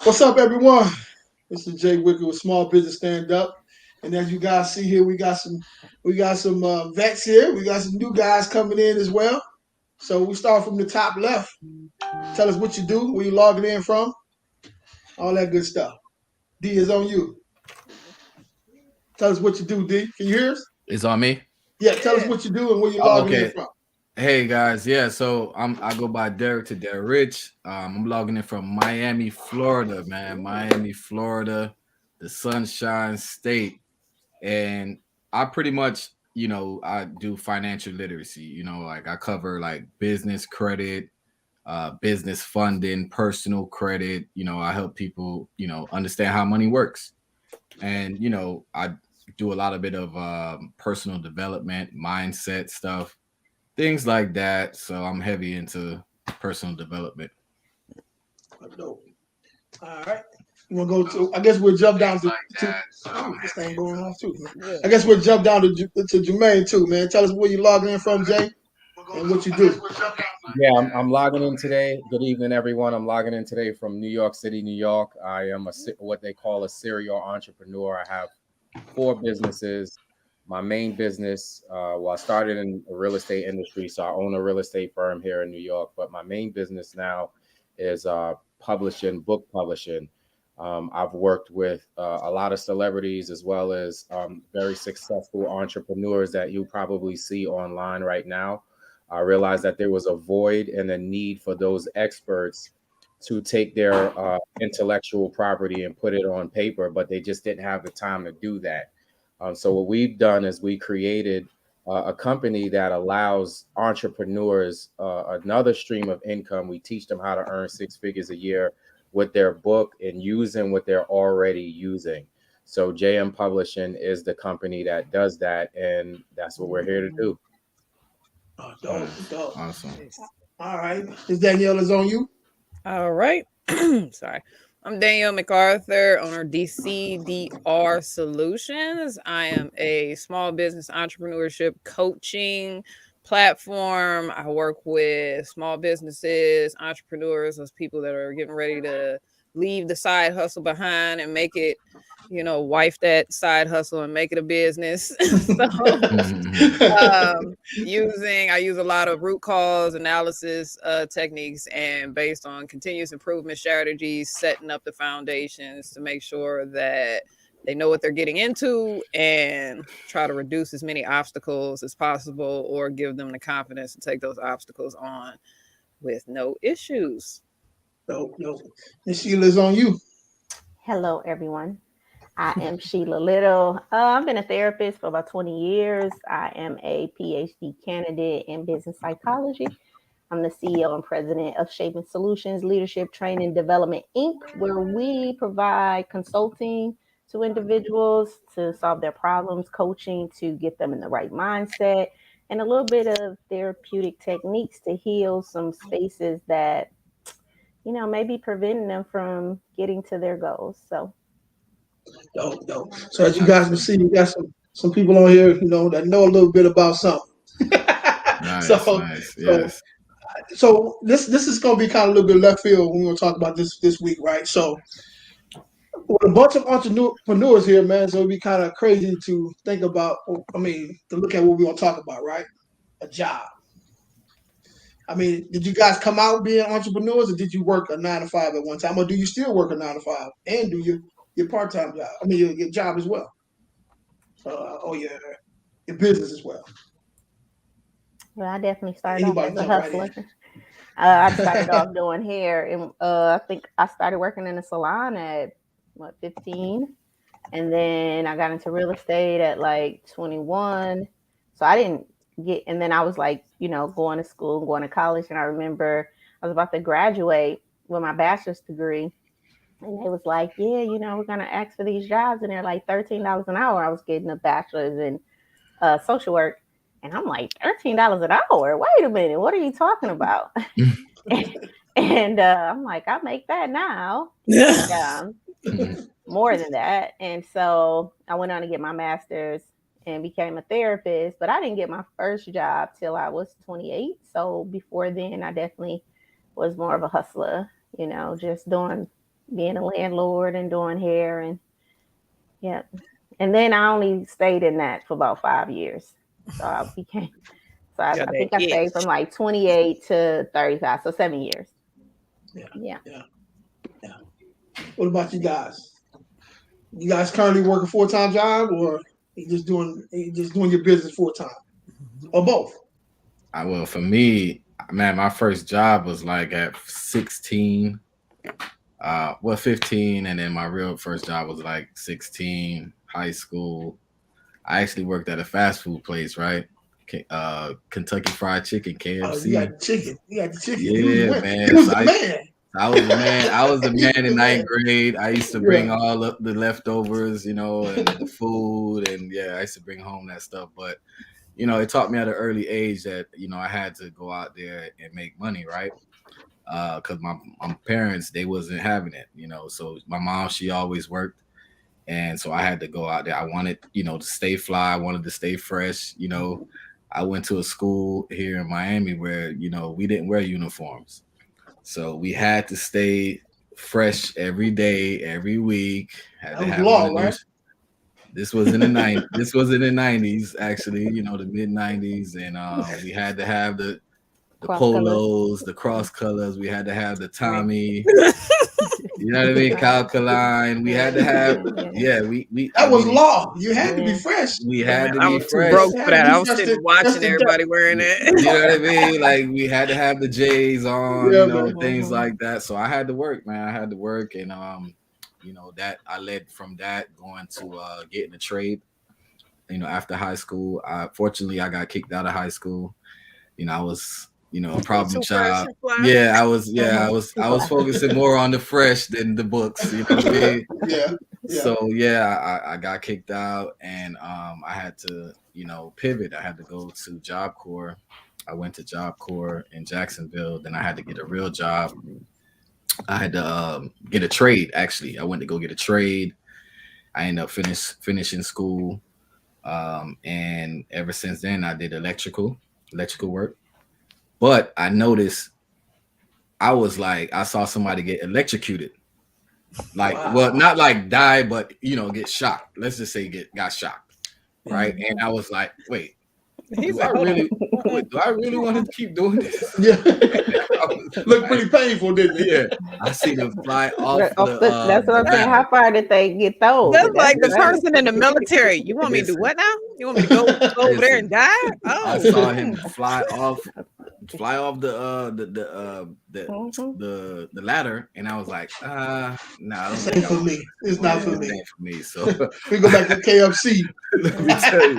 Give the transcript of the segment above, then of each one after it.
What's up, everyone? This is Jay Wicker with Small Business Stand Up, and as you guys see here, we got some vets here. We got some new guys coming in as well. So we start from the top left. Tell us what you do, where you logging in from, all that good stuff. D is on you. Tell us what you do, D. Can you hear us? It's on me. Yeah. Tell us what you do and where you Oh, logging in okay. from. Hey guys, yeah. So I go by Derick to Derick. I'm logging in from Miami, Florida, man. Miami, Florida, the Sunshine State, and I pretty much, I do financial literacy. Like I cover like business credit, business funding, personal credit. I help people, understand how money works, and I do a lot of bit of personal development, mindset stuff, things like that. So I'm heavy into personal development. Dope. All right. We'll go to. I guess we'll jump down to oh, this thing going off too. Man. Yeah. I guess we'll jump down to Jermaine too, man. Tell us where you logging in from, Jay, and what you do. Yeah, I'm logging in today. Good evening, everyone. I'm logging in today from New York City, New York. I am what they call a serial entrepreneur. I have four businesses. My main business, I started in the real estate industry, so I own a real estate firm here in New York. But my main business now is publishing, book publishing. I've worked with a lot of celebrities as well as very successful entrepreneurs that you probably see online right now. I realized that there was a void and a need for those experts to take their intellectual property and put it on paper, but they just didn't have the time to do that. So what we've done is we created a company that allows entrepreneurs another stream of income. We teach them how to earn six figures a year with their book and using what they're already using. So JM Publishing is the company that does that, and that's what we're here to do. Oh, dope, Nice, dope. awesome. All right. This Danielle is on you. All right. Sorry. I'm Danielle MacArthur, owner DCDR Solutions. I am a small business entrepreneurship coaching platform. I work with small businesses, entrepreneurs, those people that are getting ready to leave the side hustle behind and make it, wife that side hustle and make it a business. So I use a lot of root cause analysis techniques, and based on continuous improvement strategies, setting up the foundations to make sure that they know what they're getting into and try to reduce as many obstacles as possible or give them the confidence to take those obstacles on with no issues. Dope, dope. And Sheila's on you. Hello, everyone. I am Sheila Little. I've been a therapist for about 20 years. I am a PhD candidate in business psychology. I'm the CEO and president of Shaping Solutions Leadership Training Development Inc., where we provide consulting to individuals to solve their problems, coaching to get them in the right mindset, and a little bit of therapeutic techniques to heal some spaces that, maybe preventing them from getting to their goals. So, Dope, dope. So as you Nice, guys can see, we got some people on here, that know a little bit about something. nice, so nice. so Yes. so this is gonna be kind of a little bit left field when we're gonna talk about this week, right? So with a bunch of entrepreneurs here, man, so it'd be kind of crazy to think about. I mean, to look at what we're gonna talk about, right? A job. I mean, did you guys come out being entrepreneurs, or did you work a 9 to 5 at one time, or do you still work a 9 to 5 and do your part time job? I mean, your job as well, or your business as well. well, I definitely started off Anybody as a jump right hustler. in. I started off doing hair, and I think I started working in a salon at 15, and then I got into real estate at like 21. So I didn't and then I was like, going to school, going to college, and I remember I was about to graduate with my bachelor's degree, and they was like, yeah, we're gonna ask for these jobs, and they're like $13 an hour. I was getting a bachelor's in social work, and I'm like, $13 an hour? Wait a minute, what are you talking about? And I'm like, I make that now, and more than that. And so I went on to get my master's and became a therapist, but I didn't get my first job till I was 28. So before then, I definitely was more of a hustler, just doing being a landlord and doing hair and yeah. And then I only stayed in that for about 5 years. So I became Got I that think I stayed itch. from like 28 to 35, so 7 years. Yeah, Yeah. yeah, yeah. What about you guys? You guys currently work a full-time job, or you just doing your business full-time, or both? Well, for me, man, my first job was like at 16. 15, and then my real first job was like 16, high school. I actually worked at a fast food place, right? Kentucky Fried Chicken, Oh, you KFC. got the chicken. You got the chicken. Yeah, You man. was So the man. I was the man. I was the You man was in the ninth man. grade. I used to Yeah. bring all of the leftovers, and the food, and yeah, I used to bring home that stuff. But it taught me at an early age that I had to go out there and make money, right? Because my parents, they wasn't having it, So my mom, she always worked, and so I had to go out there. I wanted, to stay fly. I wanted to stay fresh. I went to a school here in Miami where we didn't wear uniforms, so we had to stay fresh every day, every week. Had That to was have on law, the new. right? This was in the '90s. This was in the '90s, actually. The mid '90s, and we had to have the Cross colors. polos, the cross colors. We had to have the Right. Tommy. You know what I mean? Calcaline. We had to have. Yeah, we. I That was mean, law. You had to be Yeah. fresh. we Yeah, had man, to I be was too fresh. broke You for had to that. be I was fresh sitting fresh watching to death. everybody wearing You know it. what I mean? Like we had to have the J's on, Yeah, man. things Mhm. like that. So I had to work, man. I had to work, and that I led from that going to getting a trade. After high school, fortunately I got kicked out of high school. I was a You problem too fresh child. and fly. Yeah, I was. Yeah, Mhm. I was focusing more on the fresh than the books. You know what I mean? Yeah, yeah. So yeah, I got kicked out, and I had to pivot. I had to go to Job Corps. I went to Job Corps in Jacksonville. Then I had to get a real job. I had to get a trade. Actually, I went to go get a trade. I ended up finishing school, and ever since then, I did electrical work. But I noticed I was like, I saw somebody get electrocuted. Like, well, Wow. not like die, but get shocked. Let's just say got shocked, right? And I was like, wait, He do I said, "Hold on." really want to keep doing this? Yeah. I was Looked like, pretty painful, didn't it? yeah, I see them fly off That's what the I'm saying. ladder. How far did they get those? That's like the That's person in the military. You want me to do Listen, what now? You want me to go over there listen. and die? I Oh, saw him fly off Mhm. the ladder, and I was like, nah, I don't This think ain't I for want me. It's to. Yeah, not for it me. ain't for me. So We go back to KFC. let me tell you,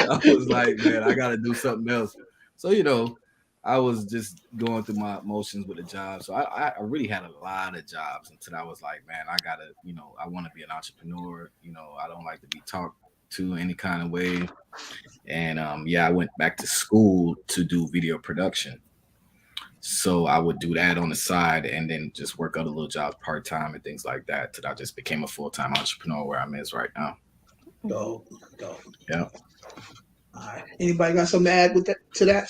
I was like, man, I got to do something else. So I was just going through my motions with the job. So I really had a lot of jobs until I was like, man, I gotta, I want to be an entrepreneur. I don't like to be talked to any kind of way. And I went back to school to do video production. So I would do that on the side and then just work other little jobs part time and things like that till I just became a full time entrepreneur where I'm is right now. Go, go. Yeah. All right. Anybody got something to add to that?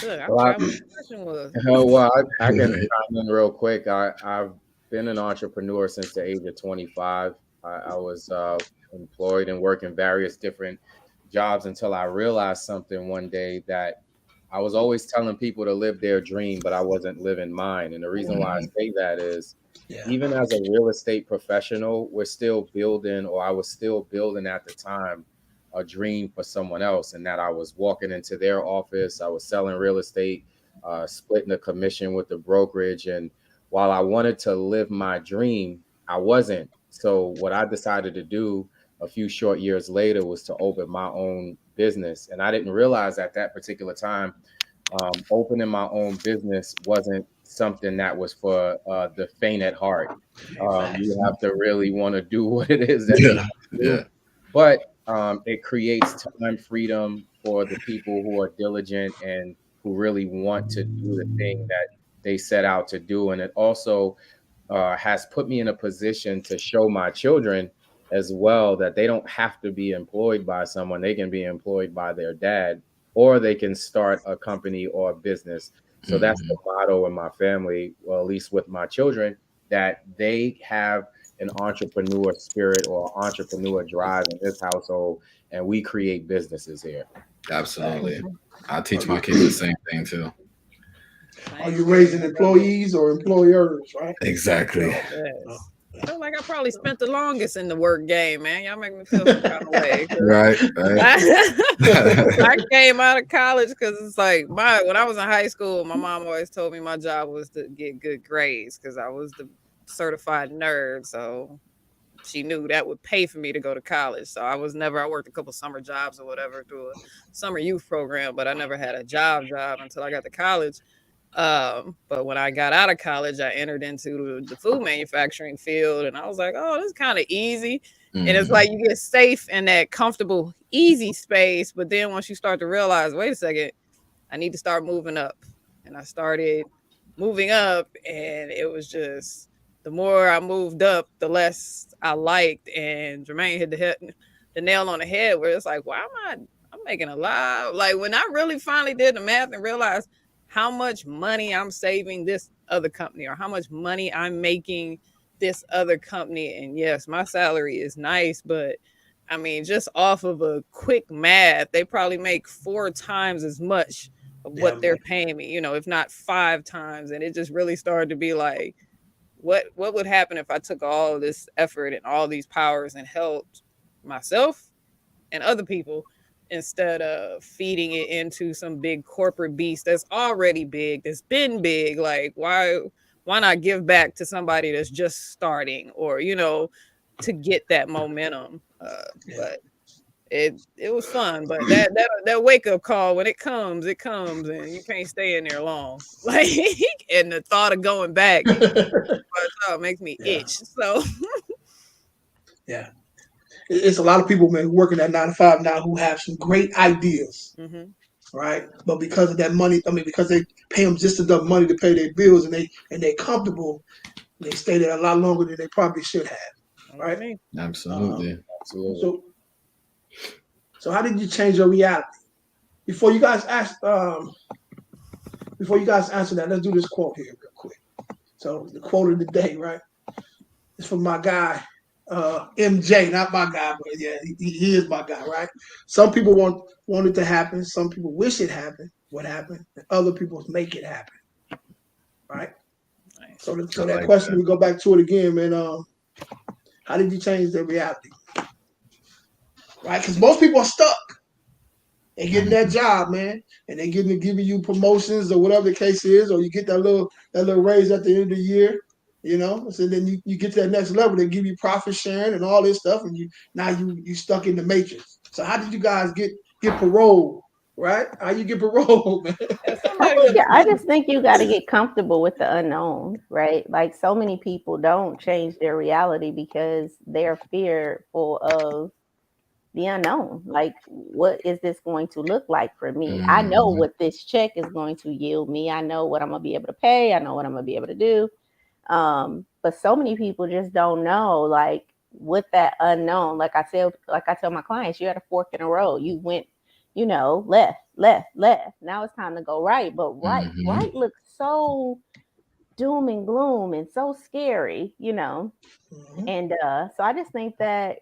look, I Well, forgot what the question was. well, I can chime in real quick. I've been an entrepreneur since the age of 25. I was employed and working various different jobs until I realized something one day that I was always telling people to live their dream, but I wasn't living mine. And the reason why I say that is Yeah. even as a real estate professional, we're still building, or I was still building at the time, a dream for someone else. And that I was walking into their office, I was selling real estate, splitting a commission with the brokerage. And while I wanted to live my dream, I wasn't. So what I decided to do a few short years later was to open my own business. And I didn't realize at that particular time, opening my own business wasn't something that was for the faint at heart. You have to really want to do what it is that you Yeah. want to Yeah. do. But it creates time freedom for the people who are diligent and who really want to do the thing that they set out to do. And it also has put me in a position to show my children as well that they don't have to be employed by someone. They can be employed by their dad, or they can start a company or a business. So that's the motto in my family, well, at least with my children. that they have an entrepreneur spirit or entrepreneur drive in this household, and we create businesses here. Absolutely. I teach my kids the same thing too. Are you raising employees or employers, right? Exactly. Yes. I feel like I probably spent the longest in the work game, man. Y'all make me feel some kind of way. Right. I came out of college because it's like when I was in high school, my mom always told me my job was to get good grades because I was the certified nerd. So she knew that would pay for me to go to college. So I worked a couple summer jobs or whatever through a summer youth program, but I never had a job until I got to college. But when I got out of college, I entered into the food manufacturing field, and I was like, oh, this is kind of easy. And it's like you get safe in that comfortable, easy space. But then once you start to realize, wait a second, I need to start moving up. And I started moving up, and it was just the more I moved up, the less I liked. And Jermaine hit the nail on the head where it's like, why I'm making a lot. Like when I really finally did the math and realized how much money I'm saving this other company or how much money I'm making this other company. And yes, my salary is nice, but I mean, just off of a quick math, they probably make 4 times as much of what they're paying me, if not 5 times. And it just really started to be like, what would happen if I took all this effort and all these powers and helped myself and other people instead of feeding it into some big corporate beast that's already big, that's been big. Like why not give back to somebody that's just starting or to get that momentum. But it was fun, but that wake up call, when it comes and you can't stay in there long. Like and the thought of going back makes me itch. So yeah. It's a lot of people, man, who working at 9 to 5 now who have some great ideas, right? But because of that money, because they pay them just enough money to pay their bills and they're comfortable, they stay there a lot longer than they probably should have, right? Absolutely. Absolutely. So how did you change your reality? Before you guys answer that, let's do this quote here real quick. So the quote of the day, right? It's from my guy. MJ, not my guy, but yeah, he is my guy, right? Some people want it to happen. Some people wish it happened. What happened? And other people make it happen, right? Nice. So that question, we go back to it again, man. How did you change their reality? Right? Because most people are stuck. They getting that job, man, and they giving you promotions or whatever the case is, or you get that little raise at the end of the year. So then you get to that next level. They give you profit sharing and all this stuff, and you stuck in the matrix. So how did you guys get parole, right? How you get parole, man? I just think you got to get comfortable with the unknown, right? Like so many people don't change their reality because they're fearful of the unknown. Like, what is this going to look like for me? I know what this check is going to yield me. I know what I'm going to be able to pay. I know what I'm going to be able to do. But so many people just don't know, like, with that unknown. Like I tell my clients, you're at a fork in the road. You went, left. Now it's time to go right. But right looks so doom and gloom and so scary, And so I just think that,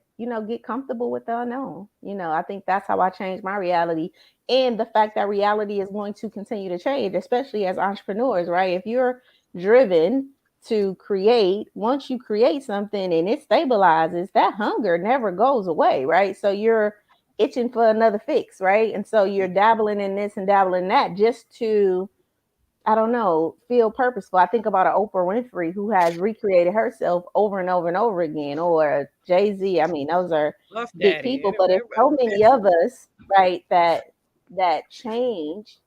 get comfortable with the unknown. I think that's how I changed my reality. And the fact that reality is going to continue to change, especially as entrepreneurs, right? If you're driven to create, once you create something and it stabilizes, that hunger never goes away, right? So you're itching for another fix, right? And so you're dabbling in this and dabbling in that just to, I don't know, feel purposeful. I think about an Oprah Winfrey who has recreated herself over and over and over again, or Jay-Z. I mean, those are big people, but there's so many of us, right, that change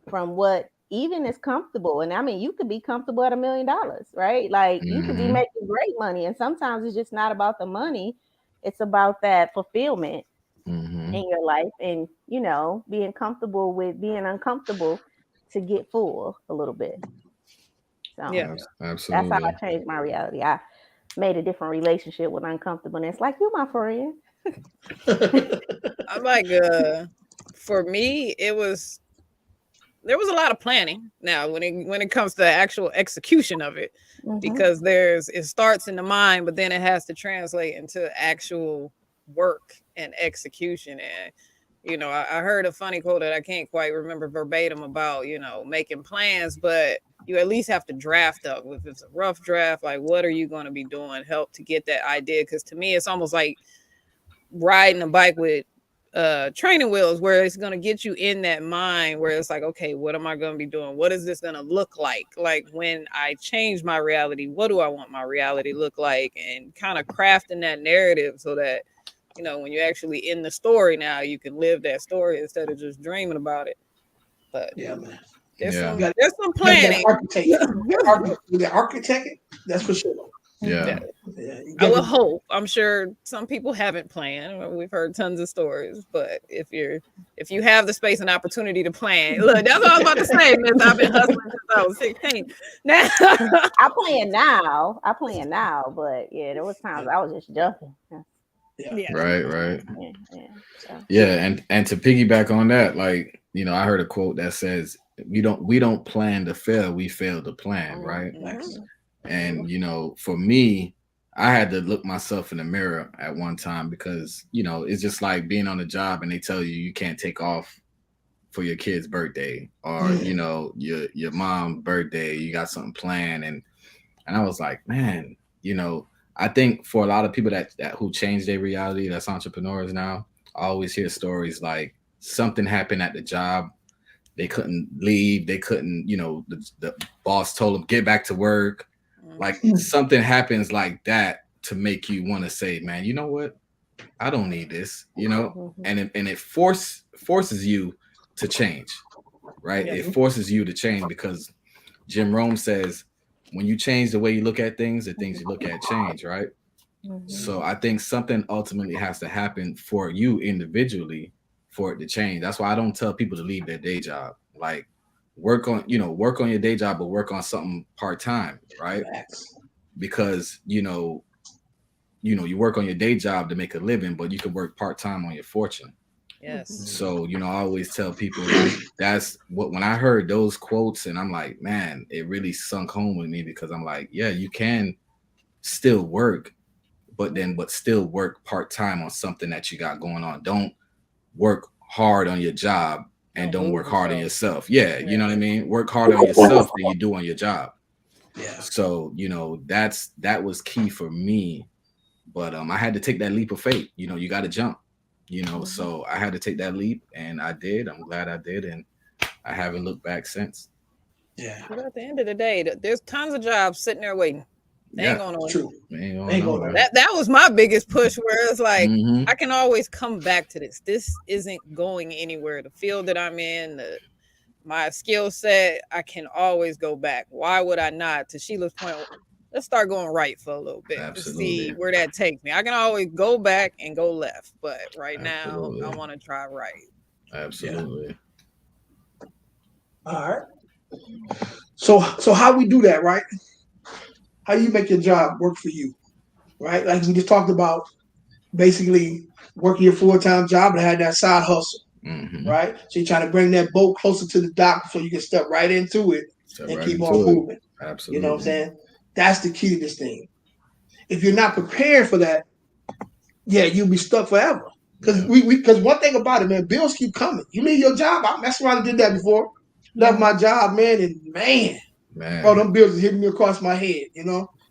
from what even is comfortable. And I mean, you could be comfortable at $1 million, right? Like you could be making great money. And sometimes it's just not about the money. It's about that fulfillment in your life and, being comfortable with being uncomfortable to get full a little bit. So yeah, absolutely. That's how I changed my reality. I made a different relationship with uncomfortableness. Like, you my friend. I'm like, for me, it was there was a lot of planning now when it comes to the actual execution of it, Mhm. because it starts in the mind, but then it has to translate into actual work and execution. And I heard a funny quote that I can't quite remember verbatim about making plans, but you at least have to draft up. If it's a rough draft, like what are you going to be doing, help to get that idea. Because to me it's almost like riding a bike with training wheels, where it's going to get you in that mind where it's like, okay, what am I going to be doing? What is this going to look like when I change my reality? What do I want my reality to look like? And kind of crafting that narrative so that when you're actually in the story now, you can live that story instead of just dreaming about it. But Yeah, man. there's Yeah. some planning. The architect, that's for sure. Yeah. Yeah, I will hope. I'm sure some people haven't planned. We've heard tons of stories, but if you have the space and opportunity to plan, look, that's what I was about to say, Miss. I've been hustling since I was 16. Now I plan now, but yeah, there was times I was just jumping. yeah. Right. Yeah. So. Yeah, and to piggyback on that, like, I heard a quote that says, we don't plan to fail, we fail to plan, right? Mhm. And for me, I had to look myself in the mirror at one time, because it's just like being on a job and they tell you can't take off for your kid's birthday, or your mom's birthday, you got something planned. And I was like, man, I think for a lot of people that who change their reality, that's entrepreneurs now, I always hear stories like something happened at the job, they couldn't leave, they couldn't, the boss told them get back to work. Like something happens like that to make you want to say, man, you know what? I don't need this, and it forces you to change, right? Yeah. It forces you to change, because Jim Rome says, when you change the way you look at things, the things you look at change, right? So I think something ultimately has to happen for you individually for it to change. That's why I don't tell people to leave their day job. Like, work on your day job, but work on something part-time, right? Because you work on your day job to make a living, but you could work part-time on your fortune. Yes. So I always tell people, like, that's what, when I heard those quotes, and I'm like, man, it really sunk home with me, because I'm like, yeah, you can still work, but still work part-time on something that you got going on. Don't work hard on your job and don't work hard on yourself. Yeah, you know what I mean? Work hard on yourself than you do on your job. Yeah. So, that was key for me. But I had to take that leap of faith. You got to jump, so I had to take that leap, and I did. I'm glad I did, and I haven't looked back since. Yeah. But at the end of the day, there's tons of jobs sitting there waiting. They ain't going nowhere. True. Ain't Ain't going going nowhere. That was my biggest push, where it's like, Mhm. I can always come back to this. This isn't going anywhere. The field that I'm in, my skill set, I can always go back. Why would I not? To Sheila's point, let's start going right for a little bit to see where that takes me. I can always go back and go left, but right now I want to try right. Absolutely. All right. So how we do that, right? How you make your job work for you, right? Like we just talked about, basically working your full-time job and had that side hustle, right? So you're trying to bring that boat closer to the dock so you can step right into it and keep on moving. Absolutely. You know what I'm saying? That's the key to this thing. If you're not prepared for that, yeah, you'll be stuck forever. Because because one thing about it, man, bills keep coming. You leave your job. I messed around and did that before. Left my job, man, and man, bro, them bills are hitting me across my head.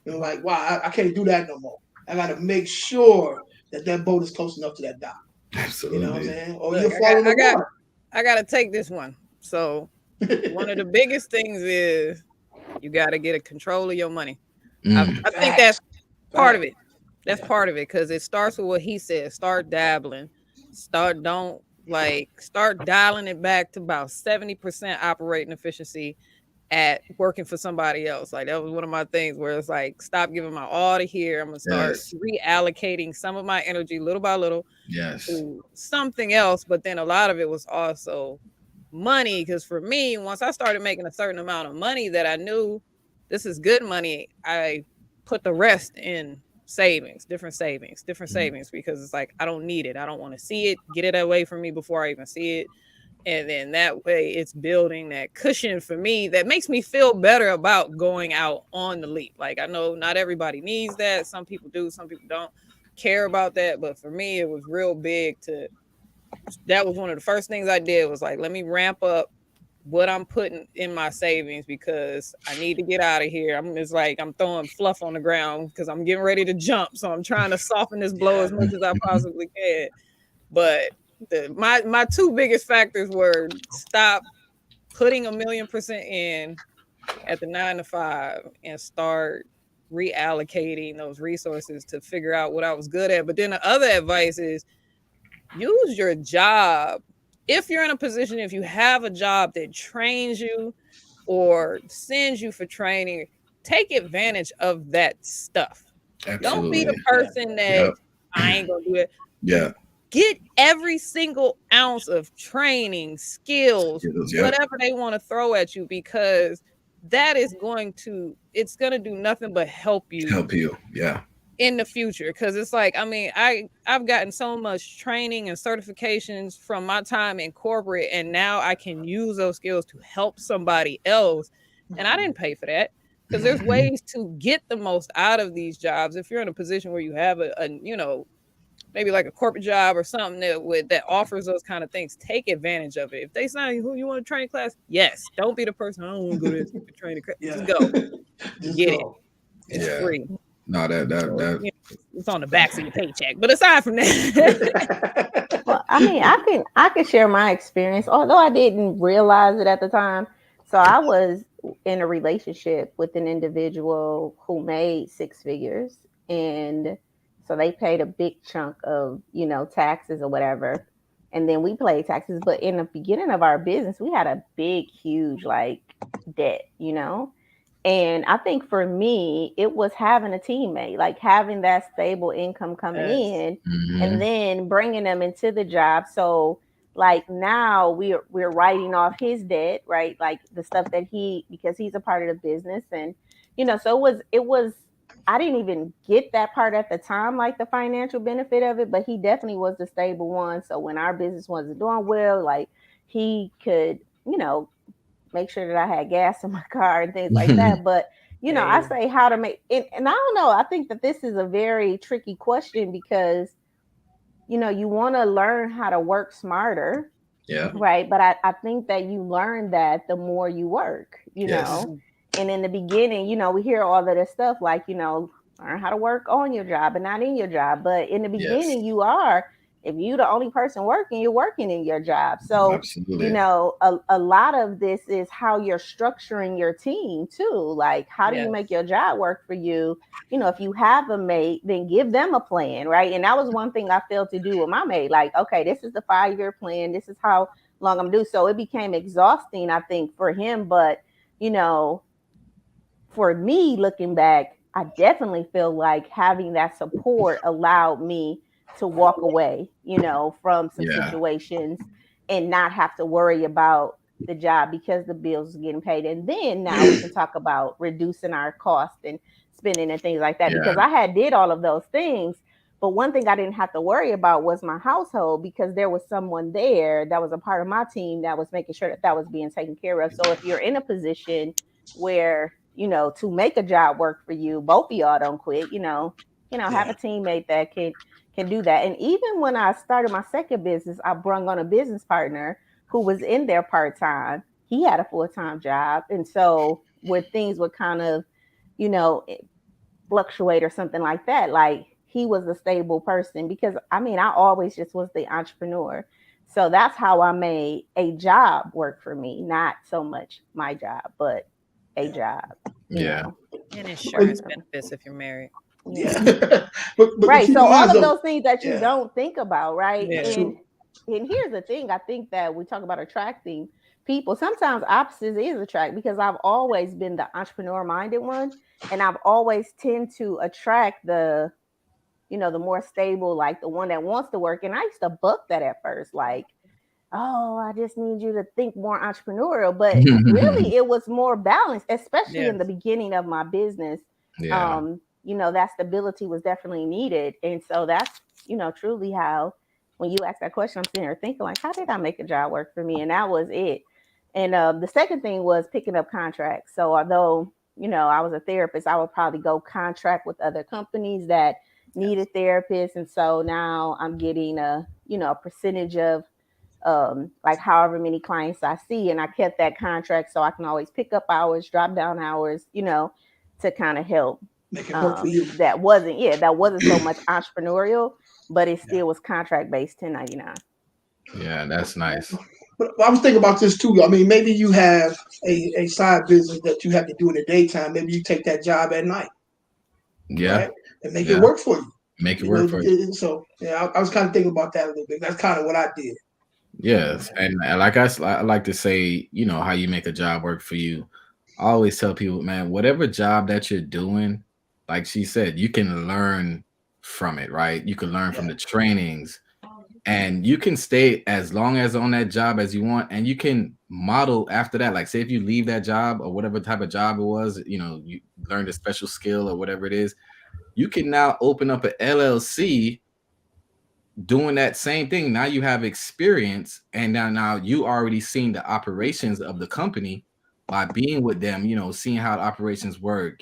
Like, wow, I can't do that no more. I got to make sure that boat is close enough to that dock. Absolutely. You know what I'm saying? Or Look, you'll fall in the water. I got to take this one. So one of the biggest things is you got to get a control of your money. I think that's part of it. That's part of it, because it starts with what he said. Start dabbling. Start dialing it back to about 70% operating efficiency at working for somebody else. Like, that was one of my things where it's like, stop giving my all to here. I'm gonna start reallocating some of my energy little by little to something else. But then a lot of it was also money, because for me, once I started making a certain amount of money that I knew this is good money, I put the rest in different savings, because it's like, I don't need it. I don't want to see it. Get it away from me before I even see it. And then that way it's building that cushion for me that makes me feel better about going out on the leap. Like, I know not everybody needs that. Some people do, some people don't care about that. But for me, it was real big that was one of the first things I did was like, let me ramp up what I'm putting in my savings because I need to get out of here. It's like I'm throwing fluff on the ground because I'm getting ready to jump. So I'm trying to soften this blow as much as I possibly can. But my two biggest factors were stop putting 1,000,000% in at the 9 to 5 and start reallocating those resources to figure out what I was good at. But then the other advice is use your job. If you're in a position, if you have a job that trains you or sends you for training, take advantage of that stuff. Absolutely. Don't be the person that I ain't gonna do it. Yeah. Get every single ounce of training, skills, whatever they want to throw at you, because that is it's going to do nothing but help you. Yeah. In the future. Because it's like, I mean, I've gotten so much training and certifications from my time in corporate, and now I can use those skills to help somebody else. And I didn't pay for that. Because there's ways to get the most out of these jobs. If you're in a position where you have a maybe like a corporate job or something that offers those kind of things, take advantage of it. If they sign who you want to train class, yes. Don't be the person, I don't want to go to this training class. Just go. Get it. It's free. No, that it's on the backs of your paycheck. But aside from that, well, I mean, I can share my experience, although I didn't realize it at the time. So I was in a relationship with an individual who made 6 figures, and so they paid a big chunk of, taxes or whatever. And then we paid taxes. But in the beginning of our business, we had a big, huge debt, And I think for me, it was having a teammate, like having that stable income coming in and then bringing them into the job. So like now we're writing off his debt, right? Like the stuff that because he's a part of the business. And, so it was, I didn't even get that part at the time, like the financial benefit of it, but he definitely was the stable one. So when our business wasn't doing well, like he could, make sure that I had gas in my car and things like that. But, I say how to make it. And I don't know, I think that this is a very tricky question because, you want to learn how to work smarter. Yeah. Right. But I think that you learn that the more you work, know. And in the beginning, we hear all of this stuff like, learn how to work on your job and not in your job. But in the beginning, if you're the only person working, you're working in your job. So, absolutely. A lot of this is how you're structuring your team too. Like, how do you make your job work for you? If you have a mate, then give them a plan, right? And that was one thing I failed to do with my mate. Like, okay, this is the 5-year plan. This is how long I'm due. So it became exhausting, I think, for him. But, for me, looking back, I definitely feel like having that support allowed me to walk away, from some situations and not have to worry about the job because the bills are getting paid. And then now we can talk about reducing our cost and spending and things like that, because I did all of those things. But one thing I didn't have to worry about was my household, because there was someone there that was a part of my team that was making sure that was being taken care of. So if you're in a position where, to make a job work for you, both of y'all don't quit, have a teammate that can do that. And even when I started my second business, I brought on a business partner who was in there part-time. He had a full-time job. And so when things would kind of, fluctuate or something like that, like he was a stable person, because I always just was the entrepreneur. So that's how I made a job work for me, not so much my job, but a job. And insurance benefits if you're married. but right. So all of those things that you don't think about, right? And here's the thing. I think that we talk about attracting people. Sometimes opposites is attract, because I've always been the entrepreneur minded one. And I've always tend to attract the more stable, like the one that wants to work. And I used to buck that at first, like, oh, I just need you to think more entrepreneurial. But really, it was more balanced, especially in the beginning of my business. That stability was definitely needed. And so that's, truly how, when you ask that question, I'm sitting here thinking like, how did I make a job work for me? And that was it. And the second thing was picking up contracts. So although, I was a therapist, I would probably go contract with other companies that needed therapists. And so now I'm getting a percentage of like however many clients I see. And I kept that contract so I can always pick up hours, drop down hours, to kind of help. Make it work for you. That wasn't so much entrepreneurial, but it still was contract based 1099. Yeah, that's nice. But I was thinking about this too. I mean, maybe you have a side business that you have to do in the daytime. Maybe you take that job at night. Yeah. Right? And make it work for you. Make it work for you. So yeah, I was kind of thinking about that a little bit. That's kind of what I did. Yes. And like I like to say, how you make a job work for you. I always tell people, man, whatever job that you're doing, like she said, you can learn from it, right? You can learn from the trainings, and you can stay as long as on that job as you want, and you can model after that. Like, say if you leave that job or whatever type of job it was, you learned a special skill or whatever it is, you can now open up an LLC doing that same thing. Now you have experience, and now you already seen the operations of the company by being with them, seeing how the operations work,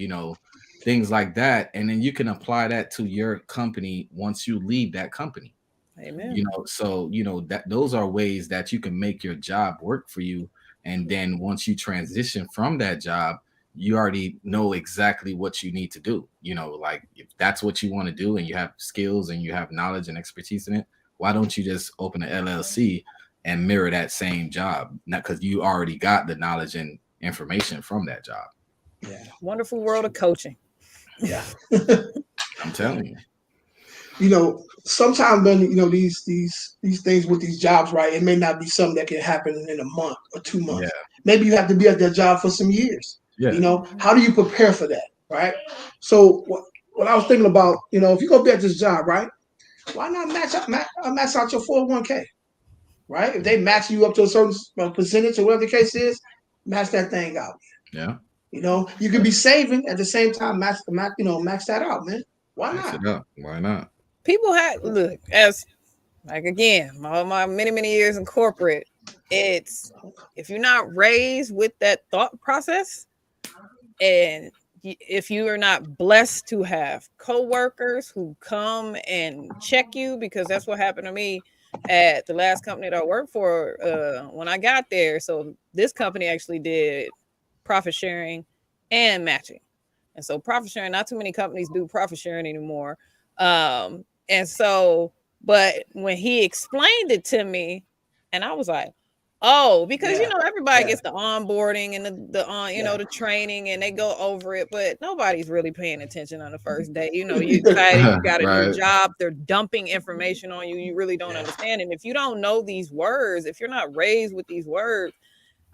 things like that. And then you can apply that to your company once you leave that company. Amen. So that those are ways that you can make your job work for you. And then once you transition from that job, you already know exactly what you need to do. Like if that's what you want to do and you have skills and you have knowledge and expertise in it, why don't you just open an LLC and mirror that same job? Not because you already got the knowledge and information from that job. Yeah. Wonderful world of coaching. Yeah. I'm telling you. Sometimes when these things with these jobs, right? It may not be something that can happen in a month or 2 months. Yeah. Maybe you have to be at that job for some years. Yeah. How do you prepare for that, right? So what I was thinking about, if you're gonna be at this job, right? Why not max out your 401k, right? If they max you up to a certain percentage or whatever the case is, max that thing out. Yeah. You could be saving at the same time, max that out, man. Why Max not? it up. Why not? People look, as like again, all my many years in corporate, it's if you're not raised with that thought process, and if you are not blessed to have coworkers who come and check you, because that's what happened to me at the last company that I worked for when I got there. So this company actually did profit sharing and matching. And so profit sharing, not too many companies do profit sharing anymore. And so, but when he explained it to me, and I was like, oh, because everybody gets the onboarding and the training, and they go over it, but nobody's really paying attention on the first day. You're excited, you got a new job, they're dumping information on you, you really don't understand. And if you don't know these words, if you're not raised with these words,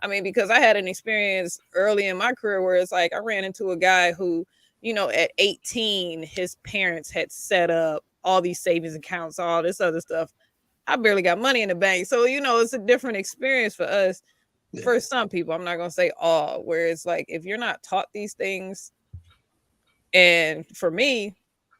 I mean, because I had an experience early in my career where it's like I ran into a guy who, at 18, his parents had set up all these savings accounts, all this other stuff. I barely got money in the bank. So, it's a different experience for us. Yeah. For some people, I'm not going to say all, where it's like, if you're not taught these things, and for me,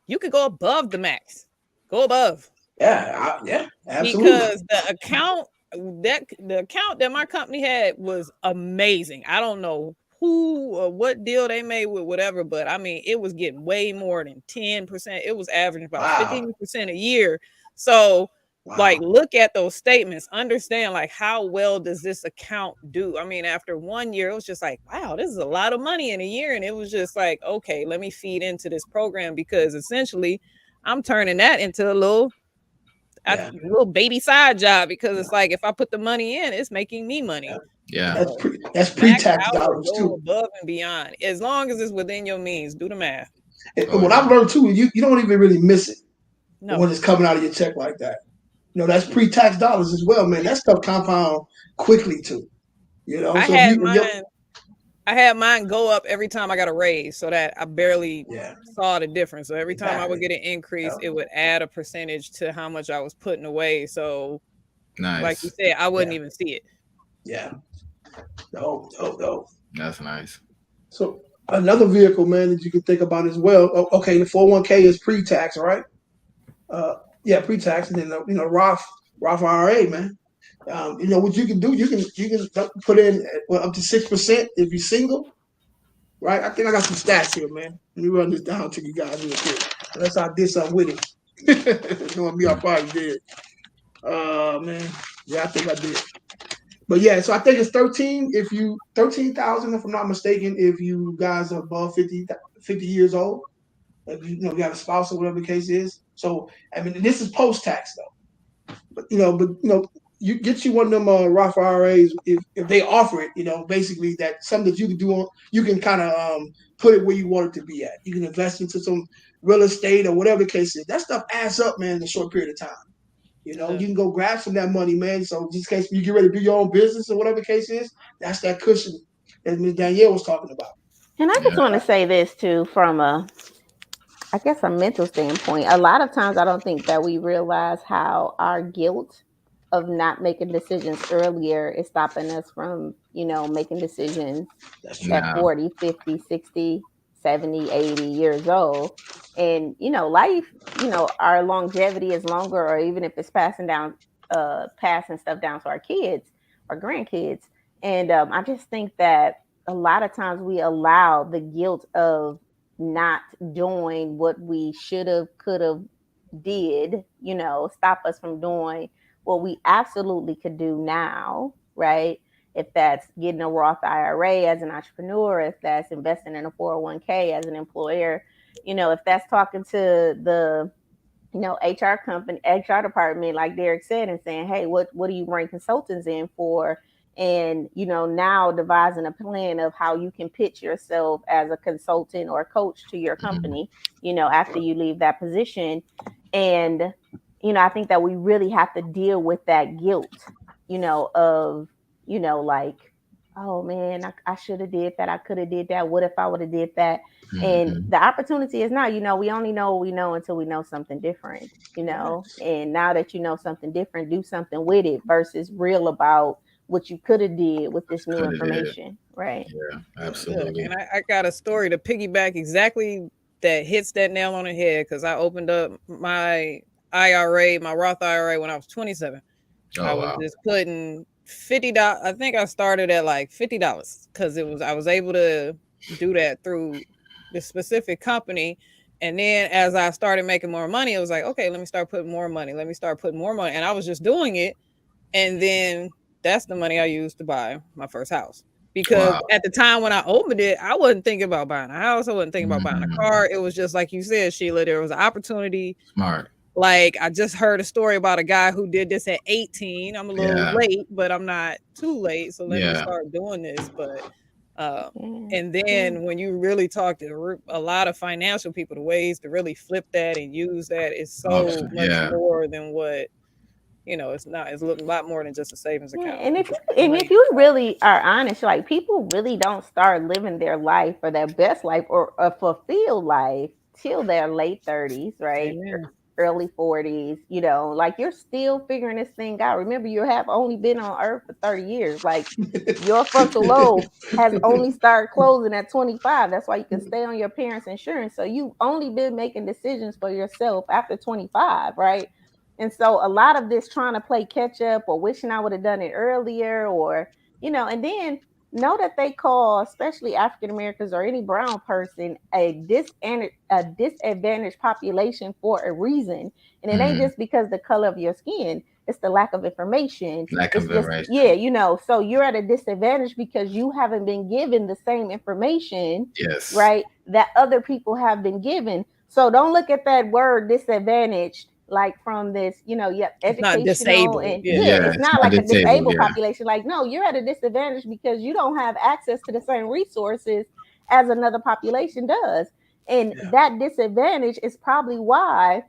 you could go above the max, go above. Yeah, absolutely. Because the account that my company had was amazing. I don't know who or what deal they made with whatever, but I mean, it was getting way more than 10%. It was averaging about 15% a year. So like, look at those statements, understand like how well does this account do? I mean, after 1 year, it was just like, wow, this is a lot of money in a year. And it was just like, okay, let me feed into this program, because essentially I'm turning that into a little baby side job, because it's like, if I put the money in, it's making me money. Yeah. That's pre-tax dollars too. Above and beyond, as long as it's within your means. Do the math. What I've learned too, you don't even really miss it when it's coming out of your check like that. That's pre-tax dollars as well, man. That stuff compound quickly too. I had mine go up every time I got a raise, so that I barely saw the difference. So every time I would get an increase, it would add a percentage to how much I was putting away. So, like you said, I wouldn't even see it. Yeah. No. That's nice. So another vehicle, man, that you can think about as well. Okay, the 401k is pre-tax, right? Yeah, pre-tax, and then Roth IRA, man. What you can do, you can put in up to 6% if you're single, right? I think I got some stats here, man. Let me run this down to you guys real quick. Unless I did something with it. Knowing me, I probably did. Man, yeah, I think I did. But yeah, so I think it's 13,000 if I'm not mistaken, if you guys are above 50 years old. If you you have a spouse or whatever the case is. So I mean, this is post-tax though. But you get you one of them Roth IRAs if they offer it. Basically that something that you can do on. You can kind of put it where you want it to be at. You can invest into some real estate or whatever the case is. That stuff adds up, man, in a short period of time. You can go grab some of that money, man. So just in case you get ready to do your own business or whatever the case is, that's that cushion that Ms. Danielle was talking about. And I just Yeah. want to say this too, from I guess a mental standpoint. A lot of times I don't think that we realize how our guilt of not making decisions earlier is stopping us from, making decisions That's true. at Now, 40, 50, 60, 70, 80 years old. And, life, our longevity is longer, or even if it's passing stuff down to our kids or grandkids. And I just think that a lot of times we allow the guilt of not doing what we should have, could have, did, stop us from doing what we absolutely could do now, right? If that's getting a Roth IRA as an entrepreneur, if that's investing in a 401k as an employer, if that's talking to the HR company, HR department, like Derick said, and saying, hey, what do you bring consultants in for? And, now devising a plan of how you can pitch yourself as a consultant or coach to your company, after you leave that position. And, I think that we really have to deal with that guilt, of, like, oh man, I should have did that. I could have did that. What if I would have did that? And mhm. the opportunity is now, we only know what we know until we know something different, and now that you know something different, do something with it versus real about what you could have did with this new Coulda did. information. Right. Yeah, Look, absolutely. and I got a story to piggyback exactly that hits that nail on the head because I opened up my IRA, my Roth IRA, when I was 27. I Oh was wow. just putting $50. I think I started at like $50 because I was able to do that through this specific company. And then as I started making more money, it was like, okay, let me start putting more money. Let me start putting more money. And I was just doing it. And then that's the money I used to buy my first house. Because Wow. at the time when I opened it, I wasn't thinking about buying a house. I wasn't thinking about buying a Mhm. car. It was just like you said, Sheila, there was an opportunity. Smart. Like I just heard a story about a guy who did this at 18. I'm a little Yeah. late, but I'm not too late. So let me Yeah. start doing this. But Yeah. and Yeah. then when you really talk to a lot of financial people, the ways to really flip that and use that is so much Yeah. more than what it's not. It's a lot more than just a savings Yeah, account. and if It's you the and money if you you really are honest, like people really don't start living their life or their best life or a fulfilled life till their late 30s, have. right? Amen. Early 40s, like you're still figuring this thing out. Remember, you have only been on earth for 30 years. Like your frontal lobe has only started closing at 25. That's why you can stay on your parents' insurance. So you've only been making decisions for yourself after 25, right? And so a lot of this trying to play catch up or wishing I would have done it earlier or, and then know that they call, especially African Americans or any brown person, a disadvantaged population for a reason. And it ain't Mhm. just because the color of your skin, it's the lack of information. Lack It's of just, yeah, information. so you're at a disadvantage because you haven't been given the same information, Yes. right, that other people have been given. So don't look at that word disadvantaged like from this, yep, It's not educational disabled. and Yeah. yeah, Yeah. it's It's not not like a disabled. disabled Yeah. population. Like, no, you're at a disadvantage because you don't have access to the same resources as another population does. And Yeah. that disadvantage is probably why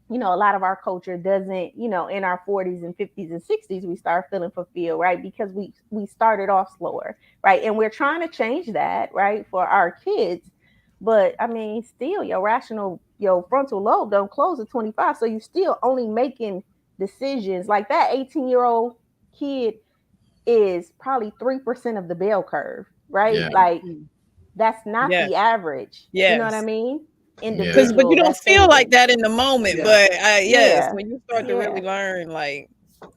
a lot of our culture doesn't, in our 40s and 50s and 60s, we start feeling fulfilled, right? Because we started off slower, right? And we're trying to change that, right, for our kids. But I mean, still your frontal lobe don't close at 25. So you still only making decisions like that 18-year-old kid is probably 3% of the bell curve, right? Yeah. Like Mm. that's not Yes. the average. You know what I Yes. mean? Because but you don't feel like that in the moment, but yes, when you start to really learn, like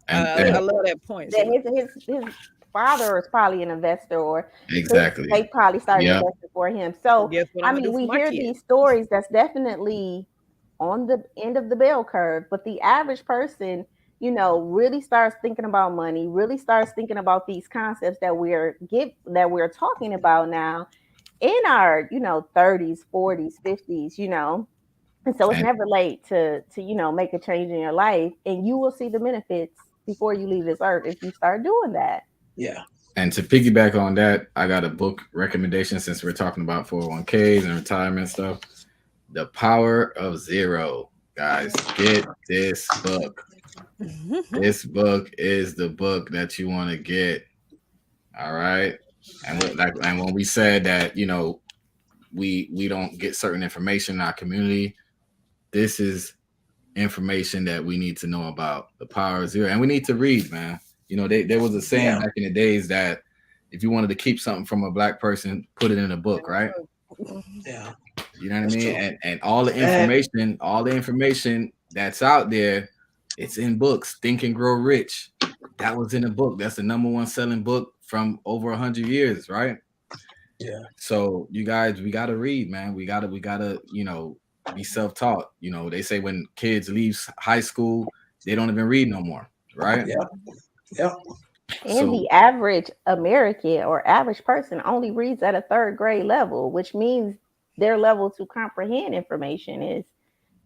I love that point. That his father is probably an investor, or exactly they probably started investing for him. So I mean, we hear these stories that's definitely on the end of the bell curve, but the average person, you know, really starts thinking about money, really starts thinking about these concepts that we're talking about now in our, you know, 30s, 40s, 50s, you know. And so it's never late to you know, make a change in your life, and you will see the benefits before you leave this earth if you start doing that. Yeah. And to piggyback on that, I got a book recommendation since we're talking about 401ks and retirement stuff. The Power of Zero. Guys, get this book. This book is the book that you want to get. All right. And when we said that, you know, we don't get certain information in our community, this is information that we need to know about. The Power of Zero. And we need to read, man. You know, there was a saying back in the days that if you wanted to keep something from a black person, put it in a book, right? Yeah. You know what I mean? And all the information that's out there, it's in books. Think and Grow Rich. That was in a book. That's the #1 selling book from over 100 years, right? Yeah. So you guys, we gotta read, man. We gotta, you know, be self-taught. You know, they say when kids leave high school, they don't even read no more, right? Yeah. Yeah. And the average American or average person only reads at a 3rd grade level, which means their level to comprehend information is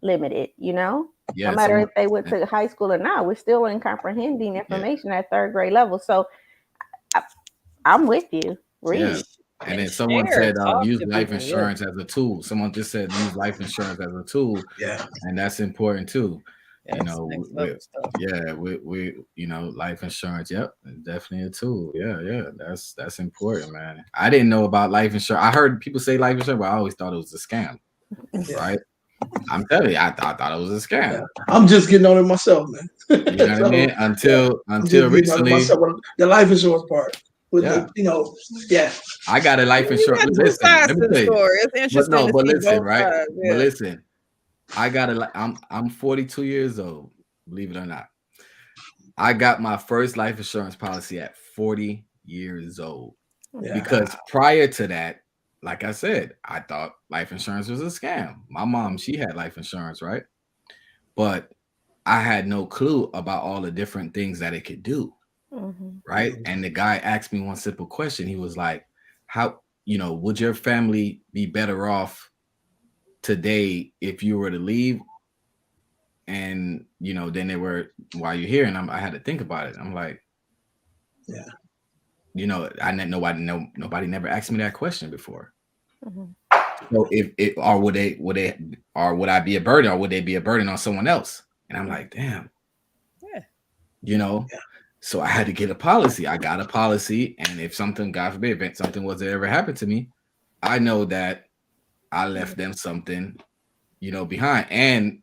limited, you know? Yeah, no matter if they went to high school or not, we're still in comprehending information at 3rd grade level. So I'm with you. Read. Yeah. And then someone said use life insurance as a tool. Someone just said use life insurance as a tool. Yeah. And that's important too. Yeah, you know, we you know, life insurance. Yep, definitely a tool. Yeah, that's important, man. I didn't know about life insurance. I heard people say life insurance, but I always thought it was a scam. Right? I'm telling you, I thought it was a scam. Yeah. I'm just getting on it myself, man. You know what I mean? Until recently, the life insurance part. With the, you know, I got a life insurance. Listen, let me tell you. It's interesting. But listen, right? But listen, I got it. I'm 42 years old. Believe it or not, I got my first life insurance policy at 40 years old. Because prior to that, like I said, I thought life insurance was a scam. My mom, she had life insurance, right? But I had no clue about all the different things that it could do. Right. And the guy asked me one simple question. He was like, how, you know, would your family be better off today if you were to leave? And, you know, then they were while you're here. And I had to think about it. I'm like, you know, nobody never asked me that question before. So would I be a burden, or would they be a burden on someone else? And I'm like, damn. You know. So I had to get a policy. I got a policy, and if something, God forbid, if something was to ever happen to me, I know that I left them something, you know, behind, and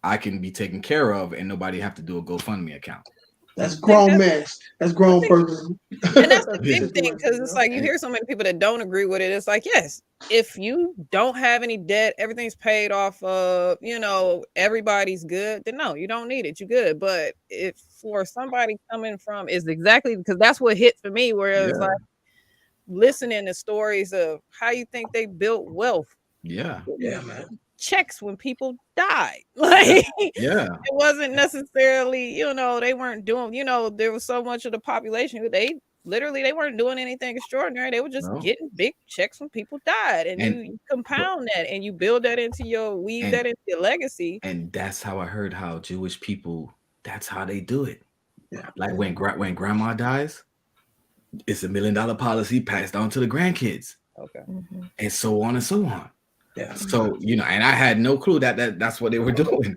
I can be taken care of, and nobody have to do a GoFundMe account. That's grown man. That's grown person. And that's a big thing, because it's like you hear so many people that don't agree with it. It's like, yes, if you don't have any debt, everything's paid off of, you know, everybody's good, then no, you don't need it. You're good. But if for somebody coming from, is exactly because that's what hit for me, where it's like listening to stories of how you think they built wealth. Yeah, man. Checks when people died. Like, it wasn't necessarily, you know, they weren't doing, you know, there was so much of the population who they weren't doing anything extraordinary. They were just getting big checks when people died. And you compound that and you build that into that into your legacy. And that's how I heard how Jewish people, that's how they do it. Yeah. Like when grandma dies, it's $1 million policy passed on to the grandkids. Okay. And so on and so on. Yeah. So, you know, and I had no clue that's what they were doing.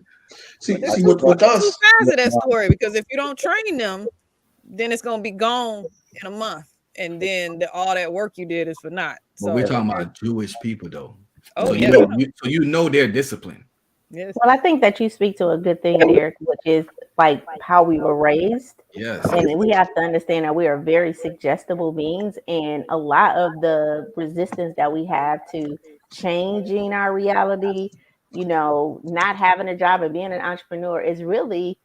See with us, two sides of that story, because if you don't train them, then it's gonna be gone in a month, and then all that work you did is for naught. So we're talking about Jewish people, though. Oh, so you know their discipline. Yes. Well, I think that you speak to a good thing, Derick, which is like how we were raised. Yes. And we have to understand that we are very suggestible beings, and a lot of the resistance that we have to changing our reality, not having a job and being an entrepreneur is really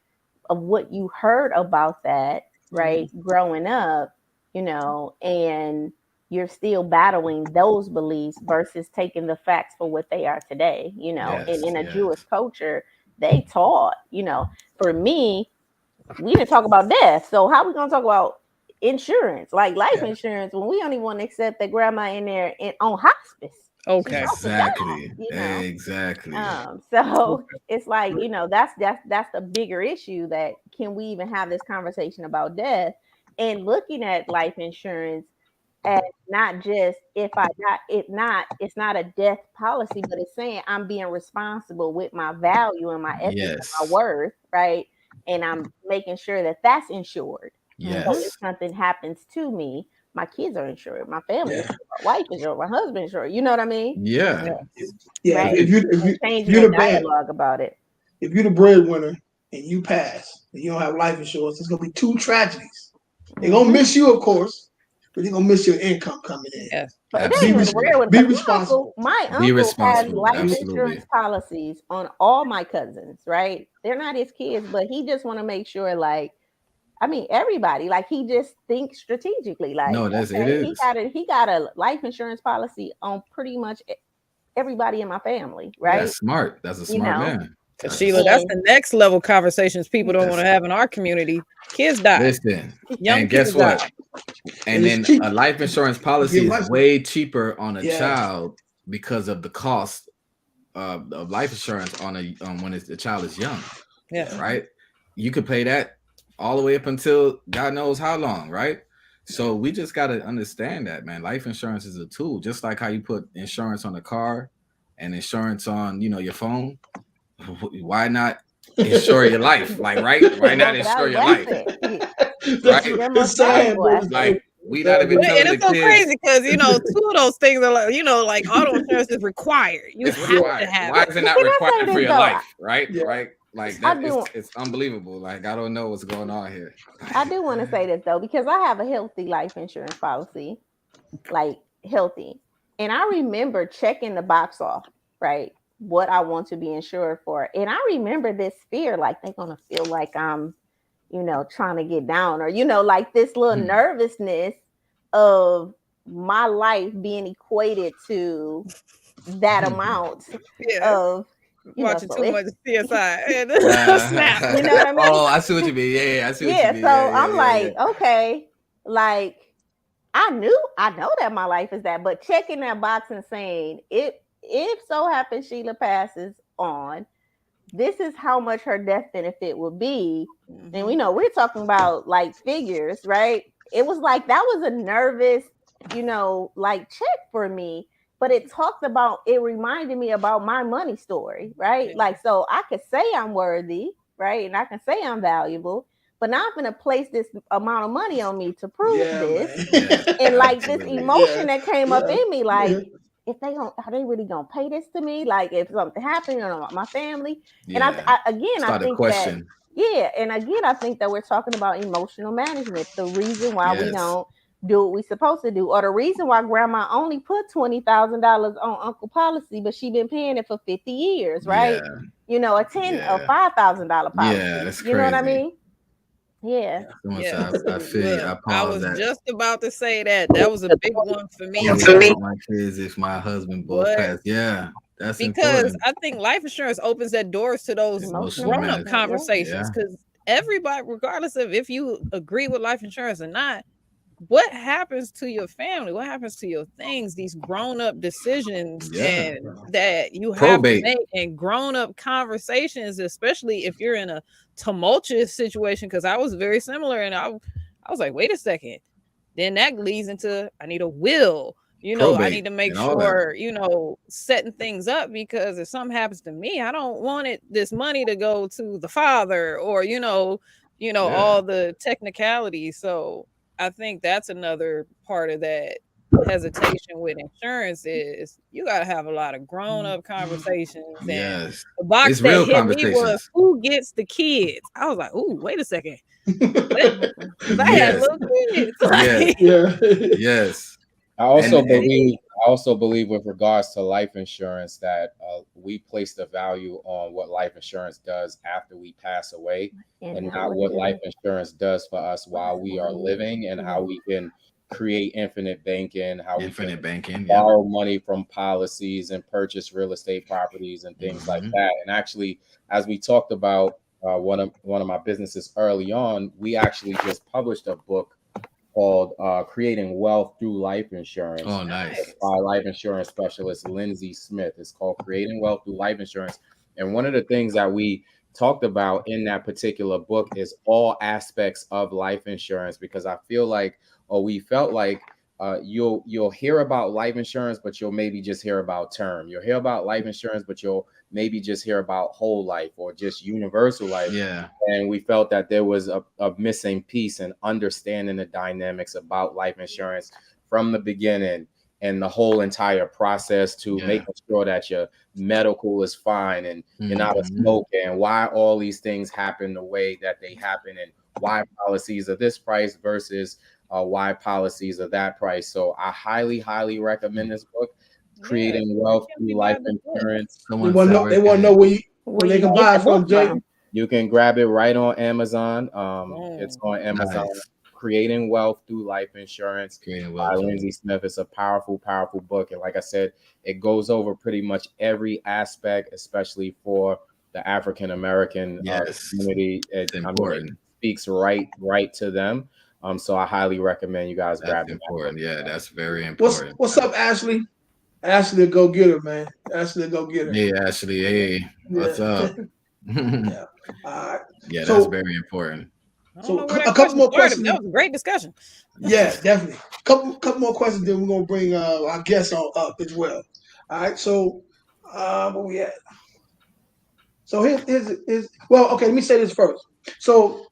of what you heard about that, right? Growing up, and you're still battling those beliefs versus taking the facts for what they are today, Yes, and in a yes. Jewish culture, they taught, for me, we didn't talk about death. So how are we going to talk about insurance, like life insurance, when we don't even want to accept that grandma in there on hospice? Okay. Exactly. Die, Exactly. So it's like, that's the bigger issue, that can we even have this conversation about death and looking at life insurance as not just if I die, it's not a death policy, but it's saying I'm being responsible with my value and my ethics and my Yes. worth, right? And I'm making sure that that's insured. So if Yes. something happens to me, my kids are insured, my family is Yeah. insured, my wife is insured, my husband is insured. You know what I mean? Yeah. Yeah. Right. If And changing you're that the bad, dialogue about it. if you're the breadwinner and you pass and you don't have life insurance, it's gonna be two tragedies. They're gonna miss you, of course, but they're gonna miss your income coming in. Yes. But it ain't even the Absolutely. breadwinner, Be because responsible. my Be uncle has responsible. life Absolutely. insurance policies on all my cousins, right? They're not his kids, but he just want to make sure, like, I mean, everybody, like, he just thinks strategically. Like, No, it okay, is. he got a life insurance policy on pretty much everybody in my family, That's right? smart. That's a smart man. Because Sheila, that's the next level conversations people don't want to have in our community. Kids die. Listen, Young and people guess what? die. And It's then cheap. a life insurance policy Get is license. way cheaper on a Yes. child because of the cost of life insurance on when the child is young. Yeah. Right? You could pay that all the way up until God knows how long, right? So we just got to understand that, man. Life insurance is a tool, just like how you put insurance on a car and insurance on, your phone. Why not insure your life? Like, right? Why not insure your life? That's Right? it's sad, but it's Like, we not sad, even but- And telling the it's so kids. crazy because two of those things are like auto insurance is required. You It's have required. to have Why it. is it not Can I say required this, for your though? life? Right? Yeah. Right? Like I that do- it's unbelievable. Like, I don't know what's going on here. I do want to say this, though, because I have a healthy life insurance policy, like healthy. And I remember checking the box off, right? What I want to be insured for. And I remember this fear, like they're going to feel like I'm, trying to get down, or, like this little nervousness of my life being equated to that amount of, Watching so too much CSI and snap. You know what I mean? Oh, I see what you mean. Yeah, I see what you mean. So I'm yeah, like, okay, like I know that my life is that, but checking that box and saying if so happens Sheila passes on, this is how much her death benefit will be. And we know we're talking about like figures, right? It was like that was a nervous, like check for me. But it reminded me about my money story, right? Yeah. Like, so I could say I'm worthy, right? And I can say I'm valuable, but now I'm going to place this amount of money on me to prove this. man. And like this Absolutely. emotion that came up Yeah. in me, like, Yeah. if are they really gonna pay this to me? Like, if something happened or my family? Yeah. And I Start a think question. I think that we're talking about emotional management. The reason why we Yes. don't do what we're supposed to do, or the reason why grandma only put $20,000 on uncle policy, but she been paying it for 50 years, right? Yeah. A $5,000 policy. Yeah, that's You know what I crazy. mean? Yeah. Yeah. I feel you. Look, I I pause was that. just about to say that. That was a big one for me. I want my kids if my husband both What? passed. Yeah, that's Because important. I think life insurance opens that doors to those Emotional grown-up management, yeah. conversations. Because everybody, regardless of if you agree with life insurance or not, what happens to your family? What happens to your things? These grown-up decisions and that you have to make, and grown-up conversations, especially if you're in a tumultuous situation. Because I was very similar, and I was like, wait a second. Then that leads into I need a will. I need to make sure, setting things up, because if something happens to me, I don't want this money to go to the father or, all the technicalities. So I think that's another part of that hesitation with insurance is you got to have a lot of grown-up conversations. And the box It's that real hit me was conversations. who gets the kids. I was like, ooh, wait a second. Because I had little kids. Yes. Yeah. Yes. I also And believe, I also believe with regards to life insurance that we place the value on what life insurance does after we pass away, and not what life insurance does for us while we are living, and how we can create infinite banking, how we can infinite banking, yeah. borrow money from policies and purchase real estate properties and things like that. And actually, as we talked about one of my businesses early on, we actually just published a book called Creating Wealth Through Life Insurance Oh, nice. by life insurance specialist Lindsay Smith. It's called Creating Wealth Through Life Insurance. And one of the things that we talked about in that particular book is all aspects of life insurance, because I feel like, or we felt like, you'll hear about life insurance, but you'll maybe just hear about term. You'll hear about life insurance, but you'll maybe just hear about whole life or just universal life. Yeah. And we felt that there was a missing piece in understanding the dynamics about life insurance from the beginning and the whole entire process to making sure that your medical is fine and you're not a smoker, and why all these things happen the way that they happen, and why policies are this price versus why policies are that price. So I highly, highly recommend this book, Creating Wealth Through Life Insurance. They want to know where they can buy it from, Jay. You can grab it right on Amazon. It's on Amazon. Nice. Creating Wealth Through Life Insurance by Lindsay Smith. It's a powerful, powerful book. And like I said, it goes over pretty much every aspect, especially for the African American community. It speaks right to them. So I highly recommend you guys grab it. Important. Yeah, that's very important. What's up, Ashley? Ashley, go get her, man. Ashley, go get her. Hey, Ashley. Hey, what's up? Yeah. Yeah, that's very important. So a couple more questions. That was a great discussion. Yeah, definitely. Couple more questions. Then we're gonna bring our guests on up as well. All right. So, where we at? So here's well. Okay, let me say this first. So,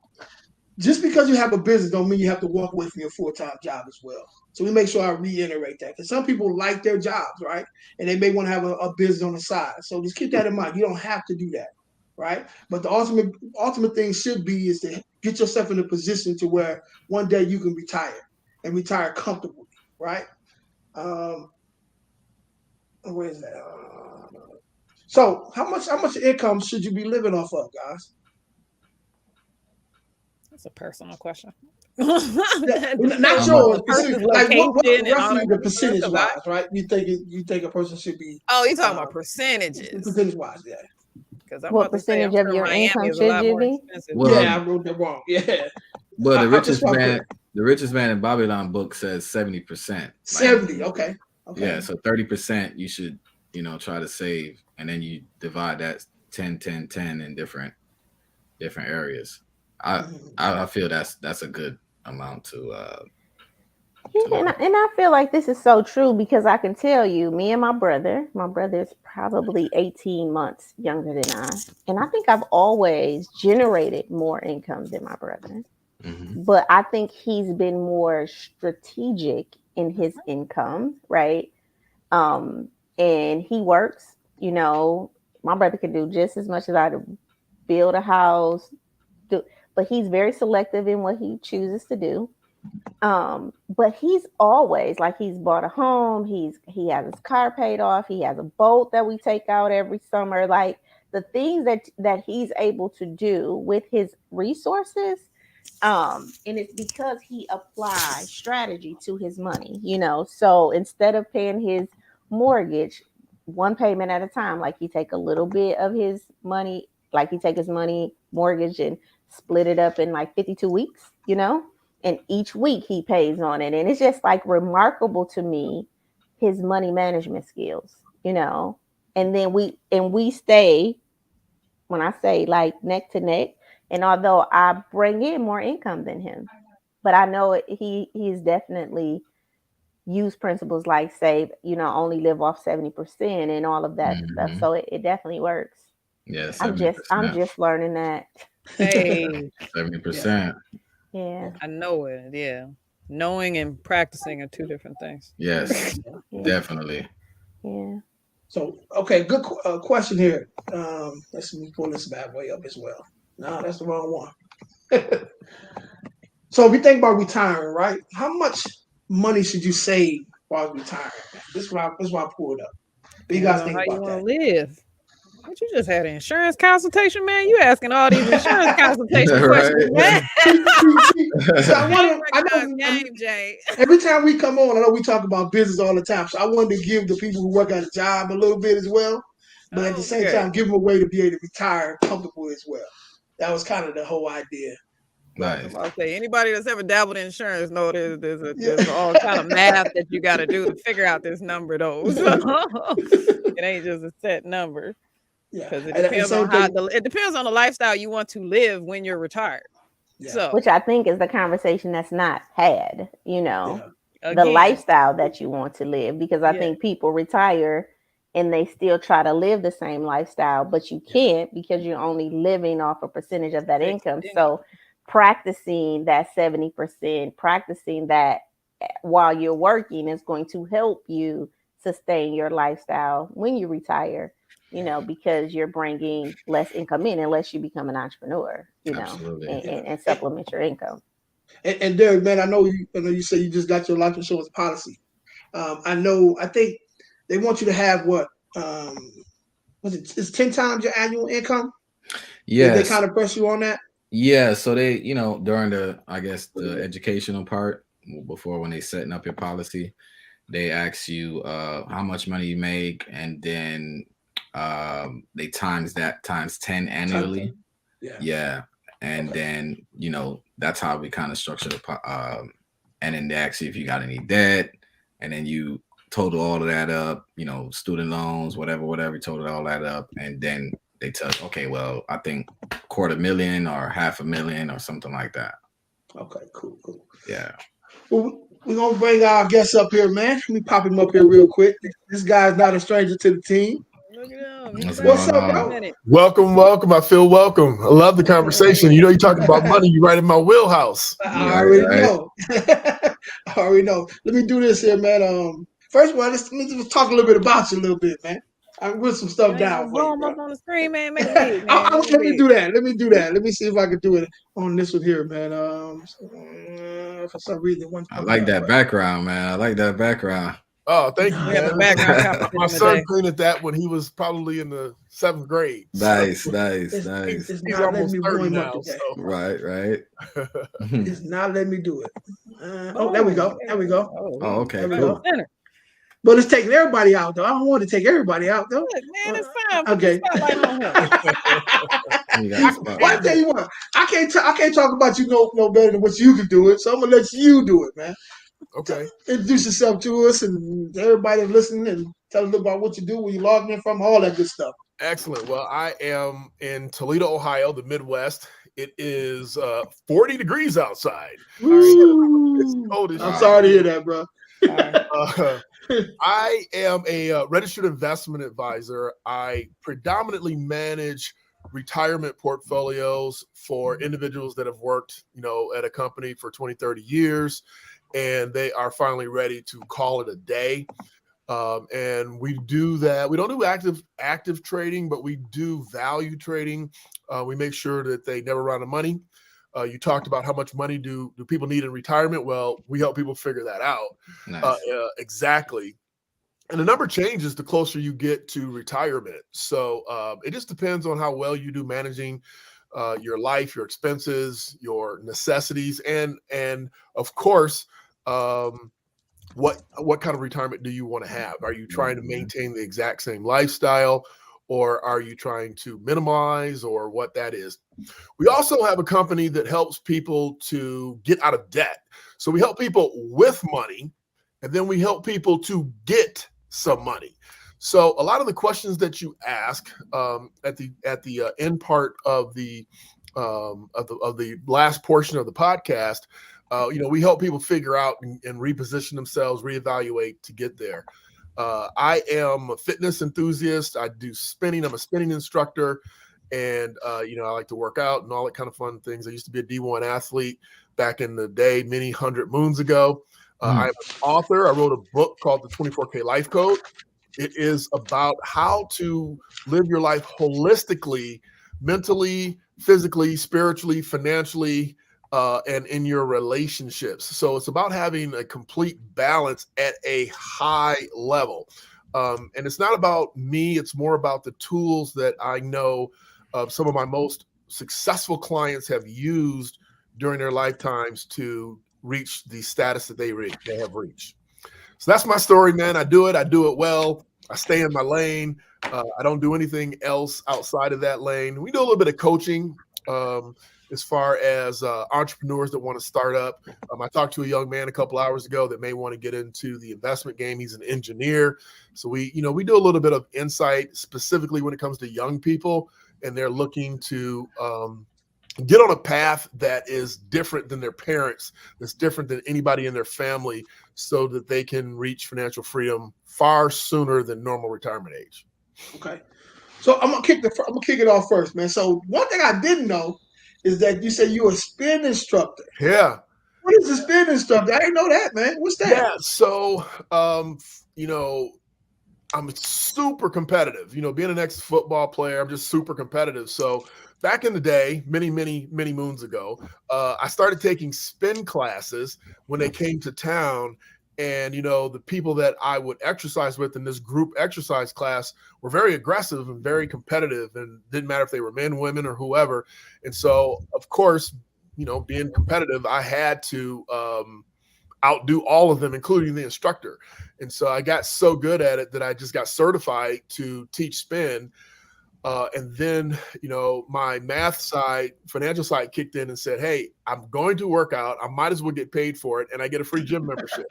just because you have a business don't mean you have to walk away from your full-time job as well. So we make sure I reiterate that, because some people like their jobs, right? And they may want to have a business on the side. So just keep that in mind. You don't have to do that, right? But the ultimate thing should be is to get yourself in a position to where one day you can retire and retire comfortably, right? Where is that? So how much income should you be living off of, guys? That's a personal question. Not yours. Like what roughly the percentage wise, right? You think a person should be? Oh, you talking about percentages? Percentage wise, yeah. Because what percentage of your income should you be? Well, yeah, I wrote that wrong. Yeah. Well, the richest man in Babylon book says 70%. 70. Okay. Yeah, so 30% you should, try to save, and then you divide that 10, 10, 10 in different areas. I feel that's a good amount to. And I feel like this is so true, because I can tell you, me and my brother is probably 18 months younger than I. And I think I've always generated more income than my brother. Mm-hmm. But I think he's been more strategic in his income, right? And he works, my brother could do just as much as I do, build a house, but he's very selective in what he chooses to do. But he's always, like, he's bought a home, he has his car paid off, he has a boat that we take out every summer. Like, the things that he's able to do with his resources, and it's because he applies strategy to his money, so instead of paying his mortgage one payment at a time, like, he take a little bit of his money, like he take his money mortgage and split it up in like 52 weeks, and each week he pays on it. And it's just like remarkable to me, his money management skills, and then we stay, when I say like neck to neck, and although I bring in more income than him, but I know he's definitely used principles like save, only live off 70% and all of that stuff. So it definitely works. Yeah, I'm just learning that. Hey, 70%. Yeah, I know it. Yeah, knowing and practicing are two different things. Yes, definitely. Yeah. So, okay, good question here. Let's pull this bad way up as well. No, that's the wrong one. So, if you think about retiring, right? How much money should you save far as retiring. This is why I pulled up. What you You guys know think how you about want that? to live. What you just had an insurance consultation, man? You asking all these insurance consultation Right. questions, man. So I Game want to. I recognize know game, Jay. every time we come on, I know we talk about business all the time. So I wanted to give the people who work at a job a little bit as well, but at the same Okay. time, give them a way to be able to retire comfortable as well. That was kind of the whole idea. Nice. I'll say anybody that's ever dabbled in insurance know there's Yeah. all kind of math that you got to do to figure out this number, though. So it ain't just a set number Yeah, because it and the depends same on how thing. it depends on the lifestyle you want to live when you're retired. Yeah. So Which I think is the conversation that's not had, you know, the again, lifestyle that you want to live, because I Yeah. think people retire and they still try to live the same lifestyle, but you can't because you're only living off a percentage of that Fixed income. income. So practicing that 70%, practicing that while you're working is going to help you sustain your lifestyle when you retire, you know, because you're bringing less income in unless you become an entrepreneur, you know, Absolutely. and supplement your income. And Derek, man, I know you say you just got your life insurance policy. I think they want you to have what? Was it? It's 10 times your annual income. Did they Yes. kind of press you on that? Yeah. So they, during the educational part before when they setting up your policy, they ask you how much money you make, and then they times 10 annually. Yeah. And then that's how we kind of structure the and then they ask you if you got any debt, and then you total all of that up, student loans, whatever, you total all that up, and then they tell you, okay, well, I think $250,000 or $500,000 or something like that. Okay, cool. Yeah. Well, we're gonna bring our guest up here, man. Let me pop him up here real quick. This guy's not a stranger to the team. Look at him. What's up, bro? Welcome. I feel welcome. I love the conversation. You're talking about money. You're right in my wheelhouse. I already know. I already know. Let me do this here, man. First of all, let me just talk a little bit about you a little bit, man. I put some stuff down for blow you, him bro. up on the screen, man. Make it big, man. Let me do that. Let me see if I can do it on this one here, man. For some reason, I like that background, man. I like that background. Oh, thank you, We got the man. background competition My son today. painted that when he was probably in the 7th grade. Nice. It's He's not letting almost me 30 blow him now. up today. So. Right. It's not letting me do it. There we go. Oh, okay. There we Cool. go. But it's taking everybody out, though. I don't want to take everybody out, though. Look, man, it's fine. Put Okay. the spotlight on him. You got the spot. Well, I tell you what, I can't talk about you no better than what you can do it. So I'm gonna let you do it, man. Okay. Introduce yourself to us and everybody listening, and tell us a little about what you do, where you logged in from, all that good stuff. Excellent. Well, I am in Toledo, Ohio, the Midwest. It is 40 degrees outside. It's cold as I'm shit. sorry to hear that, bro. I am a registered investment advisor. I predominantly manage retirement portfolios for individuals that have worked, at a company for 20, 30 years, and they are finally ready to call it a day. And we do that. We don't do active trading, but we do value trading. We make sure that they never run out of money. You talked about how much money do people need in retirement? Well, we help people figure that out. Nice. Exactly. And the number changes the closer you get to retirement. So it just depends on how well you do managing your life, your expenses, your necessities, and of course, what kind of retirement do you want to have? Are you trying to maintain the exact same lifestyle, or are you trying to minimize, or what that is? We also have a company that helps people to get out of debt. So we help people with money, and then we help people to get some money. So a lot of the questions that you ask at the end part of the last portion of the podcast, we help people figure out and reposition themselves, reevaluate to get there. I am a fitness enthusiast. I do spinning. I'm a spinning instructor, and I like to work out and all that kind of fun things. I used to be a D1 athlete back in the day, many hundred moons ago. I'm an author. I wrote a book called The 24K Life Code. It is about how to live your life holistically, mentally, physically, spiritually, financially, and in your relationships. So it's about having a complete balance at a high level. And it's not about me, it's more about the tools that I know some of my most successful clients have used during their lifetimes to reach the status that they have reached. So that's my story, man. I do it well. I stay in my lane. I don't do anything else outside of that lane. We do a little bit of coaching as far as entrepreneurs that want to start up. I talked to a young man a couple hours ago that may want to get into the investment game. He's an engineer. So we do a little bit of insight specifically when it comes to young people, and they're looking to get on a path that is different than their parents, that's different than anybody in their family, so that they can reach financial freedom far sooner than normal retirement age. Okay. So I'm gonna kick it off first, man. So one thing I didn't know is that you said you're a spin instructor. Yeah. What is a spin instructor? I didn't know that, man. What's that? Yeah. So, I'm super competitive. Being an ex-football player, I'm just super competitive. So back in the day, many moons ago, I started taking spin classes when they came to town. And, the people that I would exercise with in this group exercise class were very aggressive and very competitive, and didn't matter if they were men, women, or whoever. And so, of course, being competitive, I had to outdo all of them, including the instructor. And so I got so good at it that I just got certified to teach spin. And then, my math side, financial side kicked in and said, hey, I'm going to work out. I might as well get paid for it. And I get a free gym membership.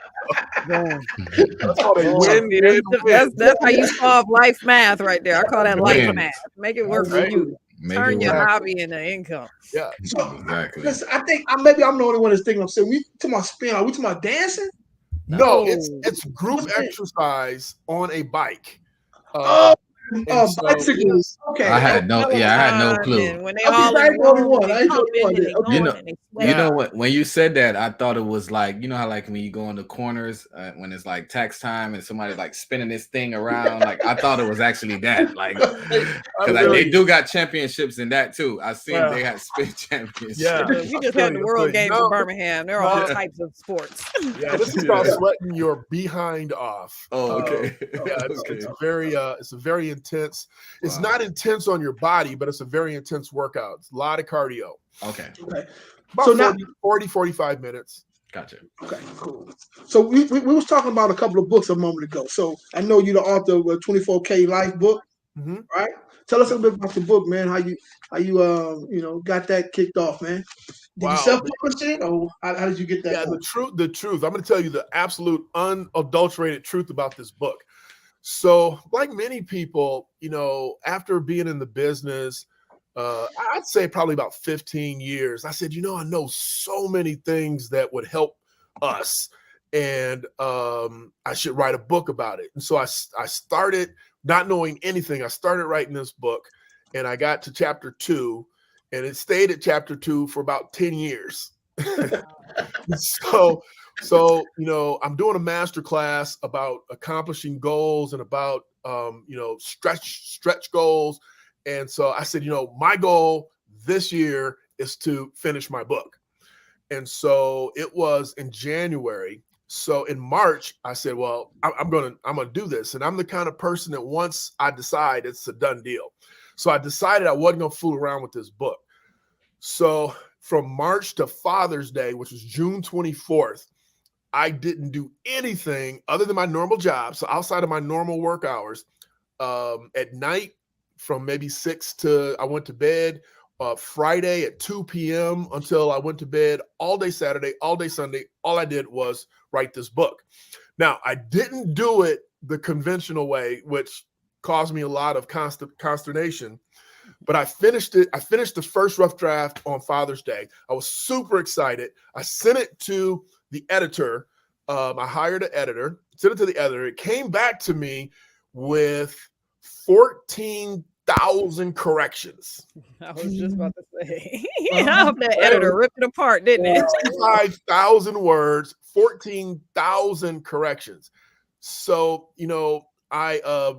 That's called a win. That's how you solve life math right there. I call that life math. Make it work for you. Turn your hobby into income. Yeah. So, Exactly. listen, I think maybe I'm the only one that's thinking. I'm saying we talking about spin. Are we talking about dancing? No, it's group exercise on a bike. Bicycles. Okay. I had no clue. When they all in the room, they pumping and they going and they sweating. You know what? When you said that, I thought it was like, how like when you go in the corners when it's like tax time and somebody like spinning this thing around. Like I thought it was actually that. Like because they do got championships in that too. I seen they had spin championships. Yeah, we just had the World Games in Birmingham. There are all types of sports. Yeah, this is called sweating your behind off. Oh, okay. Yeah, it's a very intense. It's not intense on your body, but it's a very intense workout. It's a lot of cardio. Okay. About so 45 minutes. Gotcha. Okay, cool. So we was talking about a couple of books a moment ago. So I know you're the author of a 24K Life book, right? Tell us a little bit about the book, man. How you got that kicked off, man? Did you self-publish it, or how did you get that? Yeah, the truth. I'm going to tell you the absolute unadulterated truth about this book. So, like many people, after being in the business, I'd say probably about 15 years, I said, I know so many things that would help us, and I should write a book about it. And so I started not knowing anything. I started writing this book, and I got to chapter 2, and it stayed at chapter 2 for about 10 years. So, I'm doing a master class about accomplishing goals and about, stretch goals. And so I said, my goal this year is to finish my book. And so it was in January. So in March, I said, well, I'm going to do this. And I'm the kind of person that once I decide, it's a done deal. So I decided I wasn't going to fool around with this book. So from March to Father's Day, which was June 24th, I didn't do anything other than my normal job. So outside of my normal work hours, at night from maybe 6 to I went to bed, Friday at 2 p.m. until I went to bed, all day Saturday, all day Sunday. All I did was write this book. Now, I didn't do it the conventional way, which caused me a lot of consternation. But I finished it. I finished the first rough draft on Father's Day. I was super excited. I sent it to the editor. I hired an editor, sent it to the editor. It came back to me with 14,000 corrections. I was just about to say, I hope that editor ripped it apart, didn't it? 5,000 words, 14,000 corrections. So, I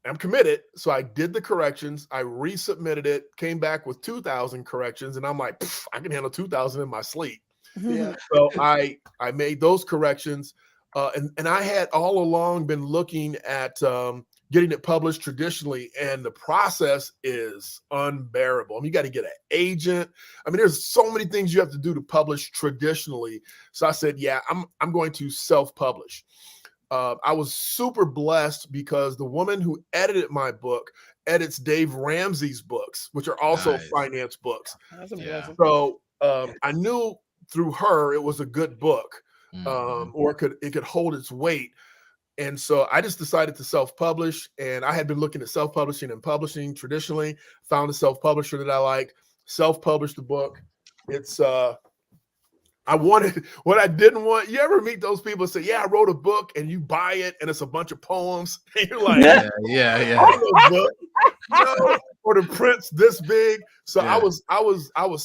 I'm committed. So I did the corrections. I resubmitted it, came back with 2,000 corrections. And I'm like, I can handle 2,000 in my sleep. Yeah. So I made those corrections. And I had all along been looking at getting it published traditionally. And the process is unbearable. I mean, you got to get an agent. I mean, there's so many things you have to do to publish traditionally. So I said, yeah, I'm going to self-publish. I was super blessed because the woman who edited my book edits Dave Ramsey's books, which are also finance books. That's a blessing. So I knew through her it was a good book, or it could hold its weight. And so I just decided to self-publish, and I had been looking at self-publishing and publishing traditionally, found a self-publisher that I liked, self-published the book. It's I wanted what I didn't want. You ever meet those people that say, yeah, I wrote a book, and you buy it and it's a bunch of poems. And you're like, yeah. Book, or the print's this big. So I was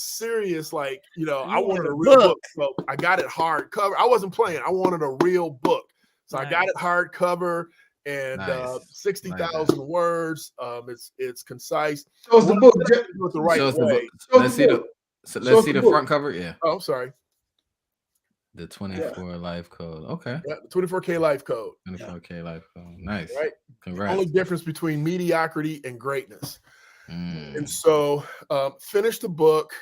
serious. Like, I wanted a real book. So I got it hardcover. I wasn't playing. I wanted a real book. So I got it hardcover and 60,000 words. It's concise. So it's the book with the right way. Let's see the front cover. Yeah. Oh, I'm sorry. The 24 life code. Okay. Yeah, the 24K life code. 24K life code. Nice. Right. Congrats. Only difference between mediocrity and greatness. And so finished the book.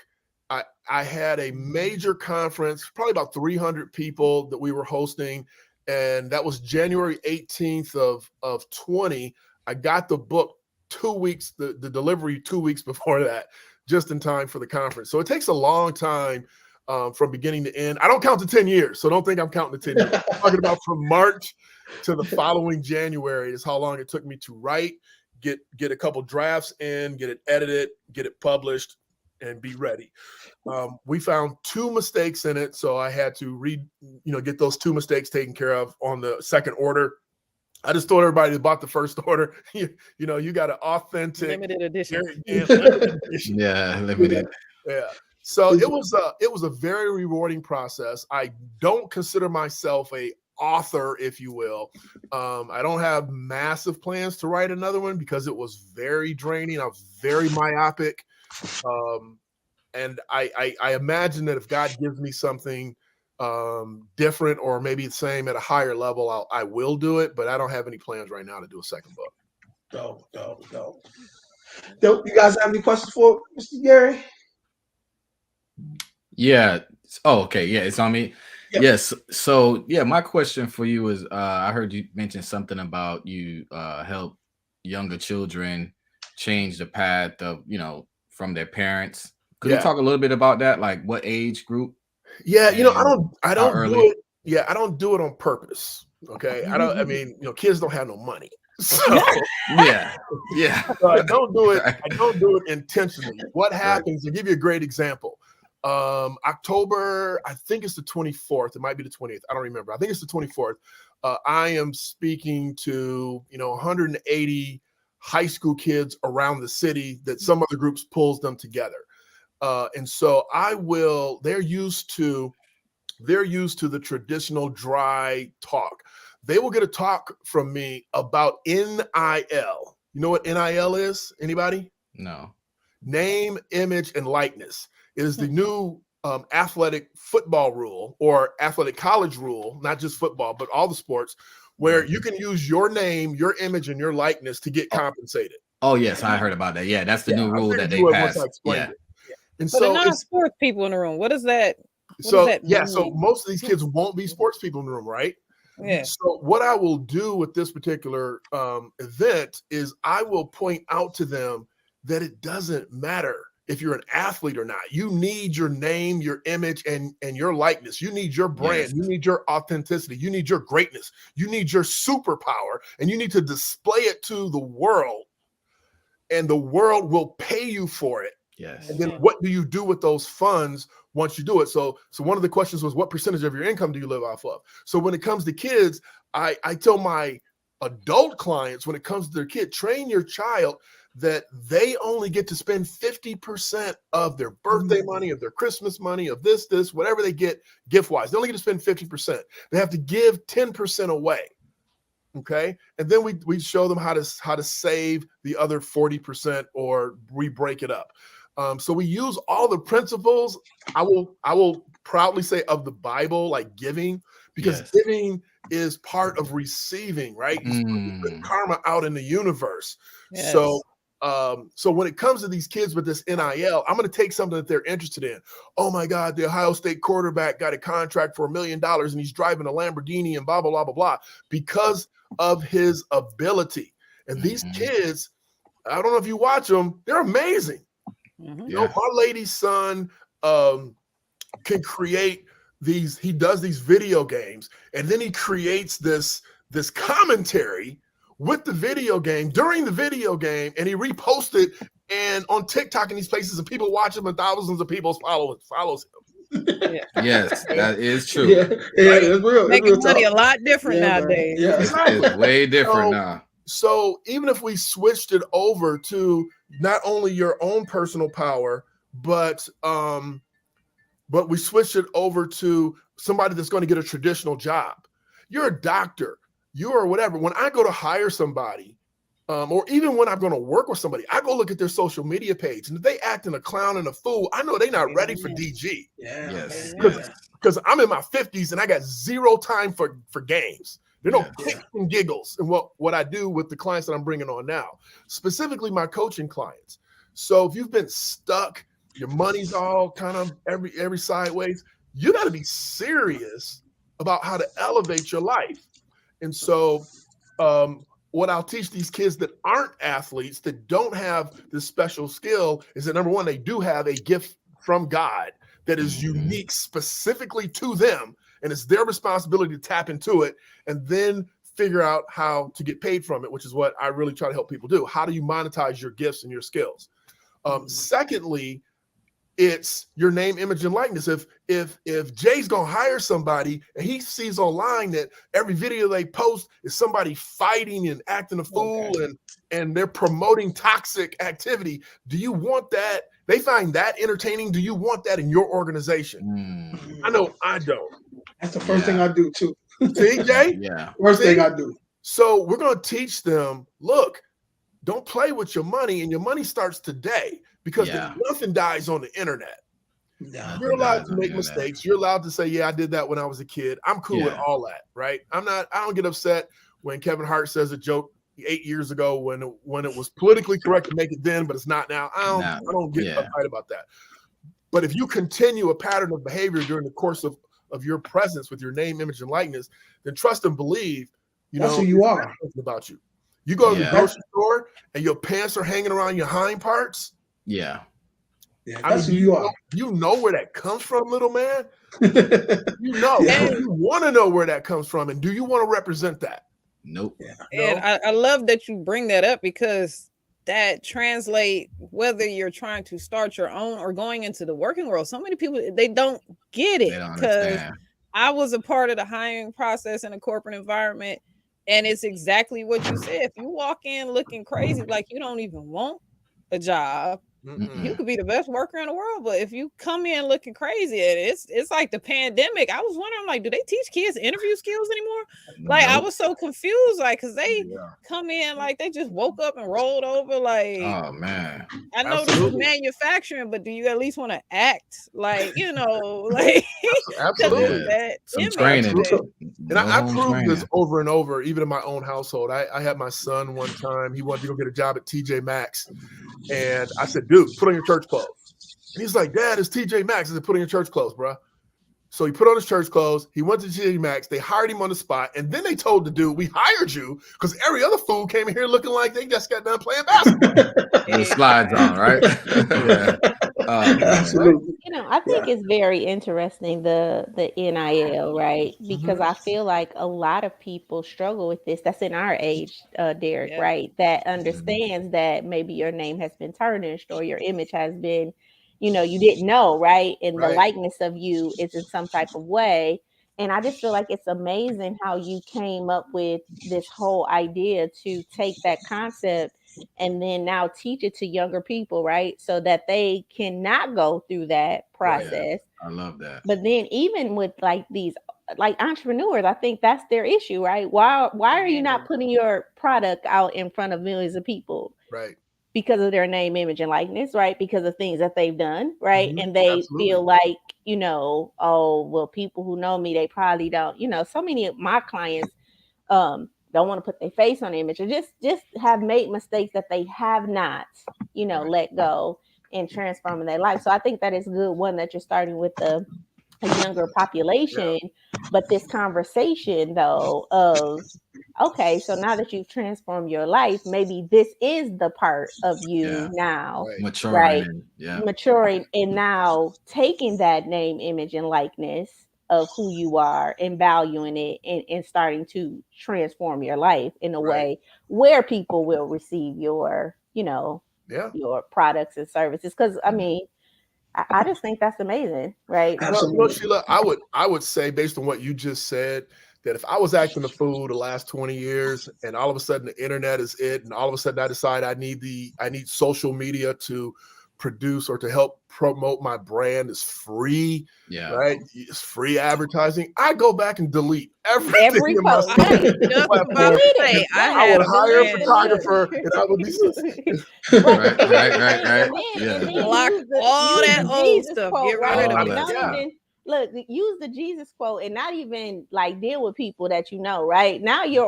I had a major conference, probably about 300 people that we were hosting. And that was January 18th of 20. I got the book 2 weeks, the delivery 2 weeks before that, just in time for the conference. So it takes a long time from beginning to end. I don't count to 10 years, so don't think I'm counting to 10 years. I'm talking about from March to the following January is how long it took me to write, get a couple drafts in, get it edited, get it published, and be ready. We found 2 mistakes in it, so I had to get those 2 mistakes taken care of on the second order. I just told everybody that bought the first order, you got an authentic limited edition. Limited edition. Yeah, limited. Yeah. So it was a very rewarding process. I don't consider myself a author, if you will. I don't have massive plans to write another one because it was very draining. I was very myopic. And I imagine that if God gives me something different or maybe the same at a higher level, I will do it, but I don't have any plans right now to do a second book. Dope. You guys have any questions for Mr. Gary? Yeah. Oh, okay. Yeah, it's on me. Yep. Yes. So yeah, my question for you is I heard you mention something about you help younger children change the path of, from their parents. Could you talk a little bit about that? Like what age group? Yeah, I don't do it. Yeah, I don't do it on purpose. Okay. Kids don't have no money. So yeah. So I don't do it. I don't do it intentionally. What happens? To give you a great example, October, I think it's the 24th. It might be the 20th. I don't remember. I think it's the 24th. I am speaking to 180 high school kids around the city that some other groups pulls them together. And so they're used to the traditional dry talk. They will get a talk from me about NIL. You know what NIL is? Anybody? No. Name, image, and likeness. It is the new athletic football rule or athletic college rule, not just football, but all the sports, where you can use your name, your image, and your likeness to get compensated. Oh, yes, I heard about that. Yeah, that's the new rule that they passed. Yeah. And but so non-sports people in the room, what is that? So most of these kids won't be sports people in the room, right? Yeah. So what I will do with this particular event is I will point out to them that it doesn't matter if you're an athlete or not. You need your name, your image, and your likeness. You need your brand. Yes. You need your authenticity. You need your greatness. You need your superpower, and you need to display it to the world, and the world will pay you for it. Yes. And then what do you do with those funds once you do it? So one of the questions was, what percentage of your income do you live off of? So when it comes to kids, I tell my adult clients, when it comes to their kid, train your child that they only get to spend 50% of their birthday money, of their Christmas money, of this, whatever they get gift-wise. They only get to spend 50%. They have to give 10% away. Okay. And then we show them how to save the other 40%, or we break it up. So we use all the principles, I will proudly say, of the Bible, like giving, because Yes. giving is part of receiving, right? You put karma out in the universe. Yes. So when it comes to these kids with this NIL, I'm going to take something that they're interested in. Oh my God, the Ohio State quarterback got a contract for $1 million and he's driving a Lamborghini and blah, blah, blah, blah, blah, because of his ability. And these kids, I don't know if you watch them, they're amazing. You know, my lady's son can create these, he does these video games, and then he creates this commentary with the video game during the video game, and he reposts it and on TikTok in these places, and people watch him, and thousands of people follows him. Yes, that is true. Yeah, it's real. Making it's real money talk. a lot different nowadays. Yeah. It's way different now. So even if we switched it over to not only your own personal power, but we switched it over to somebody that's going to get a traditional job. You're a doctor, you are whatever. When I go to hire somebody, or even when I'm going to work with somebody, I go look at their social media page, and if they acting a clown and a fool, I know they're not ready for DG. Yes. Because I'm in my 50s and I got zero time for games. There are no kicks and giggles in what I do with the clients that I'm bringing on now, specifically my coaching clients. So if you've been stuck, your money's all kind of every sideways, you got to be serious about how to elevate your life. And so what I'll teach these kids that aren't athletes, that don't have this special skill, is that number one, they do have a gift from God that is unique specifically to them, and it's their responsibility to tap into it and then figure out how to get paid from it, which is what I really try to help people do. How do you monetize your gifts and your skills? Secondly, it's your name, image, and likeness. If Jay's gonna hire somebody and he sees online that every video they post is somebody fighting and acting a fool, and they're promoting toxic activity, do you want that? They find that entertaining. Do you want that in your organization? I know I don't. That's the first thing I do too. See, Jay? First thing I do. So we're going to teach them, look, don't play with your money, and your money starts today, because nothing dies on the internet. You're allowed to make mistakes. You're allowed to say, yeah, I did that when I was a kid. I'm cool with all that, right? I don't get upset when Kevin Hart says a joke 8 years ago when it was politically correct to make it then, but it's not now. I don't get uptight about that. But if you continue a pattern of behavior during the course of your presence with your name, image, and likeness, then trust and believe, that's who you are. About you. You go to the grocery store and your pants are hanging around your hind parts. That's who you are. You know where that comes from, little man. You know. You want to know where that comes from, and do you want to represent that? Nope. And I love that you bring that up, because that translate whether you're trying to start your own or going into the working world. So many people, they don't get it, because I was a part of the hiring process in a corporate environment, and it's exactly what you said. If you walk in looking crazy, like you don't even want a job, you could be the best worker in the world, but if you come in looking crazy, and it's like the pandemic, I was wondering, like, do they teach kids interview skills anymore? Like, I was so confused, like, because they come in like they just woke up and rolled over, like, oh man, I know this is manufacturing, but do you at least want to act like, like absolutely some training? And I proved this over and over, even in my own household. I had my son one time, he wanted to go get a job at TJ Maxx, and I said, dude, put on your church clothes. And he's like, Dad, it's TJ Maxx. I said, put on your church clothes, bro. So he put on his church clothes. He went to TJ Maxx. They hired him on the spot. And then they told the dude, we hired you because every other fool came in here looking like they just got done playing basketball. The slides on, right? Absolutely. I think it's very interesting, the NIL, right? Because I feel like a lot of people struggle with this. That's in our age, Derick, right? That understands that maybe your name has been tarnished, or your image has been, you didn't know, right? And the likeness of you is in some type of way. And I just feel like it's amazing how you came up with this whole idea to take that concept and then now teach it to younger people, right? So that they cannot go through that process. I love that. But then even with like these like entrepreneurs, I think that's their issue, right? Why are you not putting your product out in front of millions of people? Right. Because of their name, image, and likeness, right? Because of things that they've done, right? Mhm. And they Absolutely. feel like, oh, well, people who know me, they probably don't, so many of my clients don't want to put their face on the image, or just have made mistakes that they have not, let go and transforming their life. So I think that is a good one that you're starting with a younger population. But this conversation though of, okay, so now that you've transformed your life, maybe this is the part of you now, maturing, right? and Maturing, and now taking that name, image, and likeness of who you are and valuing it, and starting to transform your life in a way where people will receive your, your products and services. Because I mean, I just think that's amazing, right? Well, Sheila, I would say, based on what you just said, that if I was acting a fool the last 20 years and all of a sudden the internet is it, and all of a sudden I decide I need social media to produce or to help promote my brand, is free, right? It's free advertising. I go back and delete every post. platform. I would hire a photographer and I would be and then block all that old stuff. Quote, Get rid of it. Don't even look. Use the Jesus quote, and not even like deal with people that right now. You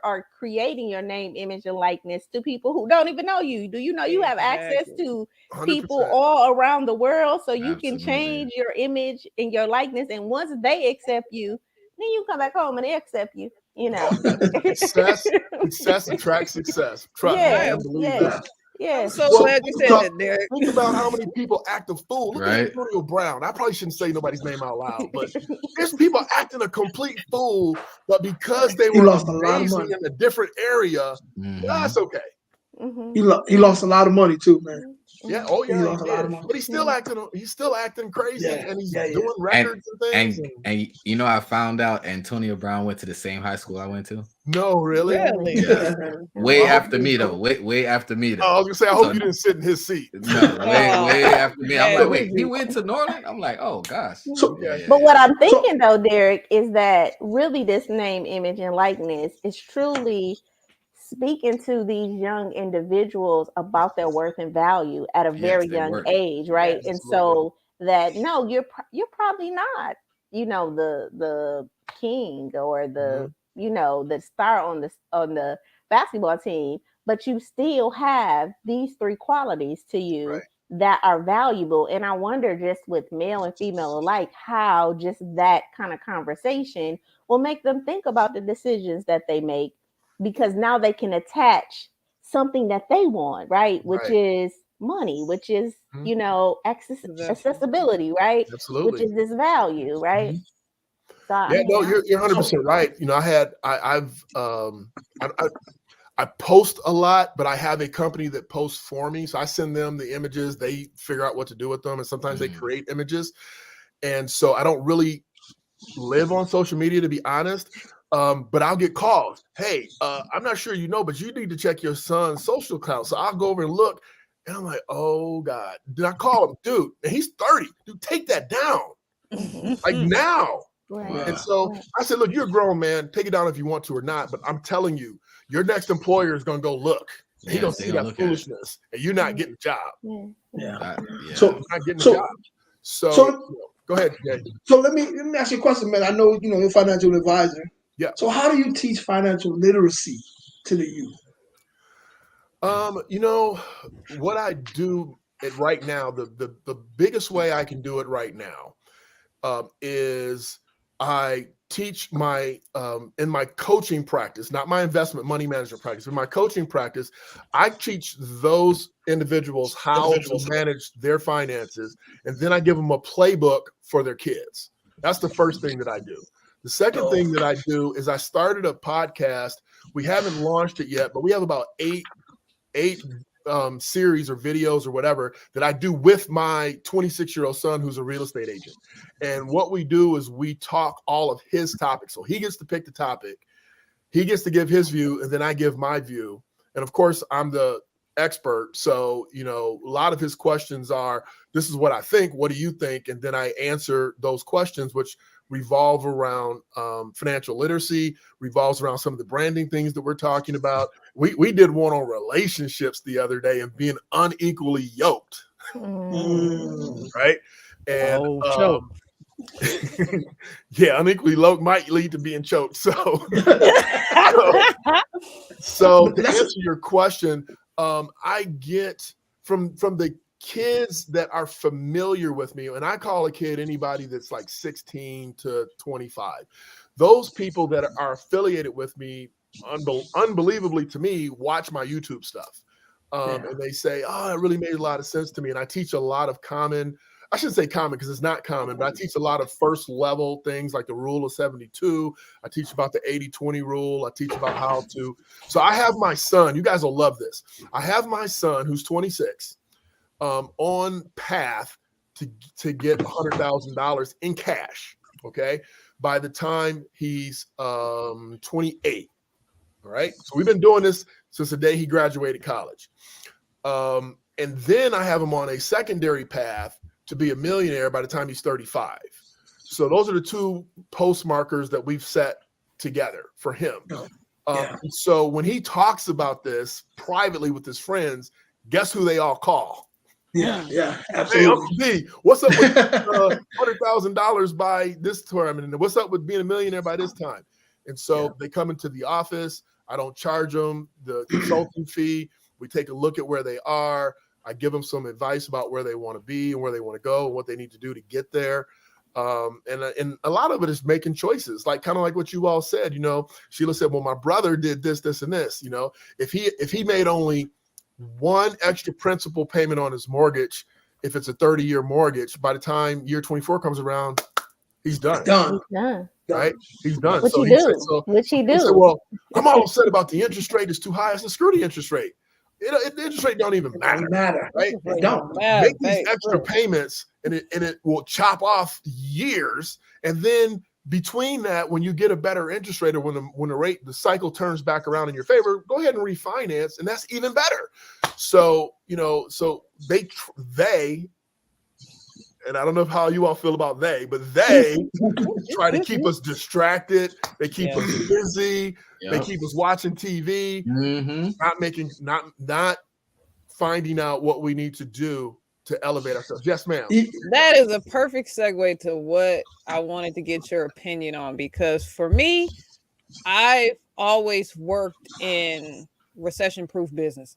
are creating your name, image, and likeness to people who don't even know you. Do you know you have access to 100%. people all around the world, so you can change your image and your likeness, and once they accept you, then you come back home and they accept you. Success attracts success. Trust me, I believe that. Yeah. I'm so glad you said that, Derek. Think about how many people act a fool. Look at Antonio Brown. I probably shouldn't say nobody's name out loud, but there's people acting a complete fool, but because they were amazing in a different area, that's okay. He lost a lot of money too, man. Yeah. Oh yeah. He lost a lot of money. But he's still acting crazy, and he's doing records and things. And I found out Antonio Brown went to the same high school I went to. No, really? Yeah. Way after me though. Way after me though. I was gonna say, I hope you didn't sit in his seat. No, way after me. I'm like, wait, he went to Norland? I'm like, oh gosh. But what I'm thinking though, Derek, is that really this name, image, and likeness is truly speaking to these young individuals about their worth and value at a very young age, right? And so that no, you're probably not, the king or the the star on the basketball team, but you still have these three qualities to you that are valuable. And I wonder, just with male and female alike, how just that kind of conversation will make them think about the decisions that they make, because now they can attach something that they want, right? Which is money, which is, accessibility, right? Absolutely. Which is this value, right? So, you're 100% right. I post a lot, but I have a company that posts for me. So I send them the images, they figure out what to do with them. And sometimes they create images. And so I don't really live on social media, to be honest. But I'll get calls. Hey, I'm not sure but you need to check your son's social account. So I'll go over and look, and I'm like, oh God. Did I call him? Dude, and he's 30. Dude, take that down. Like now. Right. And so I said, look, you're a grown man. Take it down if you want to or not. But I'm telling you, your next employer is going to go look. He's going to see that foolishness, and you're not getting a job. So you're not getting a job. So go ahead, Jay. So let me ask you a question, man. I know you're a financial advisor. Yeah. So how do you teach financial literacy to the youth? What I do right now, the biggest way I can do it right now is I teach my in my coaching practice, not my investment money management practice, in my coaching practice, I teach those individuals how to manage their finances, and then I give them a playbook for their kids. That's the first thing that I do. The second thing that I do is I started a podcast. We haven't launched it yet, but we have about eight series or videos or whatever that I do with my 26-year-old son, who's a real estate agent. And what we do is we talk all of his topics. So he gets to pick the topic, he gets to give his view, and then I give my view. And of course, I'm the expert. So, a lot of his questions are, this is what I think. What do you think? And then I answer those questions, which revolve around financial literacy, revolves around some of the branding things that we're talking about. We did one on relationships the other day and being unequally yoked, right? And yeah, unequally yoked might lead to being choked. So to answer your question, I get from the kids that are familiar with me, and I call a kid anybody that's like 16 to 25. Those people that are affiliated with me, unbelievably to me, watch my YouTube stuff. And they say, oh, it really made a lot of sense to me. And I teach a lot of I shouldn't say common because it's not common, but I teach a lot of first level things like the rule of 72. I teach about the 80-20 rule. I teach about how to. So I have my son. You guys will love this. I have my son who's 26 on path to get $100,000 in cash. Okay. By the time he's 28. All right. So we've been doing this since the day he graduated college. And then I have him on a secondary path to be a millionaire by the time he's 35. So those are the two post markers that we've set together for him. So when he talks about this privately with his friends, guess who they all call? Yeah, absolutely. Hey, Uncle D, what's up with $100,000 by this time? And what's up with being a millionaire by this time? And so they come into the office. I don't charge them the consulting fee. We take a look at where they are. I give them some advice about where they want to be and where they want to go and what they need to do to get there. And a lot of it is making choices, like kind of like what you all said. You know, Sheila said, well, my brother did this, this, and this. You know, if he made only one extra principal payment on his mortgage, if it's a 30-year mortgage, by the time year 24 comes around, he's done. Right? He's done. What So you he do? said, What you do? He said, well, I'm all upset about the interest rate is too high. I said, screw the interest rate. The interest rate don't even matter. Right? It don't. Make these extra payments and it will chop off years. And then between that, when you get a better interest rate or when the cycle turns back around in your favor, go ahead and refinance. And that's even better. So, you know, so they, and I don't know how you all feel about but they try to keep us distracted. They keep us busy. They keep us watching TV, not finding out what we need to do to elevate ourselves. Yes, ma'am. That is a perfect segue to what I wanted to get your opinion on, because for me, I've always worked in recession-proof businesses.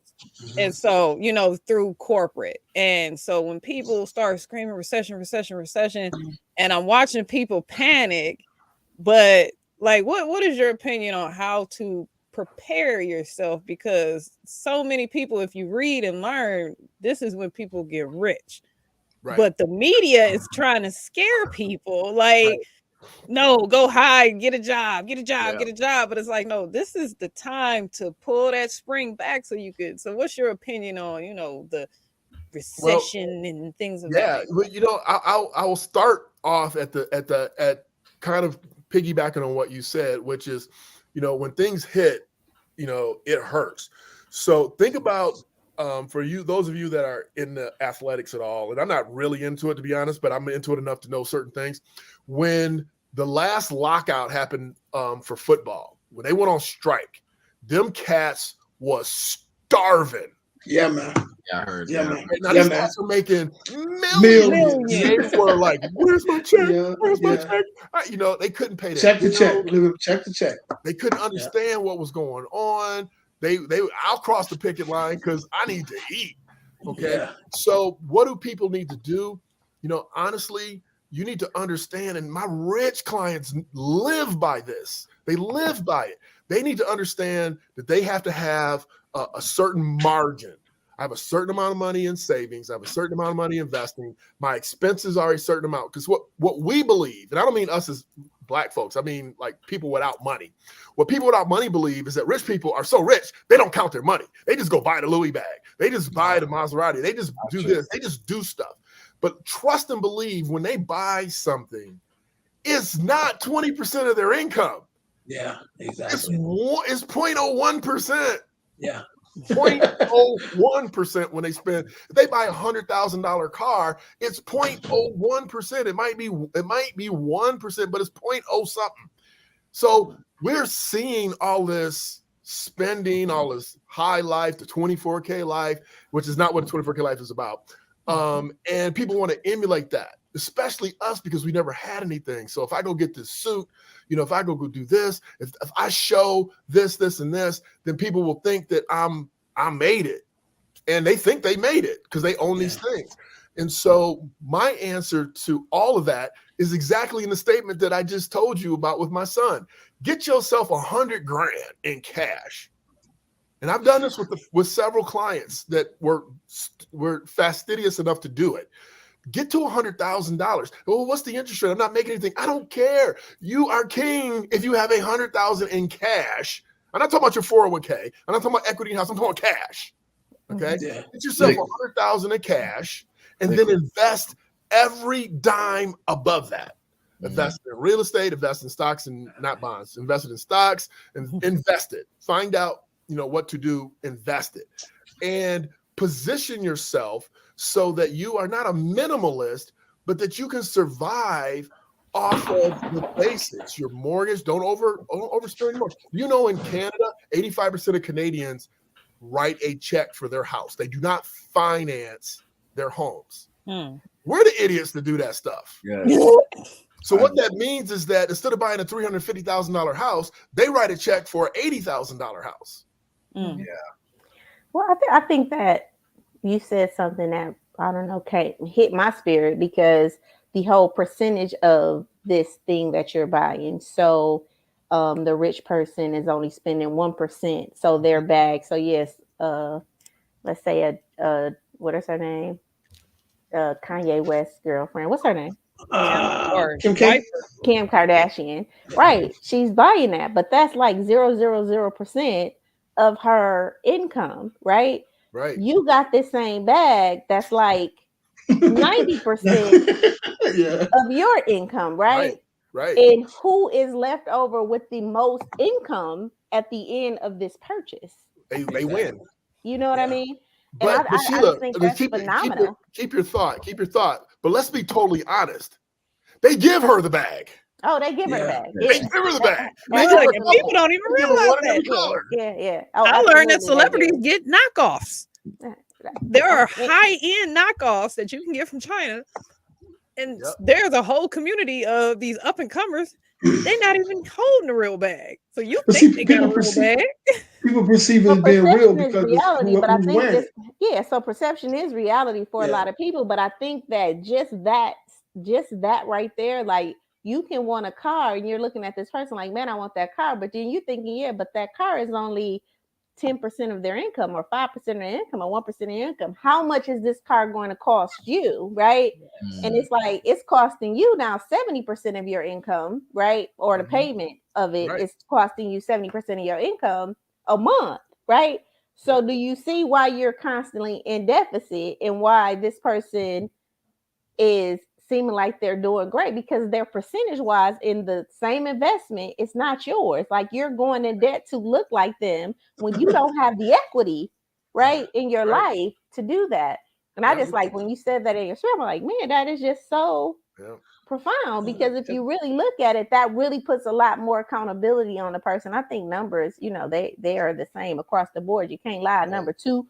And so, you know, through corporate. And so when people start screaming recession, and I'm watching people panic, but like, what is your opinion on how to prepare yourself? Because so many people, if you read and learn, this is when people get rich. Right. But the media is trying to scare people like, no, go high, get a job. But it's like, no, this is the time to pull that spring back so you could. So what's your opinion on, you know, the recession and things of that? Yeah, well, you know, I will start off at kind of piggybacking on what you said, which is, you know, when things hit, you know, it hurts. So think about for you, those of you that are in the athletics at all, and I'm not really into it, to be honest, but I'm into it enough to know certain things. When the last lockout happened for football, when they went on strike, them cats was starving. Yeah, man. Yeah, I heard. Yeah, man. Now these cats are making millions. They were like, "Where's my check? Where's my check?" You know, they couldn't pay that. Check the check. They couldn't understand what was going on. I'll cross the picket line because I need to eat. Okay. Yeah. So what do people need to do? You know, honestly, you need to understand, and my rich clients live by this. They live by it. They need to understand that they have to have a certain margin. I have a certain amount of money in savings. I have a certain amount of money investing. My expenses are a certain amount. Because what we believe, and I don't mean us as Black folks, I mean like people without money. What people without money believe is that rich people are so rich, they don't count their money. They just go buy the Louis bag. They just buy the Maserati. They just do this. They just do stuff. But trust and believe when they buy something, it's not 20% of their income. Yeah, exactly. It's 0.01%. Yeah. 0.01% when they spend. If they buy $100,000 car, it's 0.01%. It might be 1%, but it's 0.0 something. So we're seeing all this spending, all this high life, the 24K life, which is not what the 24K life is about. And people want to emulate that, especially us, because we never had anything. So if I go get this suit, if I go do this, if I show this, and this, then people will think that I made it. And they think they made it because they own these things. And so my answer to all of that is exactly in the statement that I just told you about with my son. Get yourself $100,000 in cash. And I've done this with several clients that were fastidious enough to do it. Get to $100,000. Well, what's the interest rate? I'm not making anything. I don't care. You are king if you have $100,000 in cash. I'm not talking about your 401k. I'm not talking about equity in house. I'm talking about cash. Okay. Yeah. Get yourself $100,000 in cash, and then invest every dime above that. Invest in real estate, invest in stocks and not bonds. Invest it in stocks and invest it. Find out, what to do, invest it. And position yourself so that you are not a minimalist, but that you can survive off of the basics. Your mortgage, don't overspend anymore. In Canada, 85% of Canadians write a check for their house. They do not finance their homes. We're the idiots to do that stuff. So what that means is that instead of buying a $350,000 house, they write a check for an $80,000 house. Yeah. Well, I think that you said something that, I don't know, hit my spirit, because the whole percentage of this thing that you're buying. So the rich person is only spending 1%. So their bag. So yes, let's say what is her name? Kanye West's girlfriend. What's her name? Kim Kardashian. Right. She's buying that, but that's like 0.000% of her income, right? Right. You got this same bag that's like 90% of your income, right? Right. And who is left over with the most income at the end of this purchase? They win. You know what I mean? But I Sheila, just think that's phenomenal. Keep your thought. But let's be totally honest. They give her the bag. Oh, they give her the bag. They give her the bag. People don't even realize that. Yeah. Oh, I learned that celebrities get knockoffs. There are high-end knockoffs that you can get from China. And there's a whole community of these up-and-comers. They're not even holding a real bag. So you think they got a real bag. People perceive it as being real because reality, but I think so perception is reality for a lot of people. But I think that just that right there, like, you can want a car and you're looking at this person like, man, I want that car. But then you're thinking, but that car is only 10% of their income or 5% of their income or 1% of their income. How much is this car going to cost you, right? And it's like, it's costing you now 70% of your income, right? Or the payment of it is costing you 70% of your income a month, right? So do you see why you're constantly in deficit and why this person is seeming like they're doing great? Because their percentage wise in the same investment, it's not yours. Like, you're going in debt to look like them when you don't have the equity, right, in your life to do that. And I just like, when you said that in your story, I'm like, man, that is just so profound, because if you really look at it, that really puts a lot more accountability on the person. I think numbers, they are the same across the board. You can't lie. Number two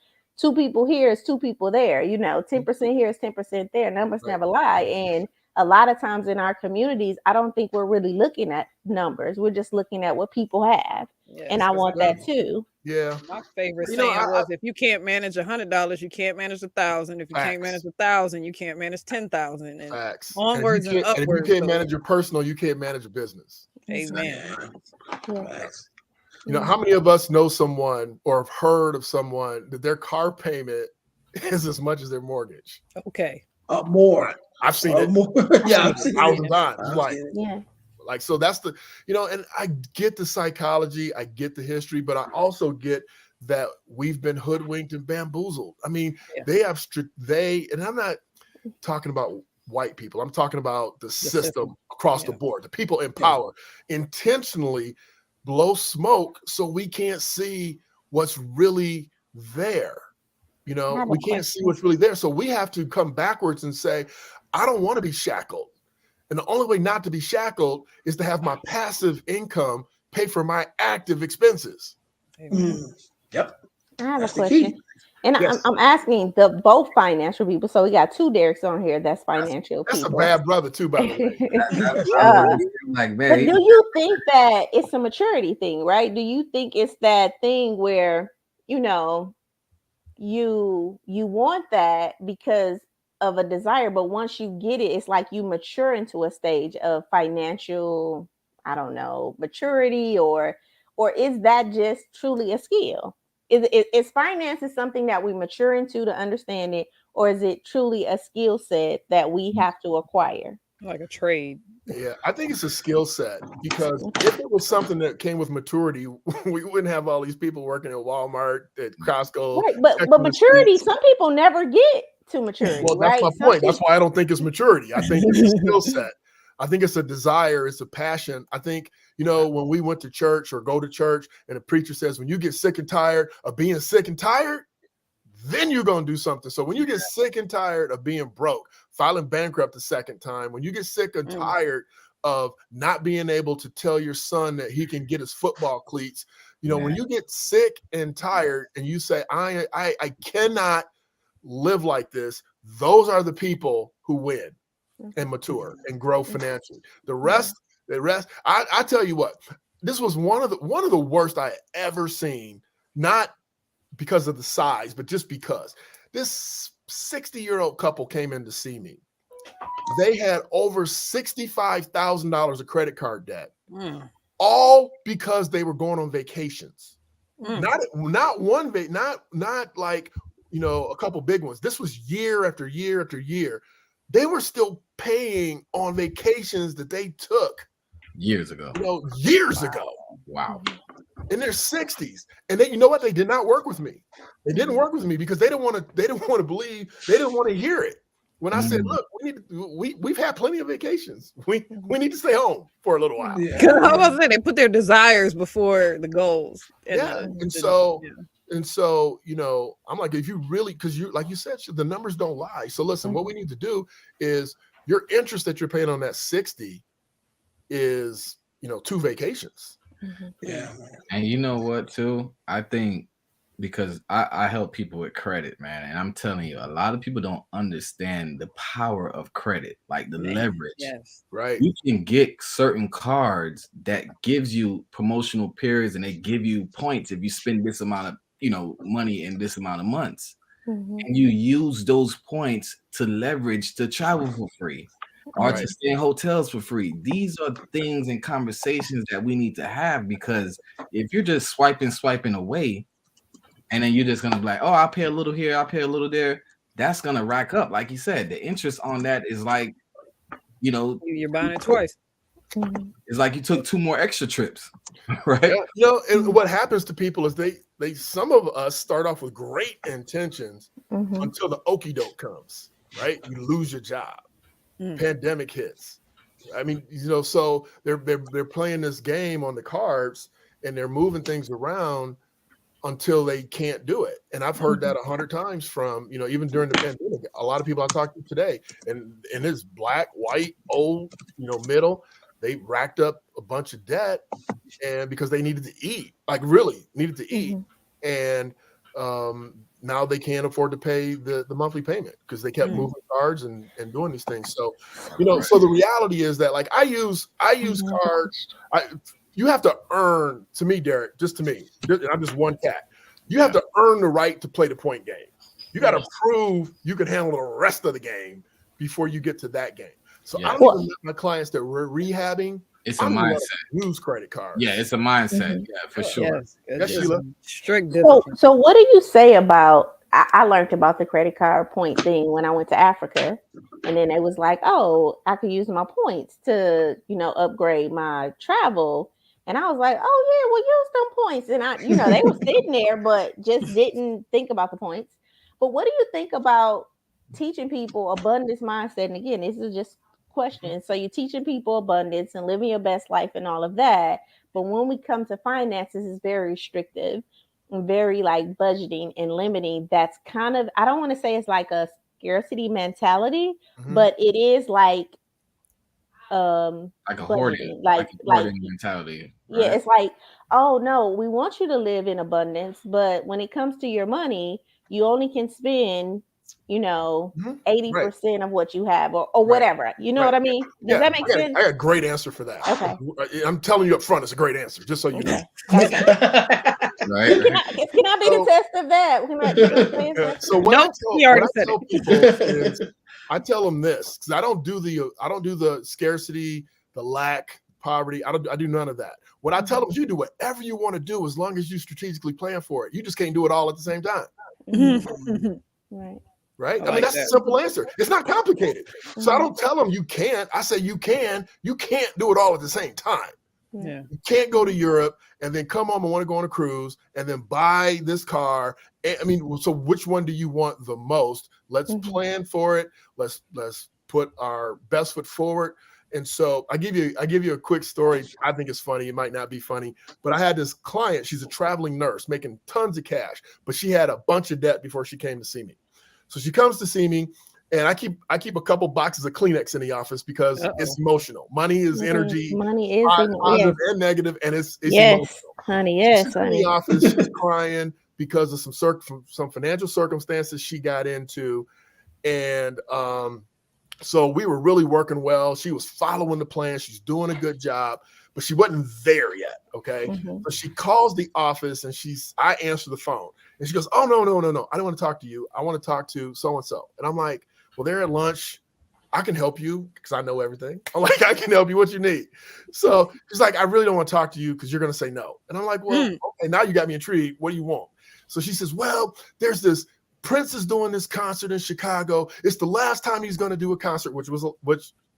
people here is two people there, 10% here is 10% there. Numbers never lie. And a lot of times in our communities, I don't think we're really looking at numbers. We're just looking at what people have. Yes, and I want that too. Yeah. My favorite saying was, if you can't manage $100, you can't manage 1,000. If you can't manage 1,000, you can't manage 10,000. And onwards and upwards. And if you can't manage your personal, you can't manage a business. Amen. How many of us know someone or have heard of someone that their car payment is as much as their mortgage? Okay. More. I've seen it. More. I've seen it 1,000 times. Like, so that's the, and I get the psychology, I get the history, but I also get that we've been hoodwinked and bamboozled. I mean, and I'm not talking about white people. I'm talking about the system across the board. The people in power intentionally blow smoke so we can't see what's really there. You I know, have a we can't see question. what's really there. So we have to come backwards and say, I don't want to be shackled. And the only way not to be shackled is to have my passive income pay for my active expenses. Amen. Yep. I have That's a the question. key. And Yes. I'm asking the both financial people. So we got two Derricks on here. That's financial That's a people. bad brother too, by the way. I Uh, would like, man, but do you think that it's a maturity thing, right? Do you think it's that thing where, you know, you want that because of a desire, but once you get it, it's like you mature into a stage of financial, I don't know, maturity, or is that just truly a skill? Is finance something that we mature into to understand it, or is it truly a skill set that we have to acquire? Like a trade. Yeah, I think it's a skill set because if it was something that came with maturity, we wouldn't have all these people working at Walmart, at Costco. Right, but checking the maturity, receipts. some people never get to maturity, Well, that's right? my Some point. That's people, why I don't think it's maturity. I think it's a skill set. I think it's a desire, it's a passion. I think, you know, when we went to church or go to church and the preacher says, when you get sick and tired of being sick and tired, then you're going to do something. So when you get sick and tired of being broke, filing bankrupt the second time, when you get sick and tired of not being able to tell your son that he can get his football cleats, you know, when you get sick and tired and you say, I cannot live like this, those are the people who win and mature and grow financially. The rest, I tell you what, this was one of the worst I ever seen, not because of the size, but just because this 60-year-old couple came in to see me. They had over $65,000 of credit card debt, all because they were going on vacations. Not one, not like, you know, a couple big ones. This was year after year after year. They were still paying on vacations that they took years ago. You know, years ago. Wow. In their 60s. And then, you know what? They did not work with me. They didn't work with me because they didn't want to believe, they didn't want to hear it. When I said, look, we've had plenty of vacations. We need to stay home for a little while. Yeah. Because I was gonna say they put their desires before the goals. And so, you know, I'm like, if you really, because you, like you said, the numbers don't lie. So listen, what we need to do is your interest that you're paying on that 60 is, you know, 2 vacations. Yeah. And you know what, too? I think because I help people with credit, man. And I'm telling you, a lot of people don't understand the power of credit, like the leverage. Yes. Right. You can get certain cards that gives you promotional periods and they give you points if you spend this amount of, you know, money in this amount of months. And you use those points to leverage to travel for free or to stay in hotels for free. These are things and conversations that we need to have, because if you're just swiping away, and then you're just gonna be like, oh, I'll pay a little here, I'll pay a little there, that's gonna rack up. Like you said, the interest on that is like, you know, You're buying it twice. It's like you took 2 more extra trips, right? Yeah, you know, and what happens to people is they some of us start off with great intentions until the okie doke comes, right? You lose your job. Pandemic hits. I mean, you know, so they're playing this game on the cards and they're moving things around until they can't do it. And I've heard that 100 times from, you know, even during the pandemic, a lot of people I talked to today, and it's black, white, old, you know, middle, they racked up a bunch of debt, and because they needed to eat, like really needed to eat. And now they can't afford to pay the monthly payment because they kept moving cards and doing these things. So, you know, so the reality is that, like, I use cards. You have to earn, to me, Derick, just to me, I'm just one cat. You have to earn the right to play the point game. You got to prove you can handle the rest of the game before you get to that game. So I don't even let my clients that we're rehabbing. It's a mindset. Use credit cards. Yeah, it's a mindset. Yeah, for sure. Yes, Sheila. Strict discipline. So what do you say about? I learned about the credit card point thing when I went to Africa, and then it was like, oh, I could use my points to, you know, upgrade my travel. And I was like, oh yeah, well, use them points. And I, you know, they were sitting there, but just didn't think about the points. But what do you think about teaching people abundance mindset? And again, this is just questions. So you're teaching people abundance and living your best life and all of that. But when we come to finances, it's very restrictive. very like budgeting and limiting, that's kind of, I don't want to say it's like a scarcity mentality, but it is like like a budgeting, hoarding, like mentality, yeah, right? it's like, oh no, we want you to live in abundance, but when it comes to your money, you only can spend, you know, Right. 80% of what you have, or Right. whatever. You know Right. what I mean? Does Yeah, that make sense? I got a great answer for that. Okay. I'm telling you up front, it's a great answer, just so you know. Okay. Right. Can I be the test of that? Can I say something? So what Nope, he I already said tell it. people is, I tell them this, because I don't do the scarcity, the lack, poverty. I do none of that. What I tell them is, you do whatever you want to do as long as you strategically plan for it. You just can't do it all at the same time. Right. Right? I like mean, that's that. a simple answer. It's not complicated. So I don't tell them you can't. I say you can. You can't do it all at the same time. Yeah. You can't go to Europe and then come home and want to go on a cruise and then buy this car. I mean, so which one do you want the most? Let's plan for it. Let's put our best foot forward. And so I give you a quick story. I think it's funny. It might not be funny, but I had this client. She's a traveling nurse making tons of cash, but she had a bunch of debt before she came to see me. So she comes to see me, and I keep a couple boxes of Kleenex in the office because it's emotional. Money is energy. Money is positive and negative, and it's yes, emotional. honey. Yes, she's honey. in the office, she's crying because of some financial circumstances she got into, and so we were really working well. She was following the plan. She's doing a good job, but she wasn't there yet. Okay. So she calls the office and I answer the phone and she goes, oh, no. I don't want to talk to you. I want to talk to so-and-so. And I'm like, well, they're at lunch. I can help you because I know everything. I'm like, I can help you. What you need. So she's like, I really don't want to talk to you because you're going to say no. And I'm like, well, okay, now you got me intrigued. What do you want? So she says, well, there's this Prince is doing this concert in Chicago. It's the last time he's going to do a concert, which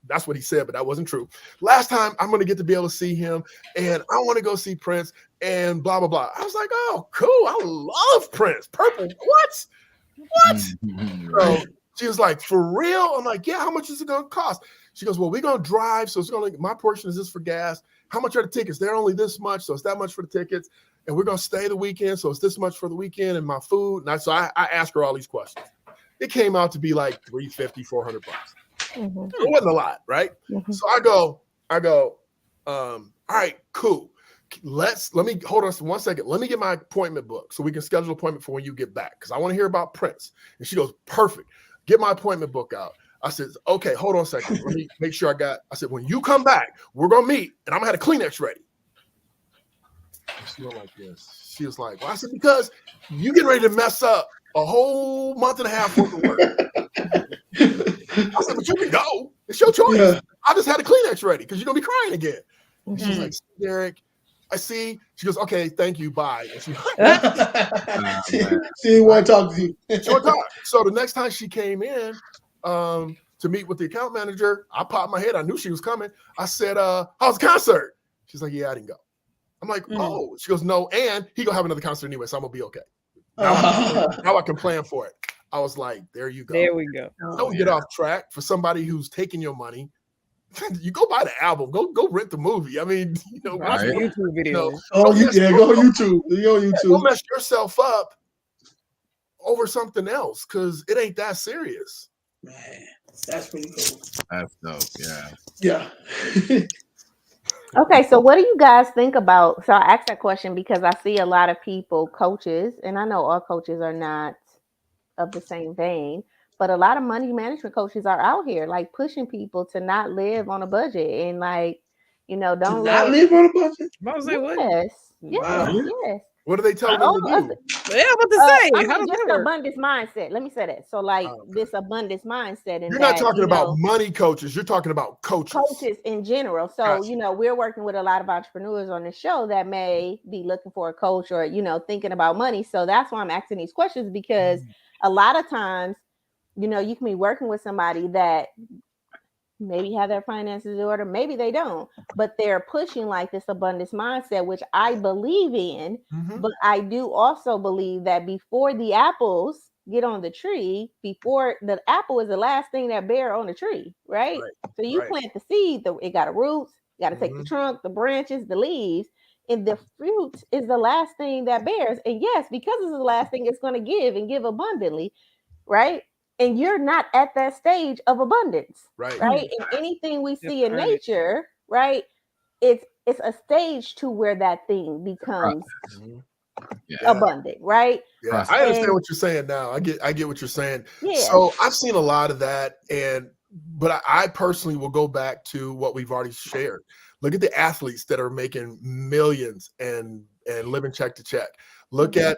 that's what he said, but that wasn't true. Last time I'm going to get to be able to see him, and I want to go see Prince, and blah, blah, blah. I was like, oh, cool. I love Prince. Purple. What? So she was like, for real? I'm like, yeah, how much is it going to cost? She goes, well, we're going to drive, so it's going to, my portion is this for gas. How much are the tickets? They're only this much, so it's that much for the tickets. And we're going to stay the weekend, so it's this much for the weekend and my food. And so I asked her all these questions. It came out to be like $350, $400. It wasn't a lot, right? So I go, all right, cool. Let me hold on 1 second. Let me get my appointment book so we can schedule an appointment for when you get back, because I want to hear about Prince. And she goes, perfect. Get my appointment book out. I said, okay, hold on a second. Let me make sure I said, when you come back, we're going to meet, and I'm going to have a Kleenex ready. She went like this. She was like, well, I said, because you getting ready to mess up a whole month and a half worth of work. I said, but you can go. It's your choice. Yeah. I just had a Kleenex ready because you're going to be crying again. And she's like, Derick, I see. She goes, okay, thank you, bye. And she didn't want to talk to you. She want to talk. So the next time she came in to meet with the account manager, I popped my head. I knew she was coming. I said, how's the concert? She's like, yeah, I didn't go. I'm like, oh. She goes, no, and he gonna have another concert anyway, so I'm gonna be okay. Now I can plan for it. I was like, there you go. There we go. Don't get off track for somebody who's taking your money. You go buy the album. Go rent the movie. I mean, watch YouTube videos. Go on YouTube. Don't mess yourself up over something else because it ain't that serious. Man, that's pretty cool. That's dope. Yeah. Okay, so what do you guys think about? So I asked that question because I see a lot of people, coaches, and I know all coaches are not of the same vein, but a lot of money management coaches are out here like pushing people to not live on a budget and don't live on a budget. I was like, what? Yes. What do they tell them to do? Yeah, what to say? How does that work? Abundance mindset. Let me say that. So, this abundance mindset. And you're not talking about money coaches. You're talking about coaches. Coaches in general. So, we're working with a lot of entrepreneurs on the show that may be looking for a coach or, thinking about money. So that's why I'm asking these questions, because a lot of times, you can be working with somebody that maybe have their finances in order, maybe they don't, but they're pushing like this abundance mindset, which I believe in. But I do also believe that before the apples get on the tree, before the apple is the last thing that bear on the tree, right? So you plant the seed, it got a roots, you got to take the trunk, the branches, the leaves. And the fruit is the last thing that bears. And yes, because it's the last thing, it's going to give and give abundantly, right? And you're not at that stage of abundance, Right. right? And anything we see in right. nature, right? It's a stage to where that thing becomes Yeah. abundant, right? Yeah, Process. I understand And what you're saying now. I get what you're saying. yeah, So I've seen a lot of that, but I personally will go back to what we've already shared. Look at the athletes that are making millions and living check to check. Look Mhm.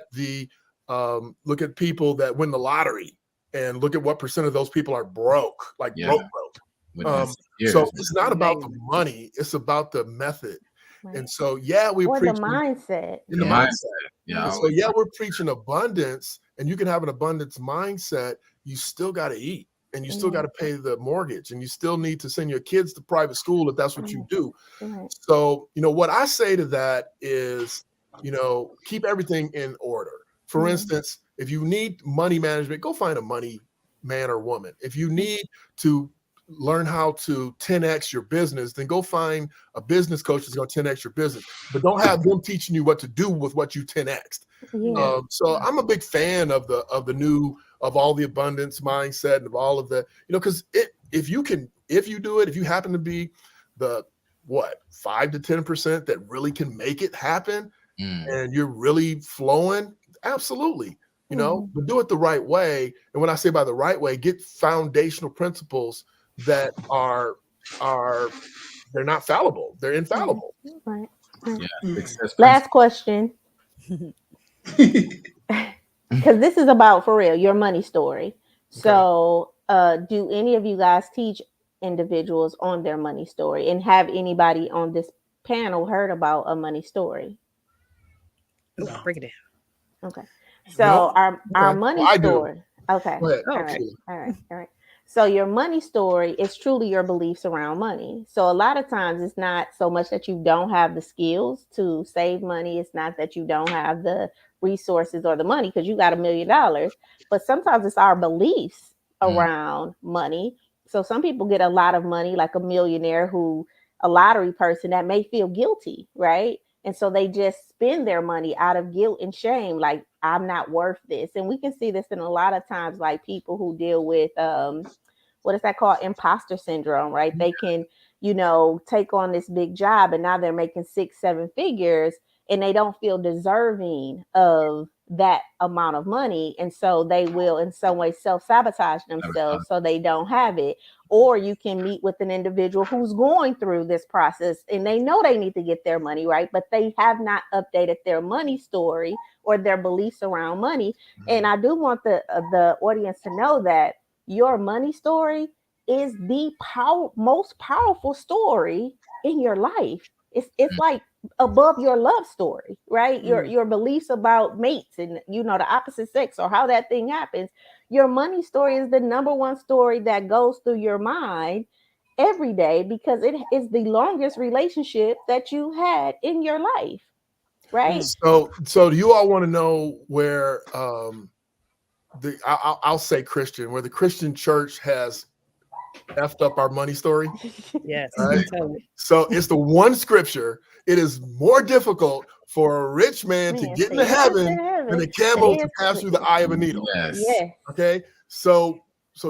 at look at people that win the lottery, and look at what percent of those people are broke, like Yeah. broke. Within years. So it's not about the Amazing. money; it's about the method. right. And so, yeah, we Or the preach mindset. in the Yeah. mindset. Yeah. And so, yeah, we're preaching abundance, and you can have an abundance mindset. You still got to eat, and you still got to pay the mortgage, and you still need to send your kids to private school if that's what you do. Right. So, what I say to that is, keep everything in order. For instance, if you need money management, go find a money man or woman. If you need to learn how to 10x your business, then go find a business coach that's going to 10x your business. But don't have them teaching you what to do with what you 10x. Yeah. So I'm a big fan of of all the abundance mindset and of all of the, because if you do it, if you happen to be the 5 to 10% that really can make it happen, and you're really flowing, absolutely, but do it the right way. And when I say by the right way, get foundational principles that are they're not fallible, they're infallible. Right. Yeah. Last question. Because this is about, for real, your money story. So do any of you guys teach individuals on their money story, and have anybody on this panel heard about a money story? Ooh, break it down. Okay. So our Okay. money Well, I do. story. Okay. Go ahead. All right. Sheila. All right. So your money story is truly your beliefs around money. So a lot of times it's not so much that you don't have the skills to save money. It's not that you don't have the resources or the money, because you got $1 million, but sometimes it's our beliefs around money. So some people get a lot of money, like a millionaire a lottery person that may feel guilty, right? And so they just spend their money out of guilt and shame, like, I'm not worth this. And we can see this in a lot of times, like people who deal with what is that called? Imposter syndrome, right? They can, take on this big job, and now they're making 6-7 figures, and they don't feel deserving of that amount of money. And so they will in some way self-sabotage themselves so they don't have it. Or you can meet with an individual who's going through this process, and they know they need to get their money right, but they have not updated their money story or their beliefs around money. And I do want the audience to know that your money story is the most powerful story in your life. It's like above your love story, right? Your beliefs about mates and the opposite sex, or how that thing happens. Your money story is the number one story that goes through your mind every day, because it is the longest relationship that you had in your life, right? So do you all want to know where I'll say Christian, where the Christian church has effed up our money story? Yes. Right? Totally. So it's the one scripture. It is more difficult for a rich man to get into heaven than a camel to pass through the eye of a needle. Yes. Okay. So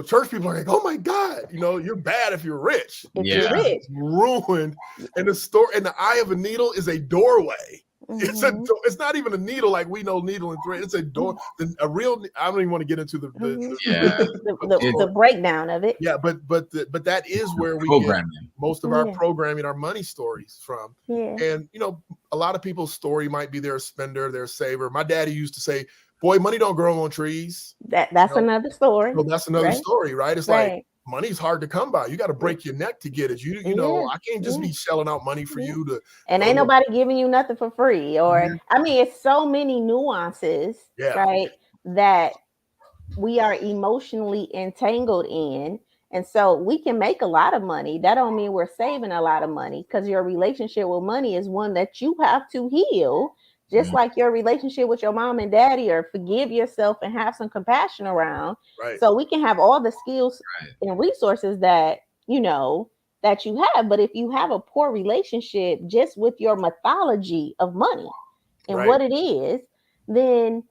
church people are like, oh my God, you're bad if you're rich. If you're rich. Ruined. And the eye of a needle is a doorway. Mm-hmm. It's not even a needle like we know needle and thread. It's a door. A real. I don't even want to get into the breakdown of it. Yeah, but that is where we get most of our programming, our money stories from. Yeah. And a lot of people's story might be they're a spender, they're a saver. My daddy used to say, "Boy, money don't grow on trees." That's another story. So that's another story, right? It's like money's hard to come by. You got to break your neck to get it. You know, I can't just be shelling out money for you to. And ain't nobody giving you nothing for free. Or I mean, it's so many nuances, right? That we are emotionally entangled in. And so we can make a lot of money. That don't mean we're saving a lot of money, because your relationship with money is one that you have to heal. Just like your relationship with your mom and daddy, or forgive yourself and have some compassion around. Right. So we can have all the skills and resources that, that you have. But if you have a poor relationship just with your mythology of money and what it is, then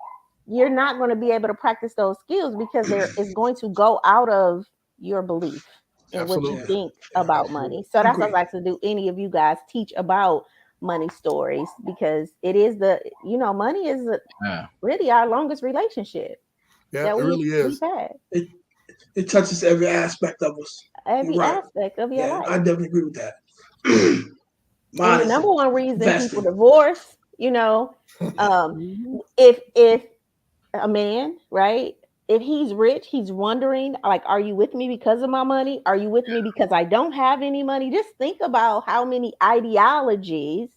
you're not going to be able to practice those skills because it's going to go out of your belief and what you think about money. So that's what I like to do. Any of you guys teach about money stories, because it is money is really our longest relationship. Yeah, it really is. We've had. It touches every aspect of us. Every aspect of your life. I definitely agree with that. And the number one reason people divorce, if a man, right, if he's rich, he's wondering, like, are you with me because of my money? Are you with me because I don't have any money? Just think about how many ideologies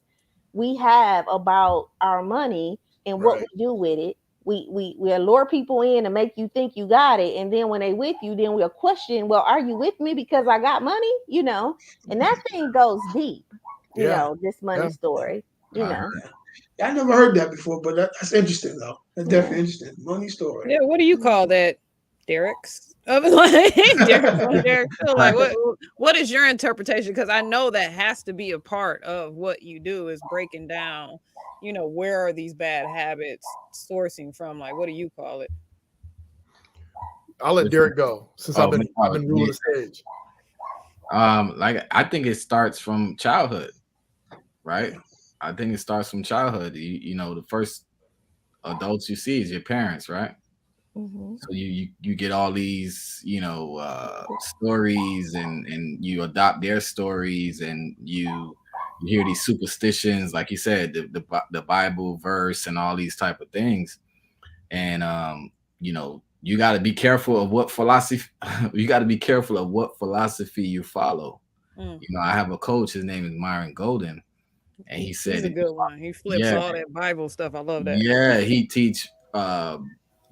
we have about our money and what we do with it. We allure people in and make you think you got it, and then when they with you, then we'll question, well, are you with me because I got money? And that thing goes deep. This money story. I never heard that before, but that's interesting though. That's definitely interesting. Money story. Yeah, what do you call that, Derick's? Derick, like, what is your interpretation? Because I know that has to be a part of what you do, is breaking down, where are these bad habits sourcing from? Like, what do you call it? I'll let Derick go since I've been ruling the stage. Like, I think it starts from childhood, right? I think it starts from childhood. The first adults you see is your parents, right? Mm-hmm. So you get all these, stories and you adopt their stories, and you hear these superstitions, like you said, the Bible verse and all these type of things. And, you got to be careful of what philosophy, you follow. I have a coach, his name is Myron Golden. And he said, he's a good one. He flips all that Bible stuff. I love that. Yeah, he teach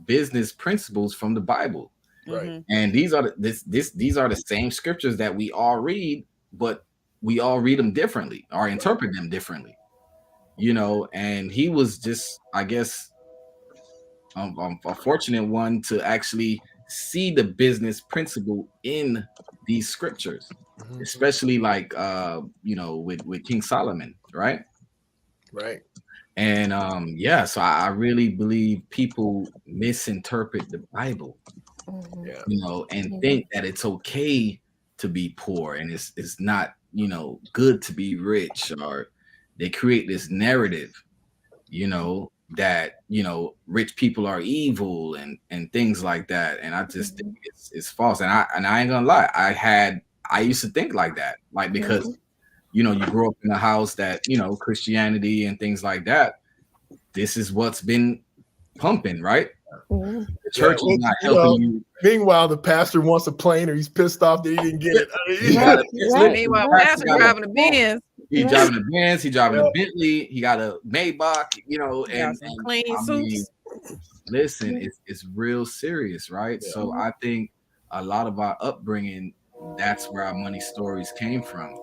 business principles from the Bible. Right. And these are the same scriptures that we all read, but we all read them differently or interpret them differently. And he was just, I guess, a fortunate one to actually see the business principle in these scriptures. Especially like with King Solomon, right? And so I really believe people misinterpret the Bible, and think that it's okay to be poor and it's not good to be rich, or they create this narrative that rich people are evil and things like that. And I just think it's false. And I ain't gonna lie, I used to think like that, like, because you grow up in a house that Christianity and things like that, this is what's been pumping, right? The church is not helping you. Meanwhile, the pastor wants a plane, or he's pissed off that he didn't get it. Meanwhile, pastor driving a Benz. He's driving a Benz. He's driving a Bentley. He got a Maybach. And clean suits. Listen, it's real serious, right? Yeah. So I think a lot of our upbringing, that's where our money stories came from.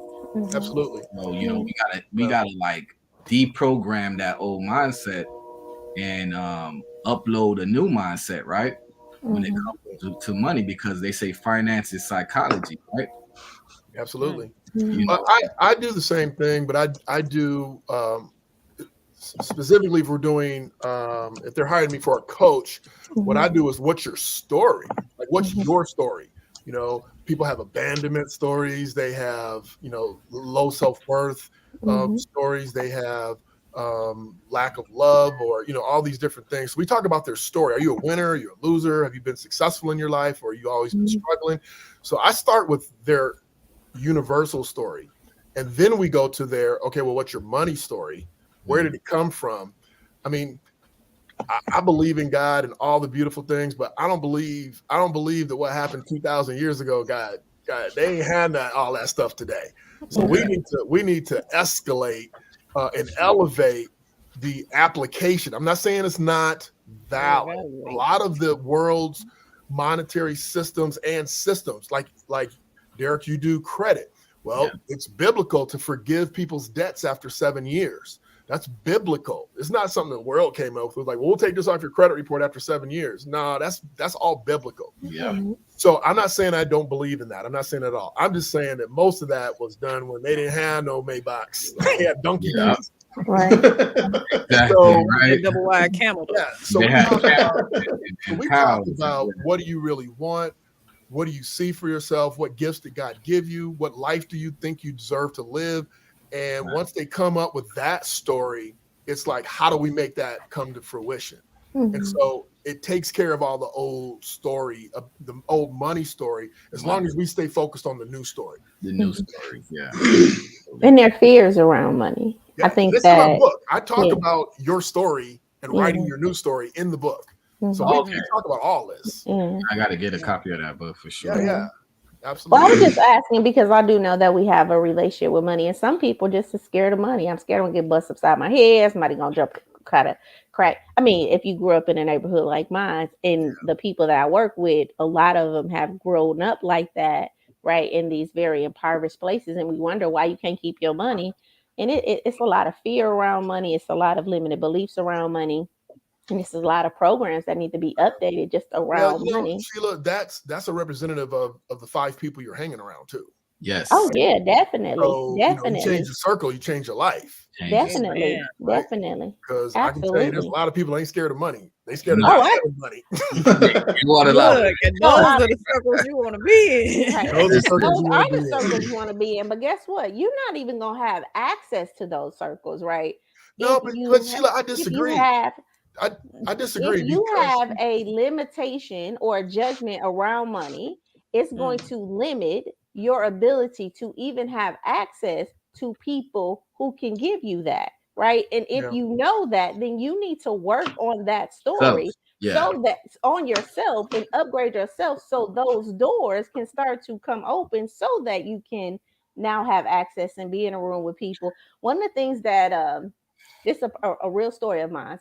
Absolutely. So, we gotta like deprogram that old mindset and upload a new mindset, right? When it comes to money, because they say finance is psychology, right? Absolutely. I do the same thing, but I do specifically if we're doing if they're hiring me for a coach, what I do is, what's your story? Like, what's your story? People have abandonment stories. They have, low self-worth stories. They have lack of love, or, all these different things. So we talk about their story. Are you a winner? Are you a loser? Have you been successful in your life? Or are you always been struggling? So I start with their universal story. And then we go to their, okay, well, what's your money story? Where did it come from? I mean, I believe in God and all the beautiful things, but I don't believe that what happened 2,000 years ago, God, they ain't had all that stuff today. So we need to escalate and elevate the application. I'm not saying it's not valid. A lot of the world's monetary systems and systems, like Derick, you do credit. Well, it's biblical to forgive people's debts after 7 years. That's biblical. It's not something the world came up with. Like, well, we'll take this off your credit report after 7 years. No, that's all biblical. Yeah. So I'm not saying I don't believe in that. I'm not saying at all. I'm just saying that most of that was done when they didn't have no Maybachs. They had donkey knees. Right. Exactly, So, right. Double wide camel. Yeah. So They we had talked about, and we cows. talked about what do you really want? What do you see for yourself? What gifts did God give you? What life do you think you deserve to live? And once they come up with that story, it's like, how do we make that come to fruition? And so it takes care of all the old story, the old money story, as long as we stay focused on the new story. The new stories, yeah. And their fears around money. Yeah. I think This that is my book. I talk yeah. about your story and writing your new story in the book. So we talk about all this. I got to get a copy of that book for sure. Yeah, absolutely. Well, I was just asking because I do know that we have a relationship with money, and some people just are scared of money. I'm scared I'm gonna get bust upside my head. Somebody gonna jump, kind of crack. I mean, if you grew up in a neighborhood like mine, and the people that I work with, a lot of them have grown up like that, right, in these very impoverished places, and we wonder why you can't keep your money. And it's a lot of fear around money. It's a lot of limited beliefs around money. And it's a lot of programs that need to be updated just around money. Sheila, that's a representative of the 5 people you're hanging around too. Yes. Oh yeah, definitely, So, definitely. you change the circle, you change your life. Definitely, Right? definitely. Because I can tell you, there's a lot of people that ain't scared of money. They scared of not having money. You want to Look, and those are the circles you want to be in. Right. Those are circles Those you are wanna the be in. circles you want to be in. But guess what? You're not even gonna have access to those circles, right? No, If but Sheila, I if you disagree. have I disagree. if you because have a limitation or a judgment around money, it's going to limit your ability to even have access to people who can give you that, right? And if you know that, then you need to work on that story so that on yourself and upgrade yourself so those doors can start to come open so that you can now have access and be in a room with people. One of the things that this is a real story of mine.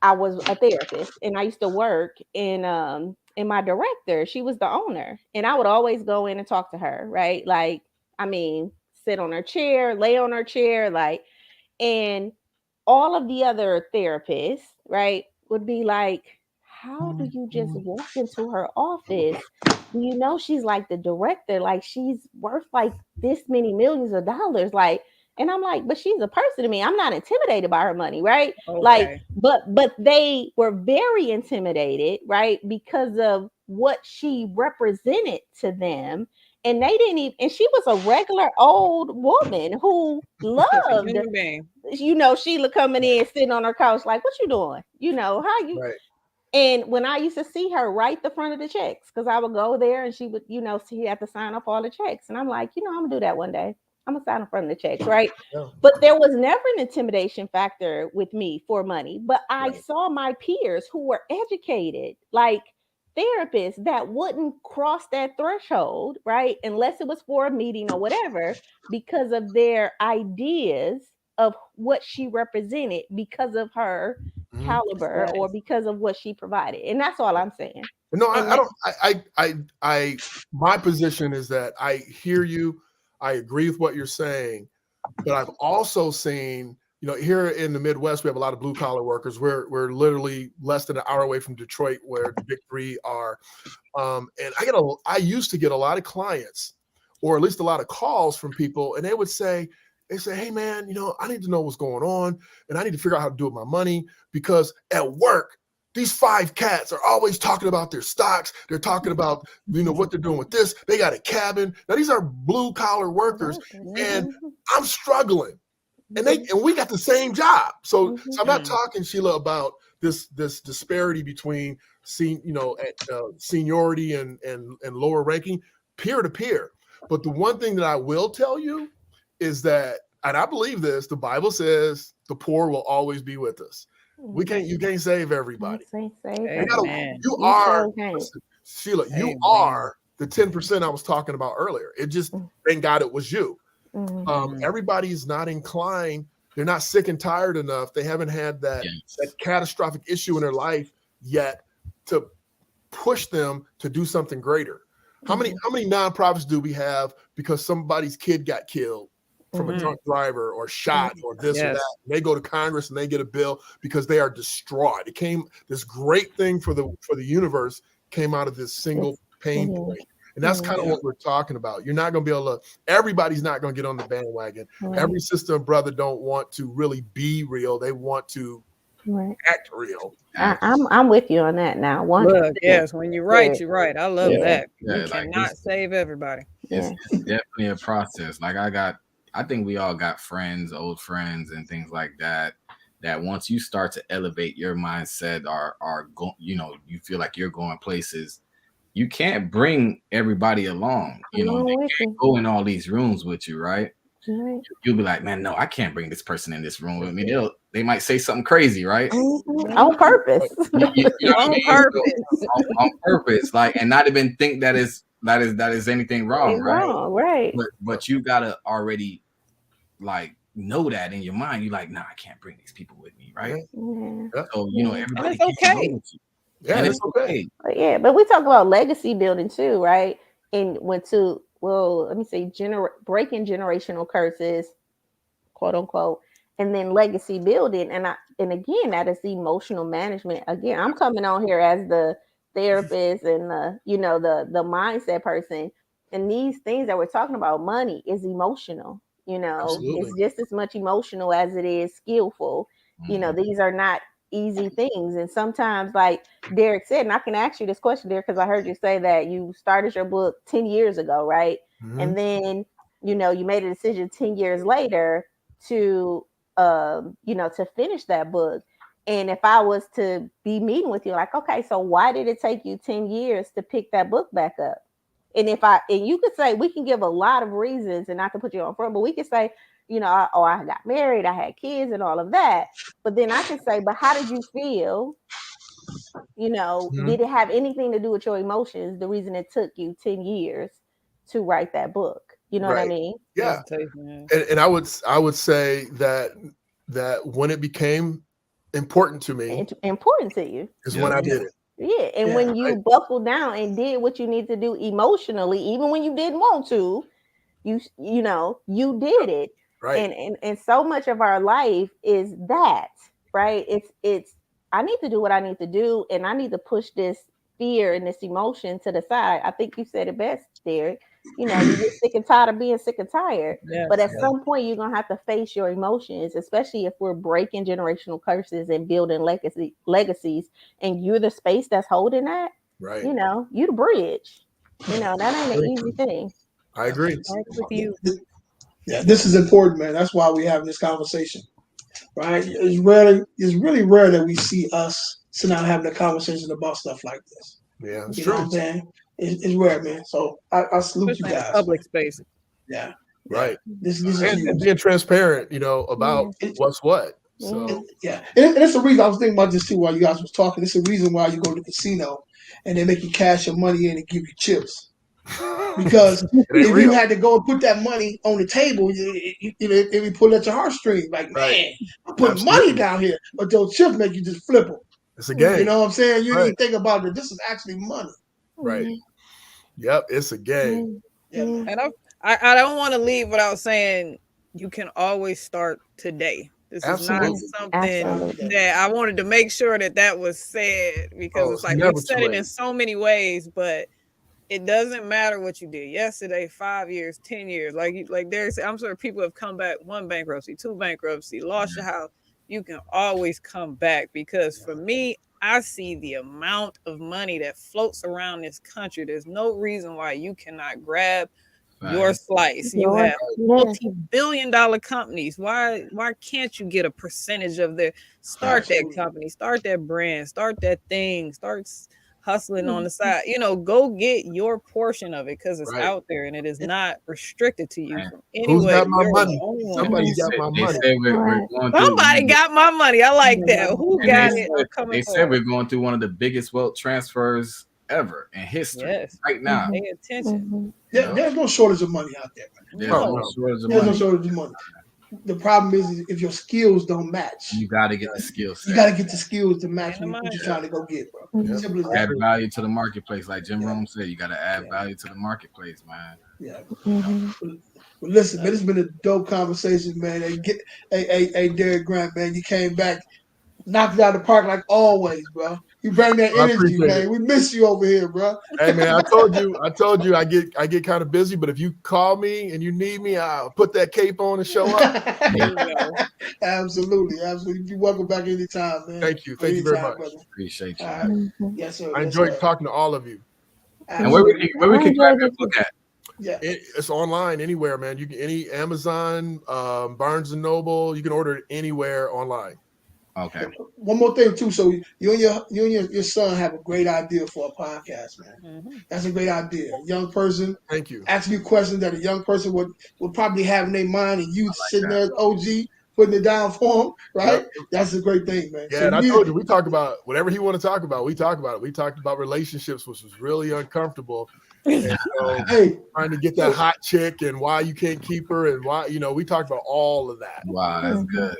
I was a therapist and I used to work in my director, she was the owner, and I would always go in and talk to her, right? Like, I mean, sit on her chair, lay on her chair, like, and all of the other therapists, right, would be like, how do you just walk into her office? You know, she's like the director, like she's worth like this many millions of dollars, like. And I'm like, but she's a person to me. I'm not intimidated by her money, right? Okay. Like, but they were very intimidated, right? Because of what she represented to them. And they didn't even, and she was a regular old woman who loved, Sheila coming in, sitting on her couch, like, what you doing? How you, right. And when I used to see her write the front of the checks, because I would go there and she would, she had to sign off all the checks. And I'm like, I'm gonna do that one day. I'm gonna sign in front of the checks, right? Yeah. But there was never an intimidation factor with me for money. But I saw my peers who were educated, like therapists, that wouldn't cross that threshold, right? Unless it was for a meeting or whatever, because of their ideas of what she represented, because of her caliber or because of what she provided. And that's all I'm saying. No, my position is that I hear you. I agree with what you're saying, but I've also seen, here in the Midwest, we have a lot of blue collar workers. We're literally less than an hour away from Detroit, where the big 3 are. And I used to get a lot of clients, or at least a lot of calls from people, and they say, hey man, I need to know what's going on, and I need to figure out how to do it with my money, because at work, these 5 cats are always talking about their stocks. They're talking about, what they're doing with this. They got a cabin. Now, these are blue collar workers, and I'm struggling. And we got the same job. So I'm not talking, Sheila, about this disparity between seniority and lower ranking, peer to peer. But the one thing that I will tell you is that, and I believe this, the Bible says the poor will always be with us. You can't save everybody. You are, Sheila, you are the 10% I was talking about earlier. It just, thank God it was you. Everybody's not inclined. They're not sick and tired enough. They haven't had that catastrophic issue in their life yet to push them to do something greater. How many nonprofits do we have because somebody's kid got killed from a drunk driver or shot or this or Yes. that. They go to Congress and they get a bill because they are distraught. This great thing for the universe came out of this single pain point. And that's kind of what we're talking about. You're not going to be able to, everybody's not going to get on the bandwagon. Every sister and brother don't want to really be real. They want to act real. I'm with you on that now. Look, yes, when you're right, you're right. I love that. Yeah, You cannot save everybody. It's definitely a process. Like I think we all got friends, old friends, and things like that. That once you start to elevate your mindset, you feel like you're going places. You can't bring everybody along. They can't go in all these rooms with you, right? You'll be like, man, no, I can't bring this person in this room with me. They might say something crazy, right? On purpose. On purpose. On purpose, like, and not even think that is anything wrong, right? But you gotta already like know that in your mind. You're like, nah, I can't bring these people with me, right? So everybody it's okay. with you. Yeah, and it's okay. But we talk about legacy building too, right? And let me say breaking generational curses, quote unquote, and then legacy building. And again, that is emotional management. Again, I'm coming on here as the therapist and the mindset person. And these things that we're talking about, money is emotional. Absolutely. It's just as much emotional as it is skillful. These are not easy things. And sometimes, like Derick said, and I can ask you this question, Derick, because I heard you say that you started your book 10 years ago, right? And then, you made a decision 10 years later to finish that book. And if I was to be meeting with you, like, okay, so why did it take you 10 years to pick that book back up? And and you could say, we can give a lot of reasons, and not to put you on front, but we could say, I got married, I had kids and all of that. But then I could say, but how did you feel? Did it have anything to do with your emotions? The reason it took you 10 years to write that book. You know what I mean? Yeah. And I would say that when it became important to me, important to you, is when I did it. Yeah. And when you buckled down and did what you need to do emotionally, even when you didn't want to, you did it. Right. And so much of our life is that, right? It's I need to do what I need to do, and I need to push this fear and this emotion to the side. I think you said it best, Derick. You get sick and tired of being sick and tired. Yes, but at some point, you're gonna have to face your emotions, especially if we're breaking generational curses and building legacies, and you're the space that's holding that. Right. You the bridge. That ain't an easy thing. I agree. With you. Yeah, this is important, man. That's why we're having this conversation, right? It's really rare that we see us sit down having a conversation about stuff like this. Yeah, it's you true. know what I'm saying? It's rare, man. So I salute you guys. Public space. Yeah. Right. This is and being transparent, about what's what. So and it's the reason I was thinking about this too while you guys was talking. It's the reason why you go to the casino and they make you cash your money in and give you chips. Because if you had to go and put that money on the table, it would pull at your heartstrings. Like, man, I put money down here, but those chips make you just flip them. It's a game. You know what I'm saying? You didn't think about it. This is actually money. Right. Yep, it's a game. Yeah, and I don't want to leave without saying you can always start today. This is not something that I wanted to make sure that was said, because it's like we've said it in so many ways, but it doesn't matter what you did yesterday, 5 years, 10 years. Like Derick said, I'm sure people have come back 1 bankruptcy, 2 bankruptcy, lost your house. You can always come back, because for me, I see the amount of money that floats around this country. There's no reason why you cannot grab your slice. You have multi-billion-dollar companies. Why can't you get a percentage of start that company, start that brand, start that thing, start hustling on the side, go get your portion of it, because it's out there and it is not restricted to you from anywhere. Who's got my money? Somebody's got my money. Somebody got my money. I like that. Who got it? They said we're going through one of the biggest wealth transfers ever in history right now. Pay attention. There's no shortage of money out there, man. There's no shortage of money. There's no shortage of money. The problem is if your skills don't match, You got to get the skill set. you got to get the skills to match Yeah, what you're trying to go get, bro. Mhm. Simple as Add that. value to the marketplace, like Jim Yeah. Rome said. You got to add Yeah. value to the marketplace, man. Yeah. Mhm. Well, listen, man, it's been a dope conversation, man. Hey, Derek Grant, man, you came back, knocked it out of the park like always, bro. You bring that I energy, appreciate man. it. We miss you over here, bro. Hey man, I told you, I get kind of busy, but if you call me and you need me, I'll put that cape on and show up. There you go. Absolutely. You're welcome back anytime, man. Thank you very Anytime, much. brother. Appreciate you. All Man. right. Mhm. Yes, sir. I Yes, enjoyed sir. talking to all of you. And where Absolutely. we I can grab enjoyed your it book at? Yeah. It's online anywhere, man. You can any Amazon, Barnes and Noble. You can order it anywhere online. Okay. One more thing too. So you and your son have a great idea for a podcast, man. Mhm. That's a great idea. A young person Thank you. asking you questions that a young person would probably have in their mind, and you sitting that. there as OG putting it down for him, right? Yep. That's a great thing, man. Yeah, So and I we told need you we talk about whatever he want to talk about. We talk about it. We talked about relationships, which was really uncomfortable. And so hey, trying to get that hot chick and why you can't keep her and why we talked about all of that. Wow, that's good.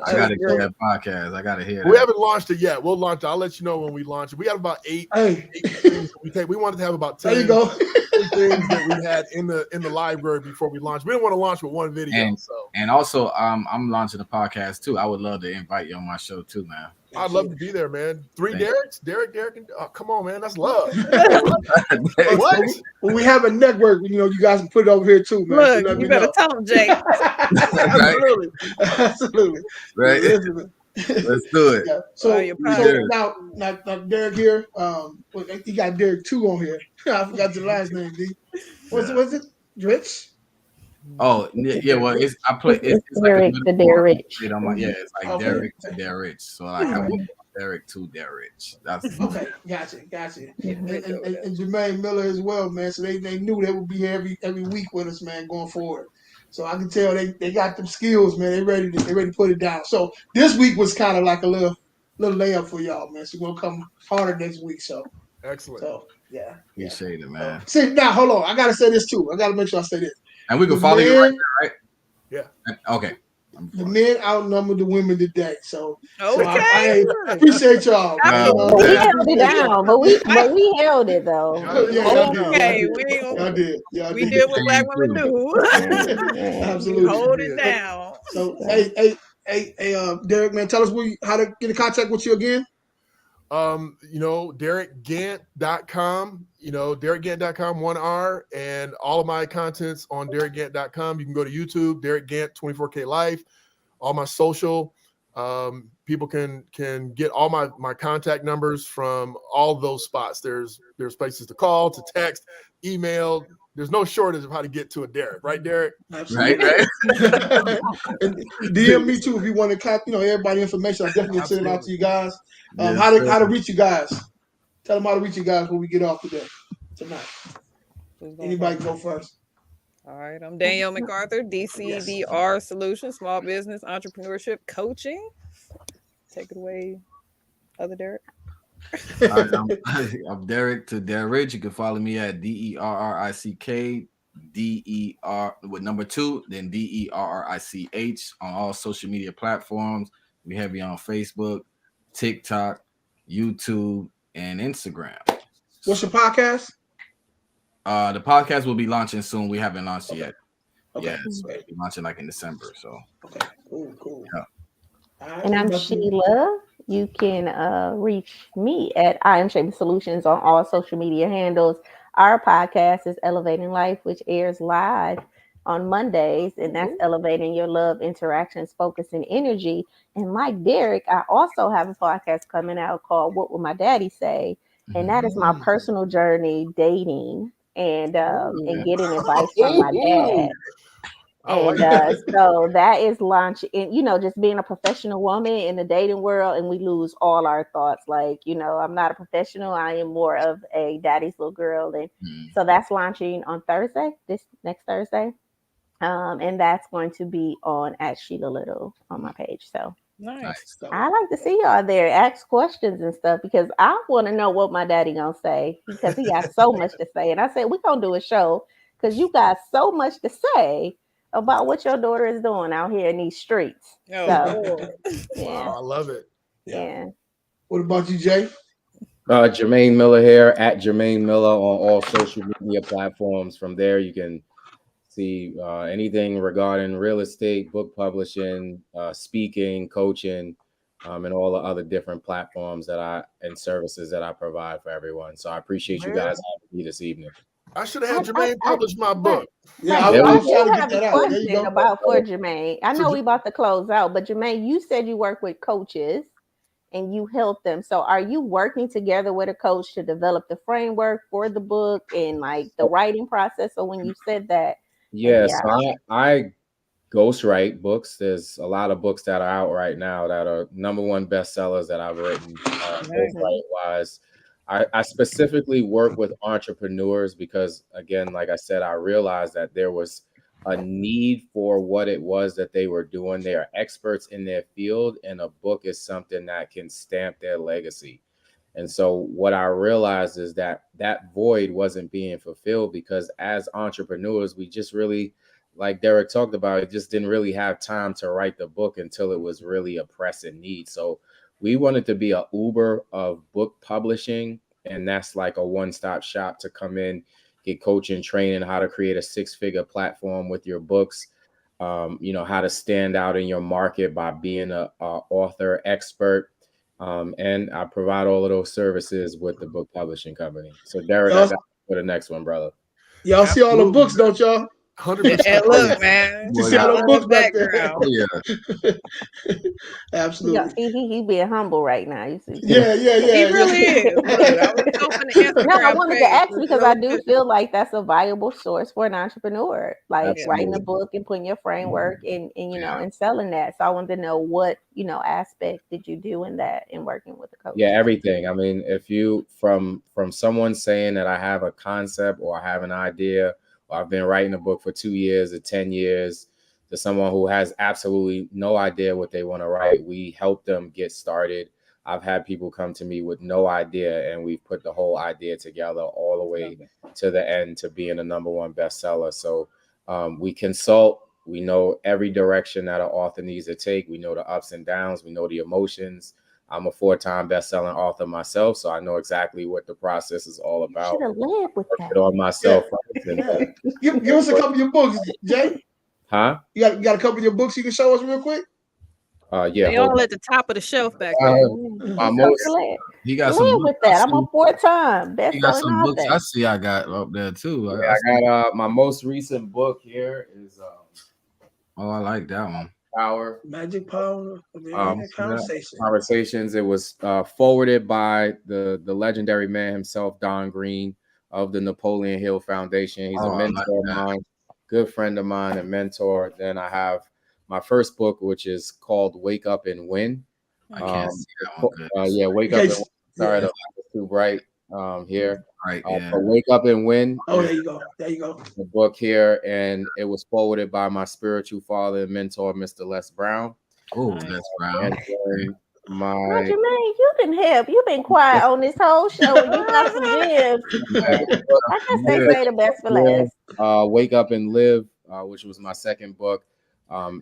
I So- got to hear so- that podcast. I got to hear We that. haven't launched it yet. We'll launch it. I'll let you know when we launch it. We have about eight hey, things that we take. We wanted to have about 10 there you go. things that we had in the library before we launched. We didn't want to launch with one video. And also, I'm launching a podcast too. I would love to invite you on my show too, man. I'd love to be there, man. Three Thank Derricks, Derick, and come on, man. That's love. What? What? When we have a network, you guys can put it over here too, man. So Look, let you me better know. tell him, Jake. Absolutely, absolutely. Right? Listen. Let's do it. Yeah. Oh, you're So proud. now Derek here. You got Derek 2 on here. I forgot your last name, D. What's it? Rich? Oh yeah. Well, I play. It's like a Derick to metaphor. Derrick. Yeah, it's like Okay. Derick to Derrick. So like I went from Derick to Derrick. That's Okay, gotcha. Mhm. And Jermaine Miller as well, man. So they knew they would be here every week with us, man, going forward. So I can tell they got them skills, man. They ready to put it down. So this week was kind of like a little layup for y'all, man. So we're gonna come harder next week. So Excellent. yeah. appreciate it, man. See now, hold on. I gotta say this too. I gotta make sure I say this. And we can The follow you right men- there, right? Yeah. Okay. The men outnumber the women today. So Okay. I appreciate y'all. No, But we Yeah. held it down. But we held it though. Yeah, y'all did. Okay, Y'all we did. ain't Y'all gonna. did. Y'all We did. did what black women do. Absolutely. Hold it down. So hey, Derek, man, tell us how to get in contact with you again. DerrickGant.com, DerrickGant.com, 1R, and all of my content's on DerrickGant.com. You can go to YouTube, Derick Gant 24K Life, all my social. People can get all my contact numbers from all those spots. There's places to call, to text, email. There's no shortage of how to get to a Derick, right, Derick? Right. And DM me too if you want to everybody information. I'll definitely send it out to you guys. Yes, How sir. to reach you guys. Tell them how to reach you guys when we get off tonight. Who's going Anybody first? go first? All right, I'm Danielle MacArthur, DCDR Solutions, Small Business Entrepreneurship Coaching. Take it away, other Derek. All right, I'm Derick to Derrick. You can follow me at DERRICK, DER with number 2, then DERRICH on all social media platforms. We have you on Facebook, TikTok, YouTube, and Instagram. What's your podcast? The podcast will be launching soon. We haven't launched yet. Okay. Yeah, so we'll be launching like in December. So Okay. Cool. Yeah. All right, And I'm Sheila. You can reach me at I Am Shaping Solutions on all social media handles. Our podcast is Elevating Life, which airs live on Mondays, and that's elevating your love, interactions, focus, and energy. And like Derek, I also have a podcast coming out called What Would My Daddy Say? And that is my personal journey dating and getting advice from my dad. And so that is launching, just being a professional woman in the dating world, and we lose all our thoughts. Like, I'm not a professional. I am more of a daddy's little girl. And so that's launching on Thursday, this next Thursday. And that's going to be on at Sheila Little on my page. So Nice. I like to see y'all there, ask questions and stuff, because I want to know what my daddy gonna say, because he got so much to say. And I said, we're gonna do a show because you got so much to say. about what your daughter is doing out here in these streets. Oh, So, Lord. yeah, Wow, I love it. yeah. What about you, Jay? Jermaine Miller here at Jermaine Miller on all social media platforms. From there, you can see anything regarding real estate, book publishing, speaking, coaching, and all the other different platforms and services that I provide for everyone. So I appreciate you guys having me this evening. I should have had Jermaine publish my book. Yeah, Right. So I I was trying do to get have a that out. There you question go. about for Jermaine. I So know we about to close out, but Jermaine, you said you work with coaches and you help them. So are you working together with a coach to develop the framework for the book and like the writing process? So when you said that, Yes, I ghostwrite books. There's a lot of books that are out right now that are #1 bestsellers that I've written ghostwriting wise. I specifically work with entrepreneurs because, again, like I said, I realized that there was a need for what it was that they were doing. They are experts in their field, and a book is something that can stamp their legacy. And so what I realized is that that void wasn't being fulfilled because as entrepreneurs, we just really, like Derick talked about, it just didn't really have time to write the book until it was really a pressing need. So we wanted to be a Uber of book publishing, and that's like a one-stop shop to come in, get coaching, training, how to create a 6-figure platform with your books, how to stand out in your market by being a author expert. And I provide all of those services with the book publishing company. So Derick, I got for the next one, brother. Y'all see all the Absolutely. books, don't y'all? 100%. And look, man. You see all the books back there? Oh, yeah. Absolutely. he being humble right now. You see. Yeah. He really is. Look, I was hoping the Instagram No, I wanted to page ask was because real I do good. feel like that's a viable source for an entrepreneur, like writing a Absolutely. book and putting your framework and and selling that. So I wanted to know what aspect did you do in that in working with the coach? Yeah, everything. I mean, if you from someone saying that I have a concept or I have an idea or I've been writing a book for 2 years or 10 years to someone who has absolutely no idea what they want to write, we help them get started. I've had people come to me with no idea, and we've put the whole idea together all the way to the end to being a #1 bestseller. So we consult. We know every direction that an author needs to take. We know the ups and downs. We know the emotions. I'm a 4-time best-selling author myself, so I know exactly what the process is all about. Should have led with Work that. it on myself. Yeah. Give us a couple of your books, Jay. Huh? You got a couple of your books you can show us real quick? Yeah. They all at the top of the shelf back there. He got Live some with books. that. I'm a 4-time He got best-selling some books author. I see I got up there too. Yeah, I got my most recent book here is oh, I like that one. Power. Magic Power. Conversations. It was forwarded by the legendary man himself, Don Green of the Napoleon Hill Foundation. He's a mentor of mine, good friend of mine, and mentor. Then I have my first book, which is called Wake Up and Win. I can't see that one good. Yeah, Wake Up and Win. Sorry, the light is too bright here. Right, But Wake Up and Win. Oh, there you go. There you go. The book here, and it was forwarded by my spiritual father and mentor, Mr. Les Brown. Oh, Les Brown. Jermaine, you can help. You've been quiet on this whole show, and you got some gems. I guess they say the best for last. Wake Up and Live, which was my second book.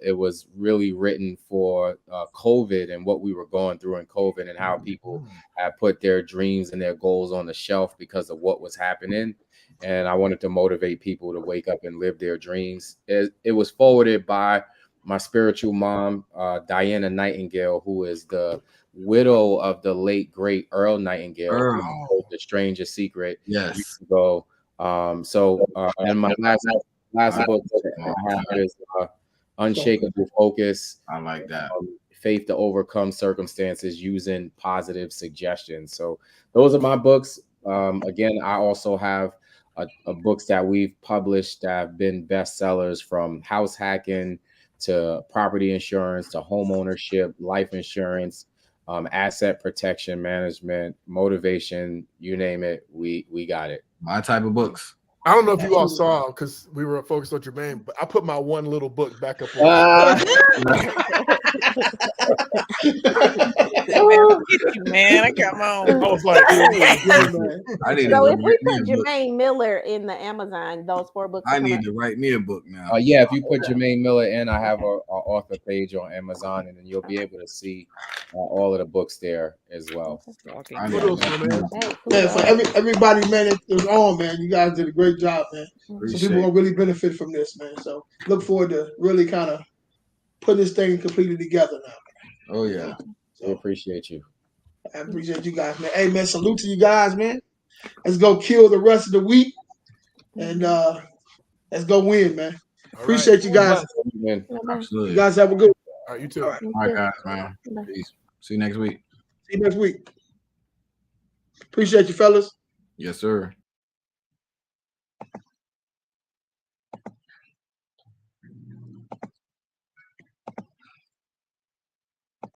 It was really written for COVID and what we were going through in COVID and how people had put their dreams and their goals on the shelf because of what was happening. And I wanted to motivate people to wake up and live their dreams. It was forwarded by my spiritual mom, Diana Nightingale, who is the widow of the late, great Earl Nightingale, who wrote The Strangest Secret. Yes. So, and my last book that I have is Unshakable Focus. I like that. Faith to Overcome Circumstances Using Positive Suggestions. So those are my books. Again, I also have books that we've published that have been bestsellers, from house hacking to property insurance to home ownership, life insurance, asset protection management, motivation, you name it, we got it. My type of books. I don't know if you all saw, because we were focused on Jermaine, but I put my one little book back up. man, get you, man. I got my own. I was like, Yeah, man. I need to So go if we write me put a book. Jermaine Miller in the Amazon, those 4 books. I are need coming to write me a book now. Yeah, if you put Jermaine Miller in, I have a author page on Amazon, and then you'll be able to see all of the books there as well. Walking I what need else, to my write me a man? book. Hey, Man, for everybody, man, that was on, man, you guys did a great job, man. Some Appreciate people it. gonna really benefit from this, man. So look forward to really kind of putting this thing completely together now. Oh yeah. We appreciate you. I appreciate you guys, man. Hey, man, salute to you guys, man. Let's go kill the rest of the week, and let's go win, man. All Appreciate you guys. Bless. You Absolutely. guys have a good one. All right, you too. All right. All right, guys, man. Peace. See you next week. See you next week. Appreciate you, fellas. Yes, sir.